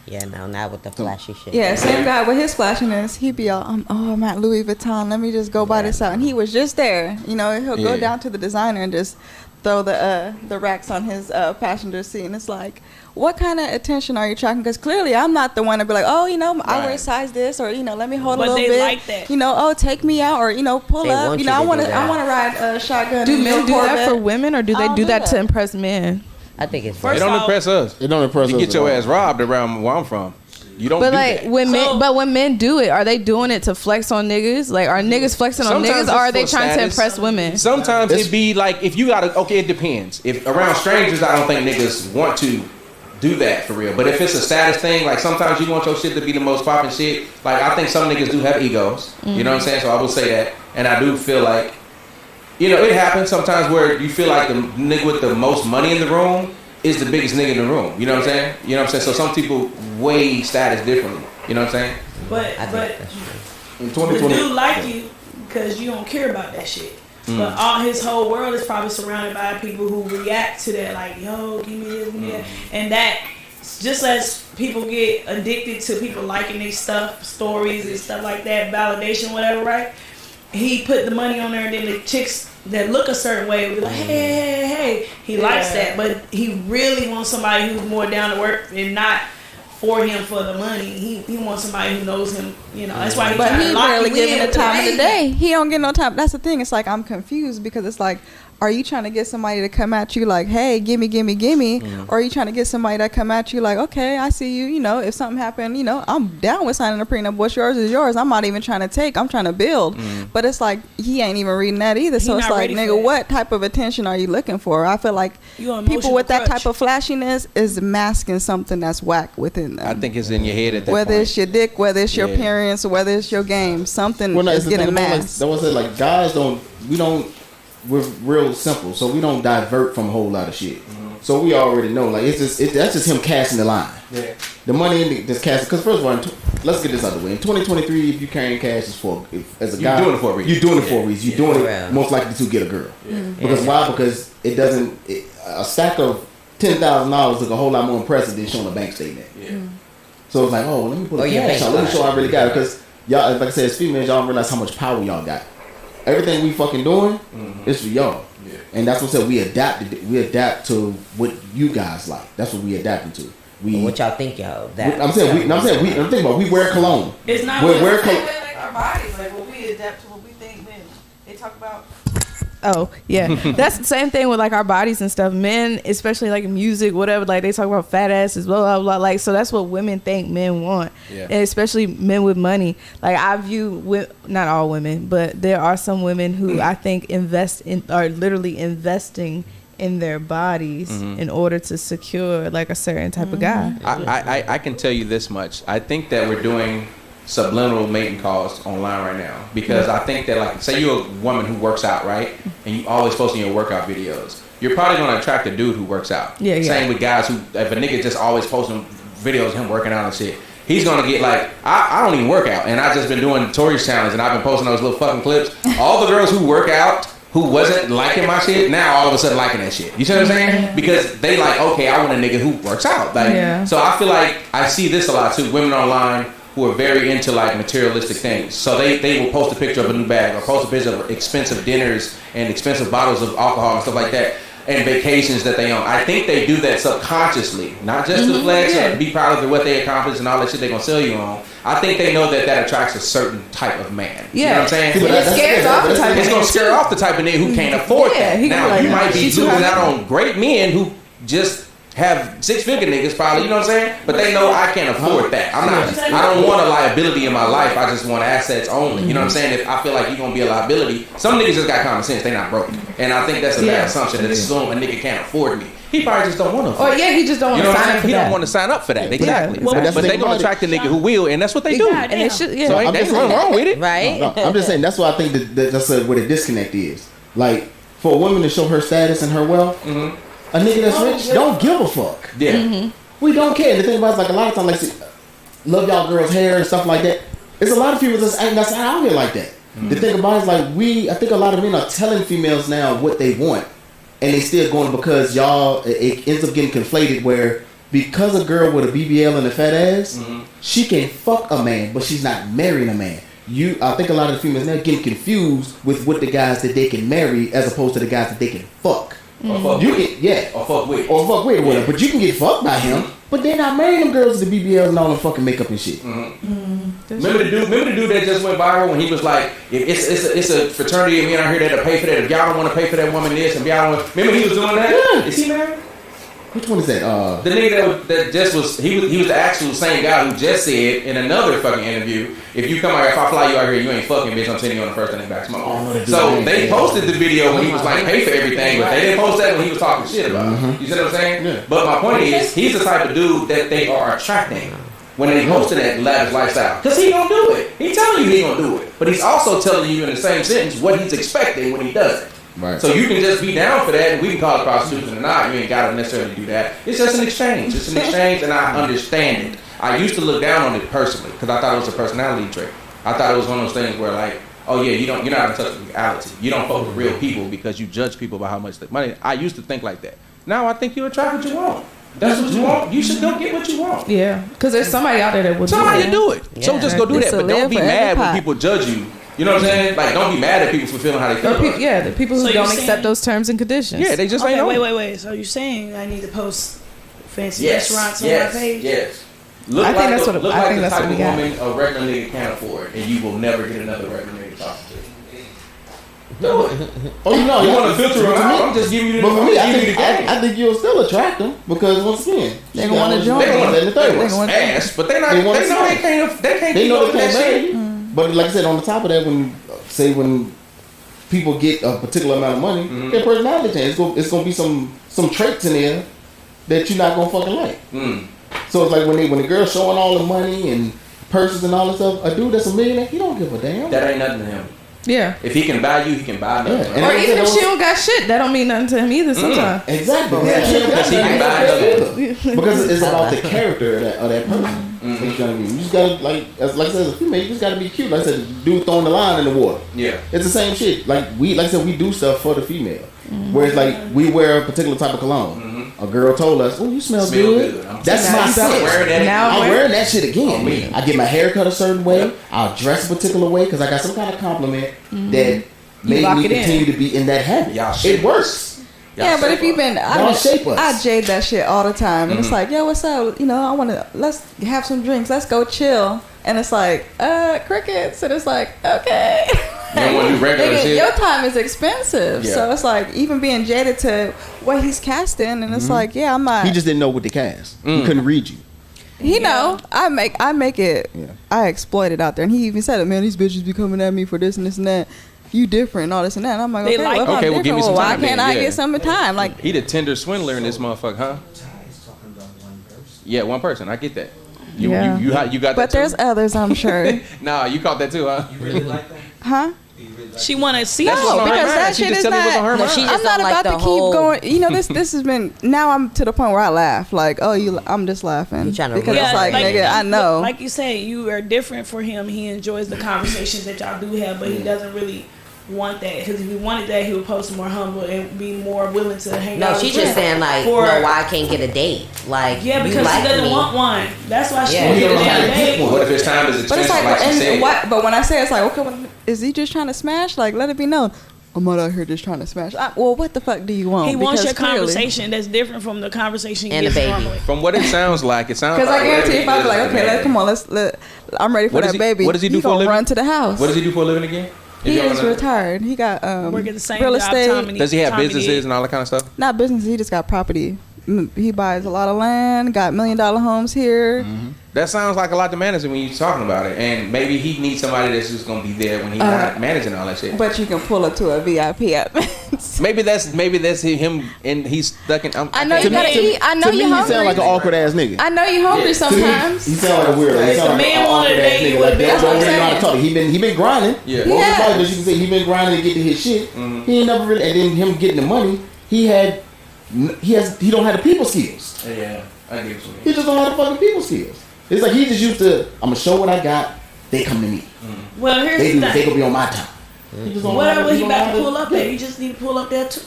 Speaker 5: Yeah, no, not with the flashy shit.
Speaker 7: Yeah, same guy with his flashiness. He'd be all, I'm at Louis Vuitton. Let me just go buy this out. And he was just there. You know, he'll go
Speaker 2: Yeah.
Speaker 7: down to the designer and just throw the racks on his passenger seat. And it's like, what kind of attention are you tracking? Because clearly I'm not the one to be like, oh, you know, I wear
Speaker 2: Right.
Speaker 7: size this, or, you know, let me hold
Speaker 3: But
Speaker 7: a little
Speaker 3: they
Speaker 7: bit.
Speaker 3: like that.
Speaker 7: You know, oh, take me out, or, you know, pull
Speaker 5: They
Speaker 7: up.
Speaker 5: want
Speaker 7: You
Speaker 5: you
Speaker 7: know,
Speaker 5: to
Speaker 7: I want
Speaker 5: do
Speaker 7: to
Speaker 5: that.
Speaker 7: ride a shotgun.
Speaker 8: Do
Speaker 7: in
Speaker 8: men
Speaker 7: your
Speaker 8: do that
Speaker 7: Corvette.
Speaker 8: for women, or do
Speaker 7: I
Speaker 8: they
Speaker 7: don't
Speaker 8: do
Speaker 7: do
Speaker 8: that to
Speaker 7: that.
Speaker 8: impress men?
Speaker 5: I think it's
Speaker 2: It
Speaker 3: First
Speaker 2: don't
Speaker 3: off-
Speaker 2: impress us.
Speaker 4: It don't impress
Speaker 2: You
Speaker 4: us
Speaker 2: get
Speaker 4: at
Speaker 2: your
Speaker 4: all.
Speaker 2: ass robbed around where I'm from. You don't
Speaker 8: But
Speaker 2: do
Speaker 8: like
Speaker 2: that.
Speaker 8: when men do it, are they doing it to flex on niggas? Like are niggas flexing on
Speaker 2: Sometimes
Speaker 8: niggas, or are
Speaker 2: it's
Speaker 8: they
Speaker 2: for
Speaker 8: trying to
Speaker 2: status.
Speaker 8: impress women?
Speaker 2: Sometimes it be like if you gotta. Okay, it depends. If around strangers, I don't think niggas want to do that for real. But if it's a status thing, like sometimes you want your shit to be the most popping shit. Like I think some niggas do have egos. You know what I'm saying? So I will say that, and I do feel like, you know, it happens sometimes where you feel like the nigga with the most money in the room is the biggest nigga in the room. You know what I'm saying? You know what I'm saying? So some people weigh status differently. You know what I'm saying?
Speaker 3: But
Speaker 5: I think that's true.
Speaker 4: In
Speaker 3: the
Speaker 4: 2020,
Speaker 3: dude like you because you don't care about that shit. But all his whole world is probably surrounded by people who react to that, like, yo, give me this, give me that. And that, just as people get addicted to people liking their stuff, stories and stuff like that, validation, whatever, right? He put the money on there, and then the chicks that look a certain way will be like, hey. He likes that, but he really wants somebody who's more down to work and not for him for the money. He wants somebody who knows him. You know, that's why he's
Speaker 7: But
Speaker 3: trying
Speaker 7: he
Speaker 3: to lock
Speaker 7: barely
Speaker 3: you
Speaker 7: giving
Speaker 3: in
Speaker 7: the
Speaker 3: with
Speaker 7: time of the
Speaker 3: baby.
Speaker 7: day. He don't get no time. That's the thing. It's like I'm confused because it's like, are you trying to get somebody to come at you like, hey, gimme, or are you trying to get somebody to come at you like, okay, I see you. You know, if something happened, you know, I'm down with signing a prenup. What's yours is yours. I'm not even trying to take. I'm trying to build. But it's like he ain't even reading that either. So
Speaker 3: He
Speaker 7: it's
Speaker 3: not
Speaker 7: like,
Speaker 3: ready for
Speaker 7: nigga,
Speaker 3: that.
Speaker 7: what type of attention are you looking for? I feel like
Speaker 3: You an
Speaker 7: people with that
Speaker 3: emotional
Speaker 7: type of flashiness is masking something that's whack within them.
Speaker 2: I think it's in your head at that
Speaker 7: Whether
Speaker 2: point.
Speaker 7: it's your dick, whether it's your
Speaker 2: Yeah.
Speaker 7: appearance, whether it's your game, something
Speaker 4: well, no,
Speaker 7: is
Speaker 4: it's the thing
Speaker 7: getting
Speaker 4: about, like,
Speaker 7: masked.
Speaker 4: that was it. Like guys we're real simple, so we don't divert from a whole lot of shit. So we already know, like that's just him casting the line.
Speaker 2: Yeah.
Speaker 4: The money in this casting, because first of all, let's get this out of the way. In 2023, if you carrying cash, is as a
Speaker 2: You
Speaker 4: guy,
Speaker 2: doing it for a reason.
Speaker 4: You're doing it for a reason. You're doing
Speaker 5: Yeah.
Speaker 4: it most likely to get a girl. Because why? Because it doesn't. A stack of $10,000 look a whole lot more impressive than showing a bank statement.
Speaker 2: Yeah.
Speaker 4: So it's like, oh, let me put
Speaker 5: Or
Speaker 4: a
Speaker 5: your
Speaker 4: cash out. Let me
Speaker 5: baseline.
Speaker 4: show I really got it. Because y'all, like I said, as females, y'all don't realize how much power y'all got. Everything we fucking doing is for y'all.
Speaker 2: Yeah.
Speaker 4: And that's what I said. We adapt to what you guys like. That's what we adapting to. We.
Speaker 5: What y'all think, y'all? That
Speaker 4: I'm saying. I'm thinking about. We wear cologne.
Speaker 3: It's not.
Speaker 4: Wear cologne.
Speaker 8: Like our bodies, like what we adapt to what we think men. They talk about. Oh yeah, that's the same thing with like our bodies and stuff. Men, especially like music, whatever, like they talk about fat asses, blah blah blah. Like so, that's what women think men want,
Speaker 2: Yeah.
Speaker 8: and especially men with money. Like I view, not all women, but there are some women who I think are literally investing in their bodies in order to secure like a certain type of guy.
Speaker 2: I can tell you this much. I think that we're doing subliminal mating calls online right now, because I think that, like, say you're a woman who works out, right, and you always posting your workout videos, you're probably going to attract a dude who works out.
Speaker 8: Yeah.
Speaker 2: Same with guys who, if a nigga just always posting videos of him working out and shit, he's going to get like, I don't even work out, and I just been doing Tori's challenge, and I've been posting those little fucking clips. All the girls who work out, who wasn't liking my shit, now all of a sudden liking that shit. You see what I'm saying? Because they like, okay, I want a nigga who works out. Like, so I feel like I see this a lot too. Women online who are very into like materialistic things. So they will post a picture of a new bag, or post a picture of expensive dinners and expensive bottles of alcohol and stuff like that, and vacations that they own. I think they do that subconsciously, not just to flex or be proud of what they accomplished and all that shit they're gonna sell you on. I think they know that attracts a certain type of man. You know what I'm saying?
Speaker 8: It scares off the type of
Speaker 2: It's gonna scare off the type of nigga who can't afford that. Now,
Speaker 8: like,
Speaker 2: you might be losing out on great men who just have 6-figure niggas probably, you know what I'm saying? But they know I can't afford that. I don't want a liability in my life. I just want assets only. You know what I'm saying? If I feel like you're gonna be a liability, some niggas just got common sense. They not broke. And I think that's a bad assumption, that assume a nigga can't afford me. He probably just don't want to.
Speaker 8: Or he just don't want to sign up for
Speaker 2: He
Speaker 8: that.
Speaker 2: don't want to sign up for that. Exactly.
Speaker 3: Well,
Speaker 2: but they gonna attract a nigga who will, and that's what they do.
Speaker 3: God
Speaker 8: And it
Speaker 3: damn.
Speaker 8: should,
Speaker 2: So ain't nothing wrong with it.
Speaker 5: Right?
Speaker 4: No, I'm just saying that's why I think that's where the disconnect is. Like, for a woman to show her status and her wealth, a nigga that's rich don't give a fuck.
Speaker 2: Yeah.
Speaker 4: We don't care. The thing about it is, like, a lot of times, like, see, love y'all girls' hair and stuff like that. There's a lot of people that's out here like that. The thing about it is, like, I think a lot of men are telling females now what they want, and they still going because y'all, it ends up getting conflated where, because a girl with a BBL and a fat ass, she can fuck a man, but she's not marrying a man. I think a lot of the females now getting confused with what the guys that they can marry as opposed to the guys that they can fuck.
Speaker 2: Or fuck
Speaker 4: You
Speaker 2: with.
Speaker 4: get,
Speaker 2: Or fuck with.
Speaker 4: or fuck with, or whatever. But you can get fucked by him. But they're not marrying them girls with the BBLs and all the fucking makeup and shit.
Speaker 2: Remember the dude that just went viral when he was like, it's a fraternity of men out here that'll pay for that. If y'all don't want to pay for that woman this, and y'all don't want, remember he was doing that?
Speaker 4: Yeah.
Speaker 2: Is he married?
Speaker 4: Which one is that?
Speaker 2: The nigga that just was he was the actual same guy who just said in another fucking interview, if you come out here, if I fly you out here, you ain't fucking, bitch, I'm sending you on the first thing back smoke. So they posted the video when he was like, pay for everything, but they didn't post that when he was talking shit about it. You see what I'm saying?
Speaker 4: Yeah.
Speaker 2: But my point is, he's the type of dude that they are attracting when they posted that lavish lifestyle. Because he gonna do it. He telling you he gonna do it. But he's also telling you in the same sentence what he's expecting when he does it.
Speaker 4: Right.
Speaker 2: So you can just be down for that, and we can call it prostitution or not. You ain't got to necessarily do that. It's just an exchange. It's an exchange, and I understand it. I used to look down on it personally because I thought it was a personality trait. I thought it was one of those things where, like, oh yeah, you're not in touch with reality. You don't fuck with real people because you judge people by how much they money. I used to think like that. Now I think you attract what you want. That's what you want. You should go get what you want.
Speaker 8: Yeah, because there's somebody out there that will
Speaker 2: Somebody
Speaker 8: do it.
Speaker 2: do it. So just go do
Speaker 7: It's
Speaker 2: that.
Speaker 7: a
Speaker 2: But don't
Speaker 7: live
Speaker 2: be
Speaker 7: for every
Speaker 2: mad when
Speaker 7: pot.
Speaker 2: people judge you. You know what I'm saying? Like, don't be mad at people for feeling how they feel.
Speaker 8: The people who
Speaker 3: So
Speaker 8: don't
Speaker 3: you're
Speaker 8: accept
Speaker 3: saying-
Speaker 8: those terms and conditions.
Speaker 2: Yeah, they just
Speaker 3: Okay,
Speaker 2: ain't on it.
Speaker 3: wait. So you're saying I need to post fancy
Speaker 2: Yes,
Speaker 3: restaurants on
Speaker 2: yes,
Speaker 3: my page?
Speaker 2: yes. Look
Speaker 8: I think
Speaker 2: like
Speaker 8: that's
Speaker 2: the,
Speaker 8: what-
Speaker 2: look
Speaker 8: I
Speaker 2: like
Speaker 8: think
Speaker 2: the
Speaker 8: that's
Speaker 2: type
Speaker 8: what
Speaker 2: of
Speaker 8: we got.
Speaker 2: woman a regular nigga can't afford, and you will never get another regular nigga to talk to. Do it.
Speaker 4: Oh, no,
Speaker 2: You want to filter them out? I'm just giving you the,
Speaker 4: But for me,
Speaker 2: I'm giving you the game.
Speaker 4: I think you'll still attract them because, once again,
Speaker 7: They gonna wanna join.
Speaker 2: They want
Speaker 4: in the third
Speaker 2: they
Speaker 4: one.
Speaker 2: want ass, but they not.
Speaker 4: They
Speaker 2: They,
Speaker 4: want
Speaker 2: know
Speaker 4: to
Speaker 2: they can't. They can't
Speaker 4: They
Speaker 2: keep
Speaker 4: know
Speaker 2: up
Speaker 4: they
Speaker 2: with
Speaker 4: can't
Speaker 2: that
Speaker 4: marry
Speaker 2: shit.
Speaker 4: you. But like I said, on the top of that, when people get a particular amount of money, their personality change. It's gonna be some traits in there that you're not gonna fucking like. So it's like when the girl's showing all the money and purses and all that stuff, a dude that's a millionaire, he don't give a damn.
Speaker 2: That ain't nothing to him.
Speaker 8: Yeah.
Speaker 2: If he can buy you, he can buy nothing.
Speaker 4: Yeah. And
Speaker 8: Or
Speaker 4: like I
Speaker 8: even
Speaker 4: said,
Speaker 8: if she don't got shit, that don't mean nothing to him either sometimes.
Speaker 4: Exactly.
Speaker 2: Because he can buy another.
Speaker 4: Because it's about the character of that person. You know what I mean? You just gotta, like I said, as a female, you just gotta be cute. Like I said, the dude throwing the line in the water.
Speaker 2: Yeah.
Speaker 4: It's the same shit. Like I said, we do stuff for the female. Whereas like we wear a particular type of cologne. A girl told us, "Oh, you smell good." That's
Speaker 2: Now
Speaker 4: my
Speaker 2: you start
Speaker 4: scent.
Speaker 2: wearing that
Speaker 8: Now
Speaker 4: I'm
Speaker 8: wear-
Speaker 4: wearing that shit again.
Speaker 2: On me.
Speaker 4: I get my hair cut a certain way. I'll dress a particular way because I got some kind of compliment that made
Speaker 8: lock
Speaker 4: me
Speaker 8: it in.
Speaker 4: continue to be in that habit.
Speaker 2: Y'all
Speaker 4: It
Speaker 2: shape
Speaker 4: works.
Speaker 7: Yeah, but if you've been,
Speaker 4: Y'all shape us.
Speaker 7: I jade that shit all the time, and it's like, yo, what's up? You know, let's have some drinks, let's go chill, and it's like, crickets, and it's like, okay.
Speaker 2: You don't want to do regular
Speaker 7: Nigga,
Speaker 2: shit?
Speaker 7: your time is expensive,
Speaker 2: Yeah.
Speaker 7: so it's like even being jaded to what he's casting, and it's like, yeah, I'm not.
Speaker 4: He just didn't know what to cast. He couldn't read you.
Speaker 7: He know I make it.
Speaker 4: Yeah.
Speaker 7: I exploit it out there, and he even said it. Man, these bitches be coming at me for this and this and that. You different and all this and that. And I'm like,
Speaker 3: They
Speaker 7: okay,
Speaker 3: like-
Speaker 7: well, if I'm
Speaker 2: Okay, well, give me
Speaker 7: different,
Speaker 2: some
Speaker 7: why
Speaker 2: time
Speaker 7: can't
Speaker 2: then,
Speaker 7: I
Speaker 2: yeah.
Speaker 7: get some time? Like,
Speaker 2: He the Tinder swindler in this motherfucker, huh?
Speaker 9: Ty is talking about one person.
Speaker 2: Yeah, one person. I get that. You got that.
Speaker 7: But there's
Speaker 2: too?
Speaker 7: others, I'm sure.
Speaker 2: Nah, you caught that too, huh?
Speaker 9: You really like that?
Speaker 7: Huh?
Speaker 9: You really like
Speaker 3: She want to see
Speaker 2: That's
Speaker 3: us.
Speaker 2: what's on her
Speaker 7: because
Speaker 2: mind.
Speaker 7: that
Speaker 2: She
Speaker 7: shit
Speaker 2: just
Speaker 7: is
Speaker 2: tell me what's on her
Speaker 7: not.
Speaker 2: mind.
Speaker 5: she just
Speaker 7: I'm not
Speaker 5: don't like
Speaker 7: about
Speaker 5: the
Speaker 7: to keep
Speaker 5: whole-
Speaker 7: going. You know, this has been. Now I'm to the point where I laugh. Like, oh, I'm just laughing
Speaker 5: You tryna
Speaker 7: because
Speaker 5: Yeah,
Speaker 7: it's like, nigga, I know.
Speaker 3: Like you said, you are different for him. He enjoys the conversations that y'all do have, but he doesn't really want that. Because if he wanted that, he would post more humble and be more willing to hang out.
Speaker 5: No, she's
Speaker 3: with
Speaker 5: just
Speaker 3: you.
Speaker 5: saying like,
Speaker 3: For-
Speaker 5: why I can't get a date? Like,
Speaker 3: Yeah,
Speaker 5: you
Speaker 3: because
Speaker 5: like
Speaker 3: she doesn't
Speaker 5: me.
Speaker 3: want one. That's why she
Speaker 5: Yeah.
Speaker 3: won't
Speaker 4: You
Speaker 3: get a
Speaker 4: don't know how
Speaker 3: damn
Speaker 4: to get
Speaker 3: date.
Speaker 4: one.
Speaker 2: What if his time is
Speaker 7: But
Speaker 2: expensive,
Speaker 7: it's like,
Speaker 2: like she said?
Speaker 7: but when I say it's like, okay, is he just trying to smash? Like, let it be known. I'm not out here just trying to smash. Well, what the fuck do you want?
Speaker 3: He wants
Speaker 7: Because
Speaker 3: your
Speaker 7: clearly-
Speaker 3: conversation that's different from the conversation
Speaker 5: And
Speaker 3: you
Speaker 5: a
Speaker 3: get
Speaker 5: baby.
Speaker 3: normally.
Speaker 2: From what it sounds like,
Speaker 7: Because I guarantee if I be like, okay, come on, I'm ready for
Speaker 2: What does
Speaker 7: that
Speaker 2: he-
Speaker 7: baby.
Speaker 2: what does he do for a
Speaker 7: gonna
Speaker 2: living?
Speaker 7: run to the house.
Speaker 2: What does he do for a living again? If
Speaker 7: He
Speaker 2: y'all
Speaker 7: is
Speaker 2: wanna-
Speaker 7: retired. He got
Speaker 3: Work at the same
Speaker 7: real
Speaker 3: job.
Speaker 7: estate.
Speaker 2: Does he have
Speaker 3: Tommy
Speaker 2: businesses
Speaker 3: did.
Speaker 2: and all that kind of stuff?
Speaker 7: Not business. He just got property. He buys a lot of land. Got $1 million homes here.
Speaker 2: That sounds like a lot to manage when you're talking about it. And maybe he needs somebody that's just gonna be there when he's not managing all that shit.
Speaker 7: But you can pull up to a VIP at
Speaker 2: Maybe that's him and he's stuck in.
Speaker 7: I know you gotta eat. I know
Speaker 4: To me,
Speaker 7: you're
Speaker 4: he
Speaker 7: hungry.
Speaker 4: sound like an awkward ass nigga.
Speaker 7: I know you're hungry
Speaker 4: To me,
Speaker 7: sometimes.
Speaker 4: he sound like a weirdo. He
Speaker 3: If
Speaker 4: sound
Speaker 3: the
Speaker 4: like
Speaker 3: man
Speaker 4: an
Speaker 3: wanted
Speaker 4: awkward
Speaker 3: to
Speaker 4: ass
Speaker 3: date,
Speaker 4: nigga.
Speaker 3: he
Speaker 4: Like
Speaker 3: would've been-
Speaker 4: that's
Speaker 7: That's what
Speaker 4: why
Speaker 7: I'm
Speaker 4: we don't know how to
Speaker 7: saying.
Speaker 4: talk. He been grinding.
Speaker 2: Yeah.
Speaker 4: Most of the time, as you can say, he been grinding to get to his shit. He ain't never really. And then him getting the money, he don't have the people skills.
Speaker 2: Yeah, I get what you mean.
Speaker 4: He just don't have the fucking people skills. It's like he just used to. I'm gonna show what I got. They come to me.
Speaker 3: Well, here's
Speaker 4: They
Speaker 3: the
Speaker 4: do. They
Speaker 3: thing.
Speaker 4: gonna be on my time. He just don't
Speaker 3: Whatever
Speaker 4: know-
Speaker 3: he
Speaker 4: don't
Speaker 3: about
Speaker 4: know
Speaker 3: to
Speaker 4: how
Speaker 3: pull up there, you just need to pull up there too.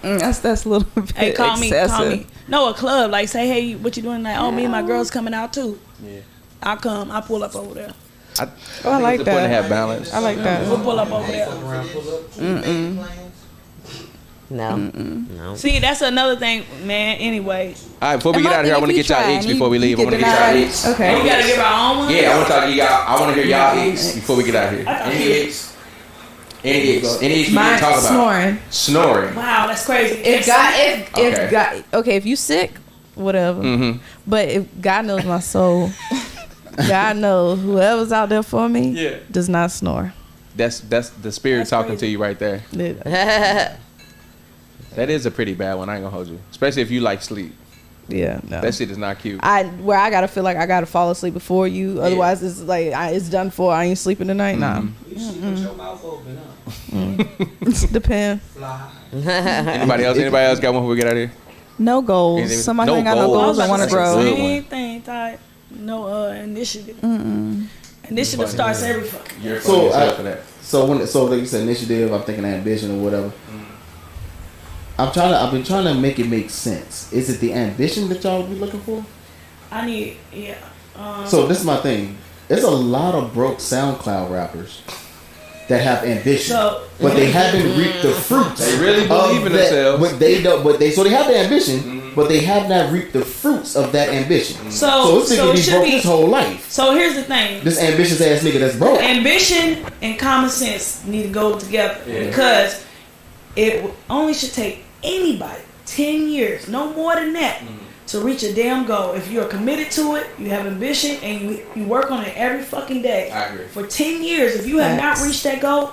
Speaker 7: That's a little bit
Speaker 3: Hey, call me.
Speaker 7: excessive.
Speaker 3: No, a club. Like, say, hey, what you doing? Like, oh, me and my girls coming out too.
Speaker 2: Yeah.
Speaker 3: I'll come. I'll pull up over there.
Speaker 2: I
Speaker 7: like
Speaker 2: it's important
Speaker 7: that.
Speaker 2: to have balance.
Speaker 7: I like that.
Speaker 3: We'll pull up over there.
Speaker 9: Fuck around, pull up. Plans.
Speaker 5: No, no.
Speaker 3: See, that's another thing, man. Anyway,
Speaker 2: All right, before we
Speaker 7: And
Speaker 2: get
Speaker 7: my
Speaker 2: out of here, I
Speaker 7: thing,
Speaker 2: want to
Speaker 7: if
Speaker 2: get y'all
Speaker 7: you
Speaker 2: eggs
Speaker 7: try
Speaker 2: before we
Speaker 7: and you
Speaker 2: leave. I want to
Speaker 7: get
Speaker 2: get y'all
Speaker 7: denied-
Speaker 2: eggs.
Speaker 7: Okay.
Speaker 3: we gotta give our own one.
Speaker 2: Yeah, I want to talk to y'all. I want to hear y'all eggs before we get out of here. Any eggs? Any eggs? Any eggs we
Speaker 8: Mine
Speaker 2: didn't talk about?
Speaker 8: snoring.
Speaker 2: Snoring.
Speaker 3: Wow, that's crazy.
Speaker 2: Okay.
Speaker 8: If you sick, whatever.
Speaker 2: Mm-hmm.
Speaker 8: But if God knows my soul, God knows whoever's out there for me
Speaker 2: Yeah.
Speaker 8: does not snore.
Speaker 2: That's the spirit
Speaker 3: That's
Speaker 2: talking
Speaker 3: crazy.
Speaker 2: to you right there. That is a pretty bad one. I ain't gonna hold you, especially if you like sleep.
Speaker 8: Yeah, no.
Speaker 2: That shit is not cute.
Speaker 8: I gotta feel like I gotta fall asleep before you. Otherwise, it's like it's done for. I ain't sleeping tonight. Nah,
Speaker 9: You sleep with your mouth open up.
Speaker 8: depend.
Speaker 9: Fly.
Speaker 2: Anybody else? Anybody else got one before we get out of here?
Speaker 7: No goals.
Speaker 2: Anything-
Speaker 7: Somebody
Speaker 2: no
Speaker 7: ain't got no
Speaker 2: goals.
Speaker 7: goals. I want to
Speaker 2: That's a
Speaker 7: grow.
Speaker 2: good one.
Speaker 3: Same thing, Ty. No initiative. Initiative starts every fucking.
Speaker 2: You're
Speaker 4: So,
Speaker 2: funny as hell
Speaker 4: I-
Speaker 2: for that.
Speaker 4: So like you said, initiative. I'm thinking ambition or whatever. I've been trying to make it make sense. Is it the ambition that y'all be looking for?
Speaker 3: I need, yeah.
Speaker 4: So this is my thing. There's a lot of broke SoundCloud rappers that have ambition,
Speaker 3: So-
Speaker 4: but they haven't reaped the fruits.
Speaker 2: They really
Speaker 4: of
Speaker 2: believe in
Speaker 4: that-
Speaker 2: themselves.
Speaker 4: But they don't. But they have the ambition, but they have not reaped the fruits of that ambition.
Speaker 3: So
Speaker 4: this nigga
Speaker 3: it
Speaker 4: be
Speaker 3: should
Speaker 4: broke
Speaker 3: be.
Speaker 4: his whole life.
Speaker 3: So here's the thing.
Speaker 4: This ambitious ass nigga that's broke.
Speaker 3: Ambition and common sense need to go together because it only should take anybody 10 years, no more than that, to reach a damn goal. If you're committed to it, you have ambition, and you work on it every fucking day.
Speaker 2: I agree.
Speaker 3: For 10 years, if you have
Speaker 7: Facts.
Speaker 3: not reached that goal,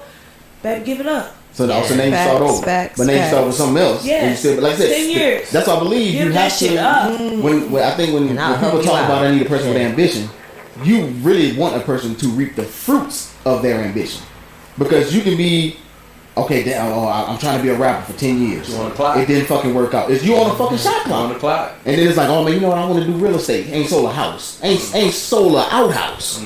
Speaker 3: baby, give it up.
Speaker 4: So also name
Speaker 7: Facts,
Speaker 4: start over,
Speaker 7: facts,
Speaker 4: but name
Speaker 7: facts.
Speaker 4: start with something else.
Speaker 3: Yes.
Speaker 4: And you still, like I said,
Speaker 3: 10 years.
Speaker 4: That's why I believe
Speaker 3: Give
Speaker 4: you
Speaker 3: that
Speaker 4: have
Speaker 3: shit
Speaker 4: to.
Speaker 3: up.
Speaker 4: When I think when
Speaker 5: I'll
Speaker 4: people
Speaker 5: help you
Speaker 4: talk
Speaker 5: out.
Speaker 4: about I need a person with ambition, you really want a person to reap the fruits of their ambition, because you can be okay. Damn, I'm trying to be a rapper for 10 years.
Speaker 2: You on the clock.
Speaker 4: It didn't fucking work out. It's you on a fucking shot
Speaker 2: On
Speaker 4: clock.
Speaker 2: the clock.
Speaker 4: And then it's like, oh man, you know what? I want to do real estate. Ain't sold a house. Ain't sold a outhouse.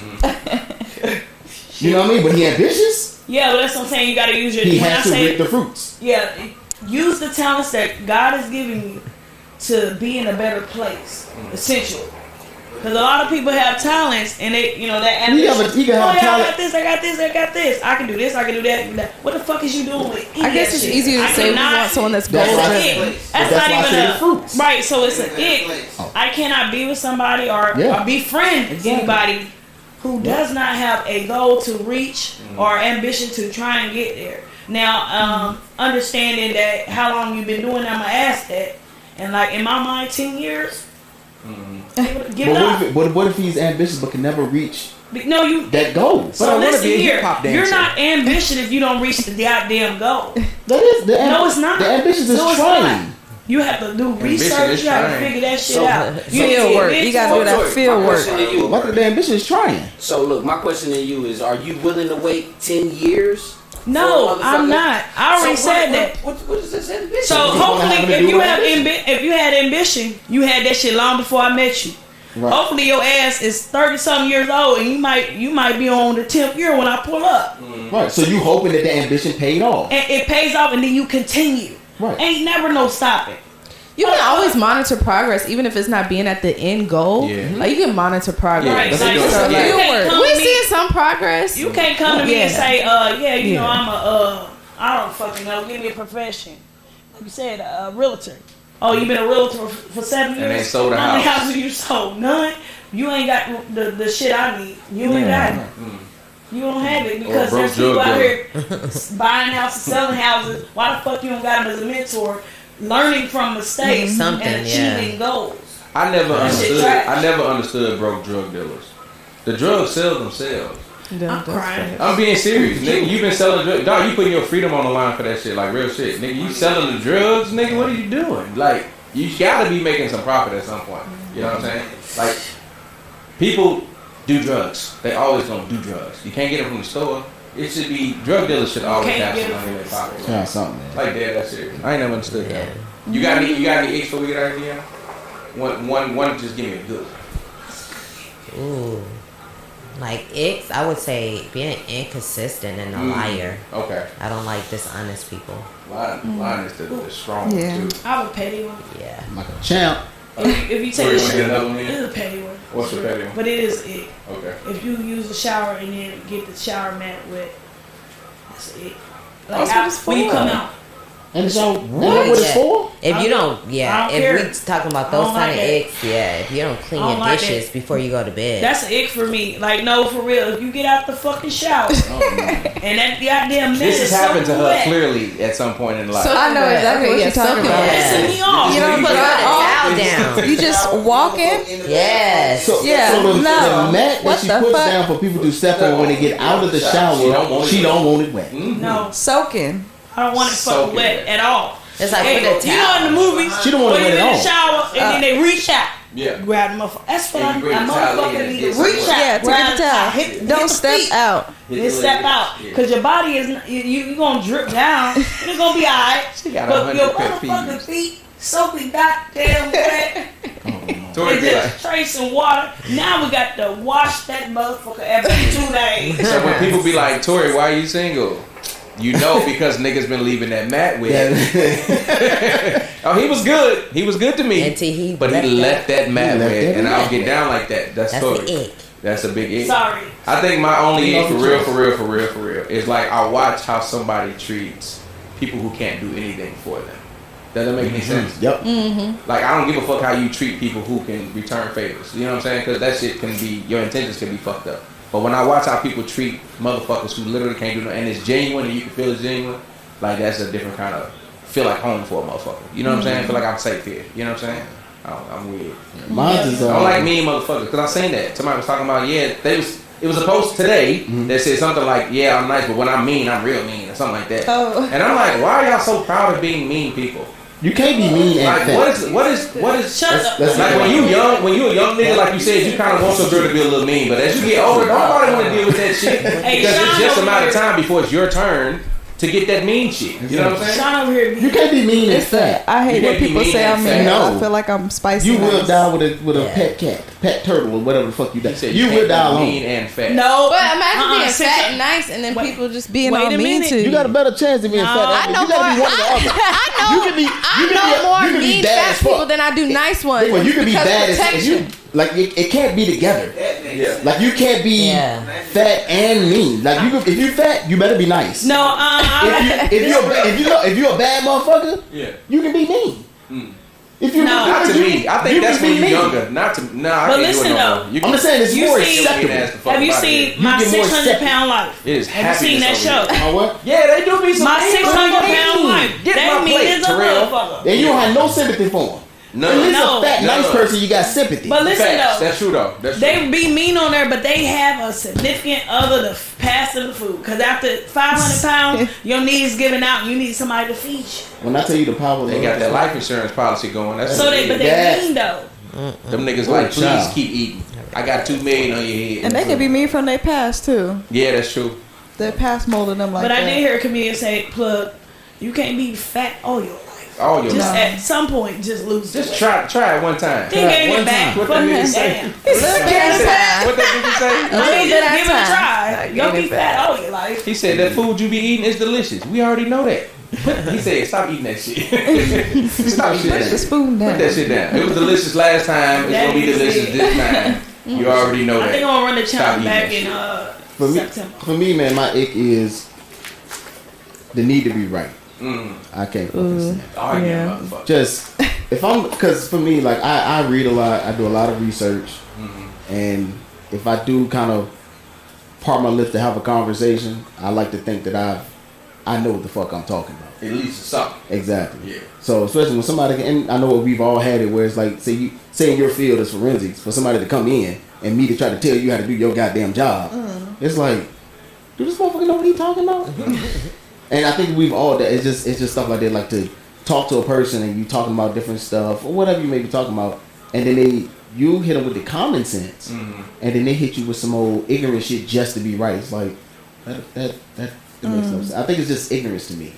Speaker 4: You know what I mean? But he ambitious.
Speaker 3: Yeah, but that's what I'm saying. You got to use your.
Speaker 4: He
Speaker 3: when I
Speaker 4: has to
Speaker 3: say,
Speaker 4: reap the fruits.
Speaker 3: yeah, use the talents that God is giving you to be in a better place. Essentially. Because a lot of people have talents and they, that
Speaker 4: He
Speaker 3: ambition.
Speaker 4: can have
Speaker 3: I
Speaker 4: talent.
Speaker 3: got this, I got this, I got this. I can do this, I can do that. What the fuck is you doing with any
Speaker 8: I guess
Speaker 3: of
Speaker 8: it's
Speaker 3: that shit?
Speaker 8: easier to
Speaker 3: I
Speaker 8: say we
Speaker 3: cannot-
Speaker 8: want someone that's
Speaker 4: That's
Speaker 8: goal
Speaker 4: why I
Speaker 8: driven.
Speaker 4: said-
Speaker 3: That's
Speaker 4: That's
Speaker 3: not
Speaker 4: why I
Speaker 3: even
Speaker 4: say
Speaker 3: a
Speaker 4: the fruits.
Speaker 3: right. So it's an it. I cannot be with somebody or befriend anybody who does not have a goal to reach or ambition to try and get there. Now, understanding that how long you've been doing that, I'm gonna ask that, and like in my mind, 10 years. Give it up.
Speaker 4: But what if he's ambitious but can never reach
Speaker 3: No, you.
Speaker 4: that goal?
Speaker 3: So
Speaker 2: I wanna
Speaker 3: listen
Speaker 2: be a
Speaker 3: here,
Speaker 2: hip-hop dancer.
Speaker 3: you're not ambitious if you don't reach the goddamn goal.
Speaker 4: That is the
Speaker 3: No, it's not.
Speaker 4: The ambitious is
Speaker 3: No, it's
Speaker 4: trying.
Speaker 3: not. You have to do
Speaker 2: Ambition
Speaker 3: research.
Speaker 2: is
Speaker 3: You have to
Speaker 2: trying.
Speaker 3: figure that shit
Speaker 6: So-
Speaker 3: out. You
Speaker 8: Field
Speaker 3: need
Speaker 8: work.
Speaker 3: to
Speaker 8: You gotta do that field
Speaker 6: My
Speaker 8: work.
Speaker 6: question to you-
Speaker 4: What the ambition is trying?
Speaker 6: So look, my question to you is: are you willing to wait 10 years?
Speaker 3: No,
Speaker 6: for a
Speaker 3: I'm
Speaker 6: motherfucker?
Speaker 3: not. I already
Speaker 6: So
Speaker 3: said
Speaker 6: what-
Speaker 3: that.
Speaker 6: What is this ambition?
Speaker 3: So
Speaker 4: having
Speaker 3: hopefully,
Speaker 4: to
Speaker 3: if
Speaker 4: do
Speaker 3: you
Speaker 4: with
Speaker 3: have
Speaker 4: ambition?
Speaker 3: if you had ambition, you had that shit long before I met you.
Speaker 4: Right.
Speaker 3: Hopefully, your ass is 30-something years old, and you might be on the 10th year when I pull up,
Speaker 4: Right. So you hoping that the ambition paid off?
Speaker 3: and it pays off, and then you continue.
Speaker 4: Right.
Speaker 3: Ain't never no stopping.
Speaker 8: You can always monitor progress, even if it's not being at the end goal.
Speaker 2: Yeah.
Speaker 8: Like you can monitor progress.
Speaker 3: Right.
Speaker 2: that's
Speaker 3: Like,
Speaker 2: a good
Speaker 3: so
Speaker 2: one.
Speaker 3: you
Speaker 2: Yeah.
Speaker 3: can't come
Speaker 8: We
Speaker 3: to me-
Speaker 8: seeing some progress.
Speaker 3: You can't come to me and
Speaker 8: Yeah.
Speaker 3: say, you know,
Speaker 8: Yeah.
Speaker 3: I'm I don't fucking know. Give me a profession. Like you said, a realtor. Oh, you been a realtor for 7 years?
Speaker 2: And they sold a
Speaker 3: How many
Speaker 2: house.
Speaker 3: houses you sold? None. You ain't got the shit I need. You ain't got it. You don't have it because
Speaker 2: broke
Speaker 3: there's people
Speaker 2: drug
Speaker 3: out
Speaker 2: dealer.
Speaker 3: here buying houses, selling houses. Why the fuck you don't got them as a mentor, learning from mistakes
Speaker 5: Something,
Speaker 3: and achieving goals?
Speaker 2: I never
Speaker 3: That shit
Speaker 2: understood.
Speaker 3: trash.
Speaker 2: I never understood broke drug dealers. The drugs sell themselves.
Speaker 3: I'm crying.
Speaker 2: I'm being serious, nigga. You been selling drugs, dog. You putting your freedom on the line for that shit, like real shit, nigga. You selling the drugs, nigga. What are you doing? Like, you gotta be making some profit at some point. You know what I'm saying? Like, people do drugs. They always gonna do drugs. You can't get them from the store. It should be drug dealers should always
Speaker 3: Can't
Speaker 2: have
Speaker 3: get
Speaker 2: some
Speaker 3: them
Speaker 2: money in their pocket.
Speaker 4: Try something, man.
Speaker 2: Like that, that's serious. I ain't never understood that. You got any icks for we get our idea? One. Just give me a good.
Speaker 5: Ooh. Like icks, I would say being inconsistent and a liar.
Speaker 2: Okay.
Speaker 5: I don't like dishonest people.
Speaker 2: Lying is the strong
Speaker 7: Yeah.
Speaker 2: one too.
Speaker 3: I have a petty one.
Speaker 5: Yeah.
Speaker 4: Like a champ.
Speaker 3: If you
Speaker 2: So
Speaker 3: take
Speaker 2: you
Speaker 3: a
Speaker 2: wanna get another one
Speaker 3: it
Speaker 2: in?
Speaker 3: is a petty one.
Speaker 2: What's the petty one?
Speaker 3: But it is it.
Speaker 2: Okay.
Speaker 3: If you use the shower and then get the shower mat wet, that's it.
Speaker 8: That's what it's
Speaker 3: when you
Speaker 8: for.
Speaker 3: come out.
Speaker 4: And so, what it's
Speaker 5: Yeah.
Speaker 4: for?
Speaker 5: If you don't,
Speaker 3: I
Speaker 5: yeah.
Speaker 3: don't
Speaker 5: If
Speaker 3: care.
Speaker 5: we talking about
Speaker 3: I
Speaker 5: those
Speaker 3: don't
Speaker 5: kind
Speaker 3: like
Speaker 5: of
Speaker 3: that.
Speaker 5: icks, yeah. If you don't clean
Speaker 3: I don't
Speaker 5: your
Speaker 3: like
Speaker 5: dishes
Speaker 3: that.
Speaker 5: before you go to bed,
Speaker 3: That's an ick for me. Like, no, for real. If you get out the fucking shower and that goddamn mat
Speaker 2: This has
Speaker 3: is
Speaker 2: happened to
Speaker 3: soaking
Speaker 2: her
Speaker 3: wet,
Speaker 2: clearly at some point in life.
Speaker 8: So
Speaker 7: I know exactly what you're talking about.
Speaker 3: pissing me off.
Speaker 8: You don't put
Speaker 5: put
Speaker 8: it
Speaker 5: a
Speaker 8: off.
Speaker 5: towel down.
Speaker 7: You just walking.
Speaker 5: Yes.
Speaker 4: So,
Speaker 7: Yeah,
Speaker 4: so the
Speaker 7: no.
Speaker 4: mat that
Speaker 7: What
Speaker 4: she
Speaker 7: the
Speaker 4: puts
Speaker 7: fuck?
Speaker 4: down for people to step on when they get out of the shower, she don't want it wet.
Speaker 3: No,
Speaker 7: Soaking.
Speaker 3: I don't want it fucking
Speaker 2: Soaking
Speaker 3: wet
Speaker 2: wet.
Speaker 3: at all.
Speaker 5: It's like
Speaker 3: Hey,
Speaker 5: put a
Speaker 3: you know
Speaker 5: towel.
Speaker 3: in the movies,
Speaker 4: She don't want
Speaker 3: when
Speaker 4: it
Speaker 3: you
Speaker 4: wet
Speaker 3: in
Speaker 4: at
Speaker 3: the
Speaker 4: all.
Speaker 3: shower and then they reach out,
Speaker 2: Yeah.
Speaker 3: grab the motherfucker. That's what
Speaker 2: And
Speaker 3: I'm.
Speaker 2: you bring
Speaker 3: A
Speaker 2: the towel in
Speaker 3: motherfucker
Speaker 2: and
Speaker 3: need
Speaker 2: get
Speaker 3: to
Speaker 2: some
Speaker 3: reach
Speaker 2: wet.
Speaker 3: out,
Speaker 7: Yeah, take
Speaker 3: grab
Speaker 7: the
Speaker 3: the
Speaker 7: towel.
Speaker 3: hit
Speaker 7: Don't
Speaker 3: the
Speaker 7: step
Speaker 3: feet.
Speaker 7: out.
Speaker 3: Then step out,
Speaker 2: Yeah.
Speaker 3: cause your body is you gonna drip down. It's gonna be alright,
Speaker 2: got
Speaker 3: but your
Speaker 2: 100 pet
Speaker 3: motherfucking
Speaker 2: peeves.
Speaker 3: feet soaking goddamn wet.
Speaker 2: Tori
Speaker 3: They
Speaker 2: be like,
Speaker 3: just tracing water. Now we got to wash that motherfucker every 2 days.
Speaker 2: so when people be like, Tori, why are you single? You know, because niggas been leaving that mat with. Oh, he was good. He was good to me.
Speaker 5: Until he
Speaker 2: but
Speaker 5: left
Speaker 2: he left that mat
Speaker 4: left
Speaker 2: with,
Speaker 4: that
Speaker 2: and I
Speaker 4: mat
Speaker 2: don't get down like that. That's
Speaker 5: That's
Speaker 2: Tori.
Speaker 5: the ick.
Speaker 2: That's a big ick.
Speaker 3: Sorry.
Speaker 2: I think my only ick for real is like I watch how somebody treats people who can't do anything for them. Does that make any sense?
Speaker 4: Yep.
Speaker 2: Like I don't give a fuck how you treat people who can return favors. You know what I'm saying? Because that shit can be, your intentions can be fucked up. But when I watch how people treat motherfuckers who literally can't do nothing, and it's genuine and you can feel it's genuine, like that's a different kind of feel like home for a motherfucker. You know what I'm saying? Feel like I'm safe here. You know what I'm saying? I'm weird.
Speaker 4: Mine's is
Speaker 2: I don't like mean motherfuckers because I seen that. Somebody was talking about it was a post today that said something like, yeah, I'm nice, but when I'm mean, I'm real mean or something like that.
Speaker 7: Oh.
Speaker 2: And I'm like, why are y'all so proud of being mean people?
Speaker 4: You can't be mean and
Speaker 2: Like
Speaker 4: fat.
Speaker 2: what is
Speaker 3: Shut up.
Speaker 4: Let's
Speaker 2: like when you a young nigga, like you said, you kind of want your girl to be a little mean, but as you get older, nobody want to deal with that shit
Speaker 3: Hey,
Speaker 2: because
Speaker 3: Sean
Speaker 2: it's just a
Speaker 3: over
Speaker 2: matter of
Speaker 3: here.
Speaker 2: time before it's your turn to get that mean shit. You know what I'm saying?
Speaker 3: Sean over here.
Speaker 4: You can't be mean and fat.
Speaker 7: I hate
Speaker 2: You
Speaker 7: when
Speaker 2: can't be
Speaker 7: people
Speaker 2: mean
Speaker 7: say
Speaker 2: and
Speaker 7: I'm
Speaker 2: fat.
Speaker 7: mean.
Speaker 4: No.
Speaker 7: I feel like I'm spicy.
Speaker 4: You will
Speaker 7: nice.
Speaker 4: die with a
Speaker 5: Yeah.
Speaker 4: pet cat, pet turtle, or whatever the fuck you die.
Speaker 2: You said
Speaker 4: You
Speaker 2: can't
Speaker 4: will
Speaker 2: be
Speaker 4: die
Speaker 2: mean
Speaker 4: alone.
Speaker 2: and fat.
Speaker 3: No.
Speaker 8: But imagine being
Speaker 3: since
Speaker 8: fat and nice, and then
Speaker 3: Wait-
Speaker 8: people just being
Speaker 3: wait
Speaker 8: all
Speaker 3: a
Speaker 8: mean
Speaker 3: minute.
Speaker 8: to you.
Speaker 4: You got a better chance than being fat.
Speaker 8: I know
Speaker 4: you gotta be
Speaker 8: more.
Speaker 4: one or the other. You can be.
Speaker 8: I
Speaker 4: You can
Speaker 8: know
Speaker 4: be.
Speaker 8: more
Speaker 4: You can be
Speaker 8: mean
Speaker 4: bad
Speaker 8: fat
Speaker 4: as
Speaker 8: people
Speaker 4: fuck.
Speaker 8: than I do nice ones.
Speaker 4: Well, you can be
Speaker 8: Because
Speaker 4: bad as
Speaker 8: protection.
Speaker 4: you. Like it can't be together.
Speaker 2: Yeah.
Speaker 4: Like you can't be
Speaker 5: Yeah.
Speaker 4: fat and mean. Like
Speaker 3: Uh-huh.
Speaker 4: if you fat, you better be nice.
Speaker 3: No,
Speaker 4: If you're a bad motherfucker,
Speaker 2: Yeah.
Speaker 4: you can be mean. If you
Speaker 3: No.
Speaker 2: Not to me. I think
Speaker 4: you
Speaker 2: that's
Speaker 4: can
Speaker 2: when
Speaker 4: be
Speaker 2: you're
Speaker 4: mean.
Speaker 2: younger. Not to. Nah, I
Speaker 3: But
Speaker 2: can't
Speaker 3: listen
Speaker 2: do it no
Speaker 3: though.
Speaker 2: more. You
Speaker 4: I'm just saying it's
Speaker 3: You
Speaker 4: more
Speaker 3: seen-
Speaker 4: acceptable.
Speaker 3: have you seen my
Speaker 4: You get more
Speaker 3: 600-pound life?
Speaker 2: It is
Speaker 3: Have you seen that
Speaker 2: happiness over
Speaker 3: show?
Speaker 2: here.
Speaker 4: My what?
Speaker 2: Yeah, they do be some
Speaker 3: My
Speaker 2: mean
Speaker 3: 600-pound
Speaker 2: motherfuckers.
Speaker 3: life.
Speaker 2: Get
Speaker 3: That
Speaker 2: my
Speaker 3: mean
Speaker 2: plate,
Speaker 3: is a
Speaker 2: Terrell.
Speaker 3: motherfucker.
Speaker 4: And you don't have no sympathy for him.
Speaker 2: None.
Speaker 4: At least
Speaker 3: No.
Speaker 4: a fat, nice person, you got sympathy.
Speaker 3: But listen
Speaker 2: Facts.
Speaker 3: though,
Speaker 2: That's true though. That's true.
Speaker 3: they be mean on there, but they have a significant other to pass them the food. Cause after 500 pounds, your knees giving out, and you need somebody to feed you.
Speaker 4: When I tell you the power,
Speaker 2: They got that life insurance policy going. That's
Speaker 3: So they, but they
Speaker 4: That-
Speaker 3: mean though.
Speaker 2: them niggas
Speaker 4: Oh,
Speaker 2: like, please
Speaker 4: child.
Speaker 2: keep eating. I got 2 million on your head.
Speaker 7: And they can be mean from their past too.
Speaker 2: Yeah, that's true.
Speaker 7: Their past molded them like
Speaker 3: But
Speaker 7: that.
Speaker 3: I did hear a comedian say, "Plug, you can't be fat all your life.
Speaker 2: All your
Speaker 3: Just
Speaker 2: life.
Speaker 3: at some point, just lose.
Speaker 2: Just
Speaker 3: the
Speaker 2: try it one time.
Speaker 3: weight." He gave
Speaker 4: one
Speaker 3: it back.
Speaker 4: time.
Speaker 2: What
Speaker 3: Fuck
Speaker 2: that nigga
Speaker 3: him.
Speaker 2: say?
Speaker 3: Damn.
Speaker 2: What that nigga say?
Speaker 3: I mean, just give it a try. You'll be fat all your life.
Speaker 2: He said that food you be eating is delicious. We already know that. He said, stop eating that shit. Stop eating
Speaker 7: Put the
Speaker 2: that.
Speaker 7: spoon down.
Speaker 2: Put that shit down. It was delicious last time. It's gonna be delicious this time. You already know
Speaker 3: I think I'm
Speaker 2: that.
Speaker 3: gonna run the
Speaker 2: Stop
Speaker 3: challenge
Speaker 2: eating
Speaker 3: back
Speaker 2: that
Speaker 3: in
Speaker 2: shit.
Speaker 3: September.
Speaker 4: For me, man, my ick is the need to be right. I can't fucking stand it.
Speaker 2: Oh yeah,
Speaker 7: Yeah.
Speaker 2: motherfucker.
Speaker 4: Just if I'm, because for me, like I read a lot, I do a lot of research, and if I do kind of part my lips to have a conversation, I like to think that I know what the fuck I'm talking about.
Speaker 2: At least it's something.
Speaker 4: Exactly.
Speaker 2: Yeah.
Speaker 4: So especially when somebody, and I know we've all had it, where it's like, say in your field is forensics, for somebody to come in and me to try to tell you how to do your goddamn job, it's like, do this motherfucker know what he talking about? And I think we've all that. It's just stuff like that, like to talk to a person and you talking about different stuff or whatever you may be talking about, and then you hit them with the common sense, and then they hit you with some old ignorant shit just to be right. It's like that makes no sense. I think it's just ignorance to me.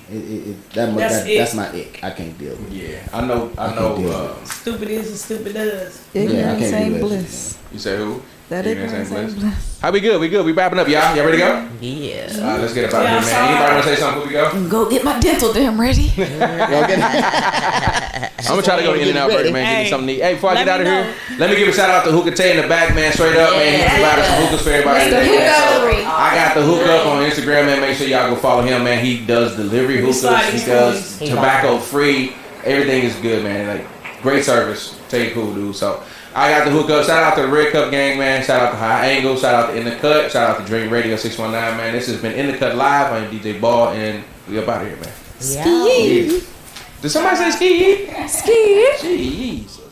Speaker 4: That's my ick. I can't deal with it.
Speaker 2: Yeah, I know.
Speaker 4: can't deal with it.
Speaker 3: Stupid is and stupid does.
Speaker 7: Ignorance
Speaker 4: can't do
Speaker 7: ain't
Speaker 4: that
Speaker 7: bliss.
Speaker 2: You say who?
Speaker 7: That ignorance ain't bliss.
Speaker 2: How we good? We good. We wrapping up, y'all. Y'all ready to go?
Speaker 5: Yeah.
Speaker 2: Let's get up out
Speaker 3: Yeah,
Speaker 2: of here, man. Anybody want to say something before we go?
Speaker 7: Go get my dental dam ready.
Speaker 2: I'm gonna try to go to In-N-Out Burger, man. Give me
Speaker 3: Hey,
Speaker 2: something to eat. Hey, before I
Speaker 3: let
Speaker 2: get out of
Speaker 3: me
Speaker 2: here,
Speaker 3: know.
Speaker 2: let me give a shout out to Hookah Tay in the back, man. Straight up, man. He provided some hookahs for everybody.
Speaker 5: The
Speaker 2: today, man.
Speaker 5: hookah.
Speaker 2: So, I got the hook up on Instagram, man. Make sure y'all go follow him, man. He does delivery hookahs.
Speaker 3: slide
Speaker 2: He
Speaker 3: these
Speaker 2: does
Speaker 5: coins.
Speaker 2: tobacco free. Everything is good, man. Like great service. Tay cool, dude. So I got the hook up. Shout out to the Red Cup gang, man. Shout out to High Angle. Shout out to In the Cut. Shout out to Dream Radio 619, man. This has been In the Cut live. I'm DJ Ball, and we up out of here, man.
Speaker 5: Yeah.
Speaker 2: Did somebody say ski?
Speaker 7: Ski.
Speaker 2: Jesus.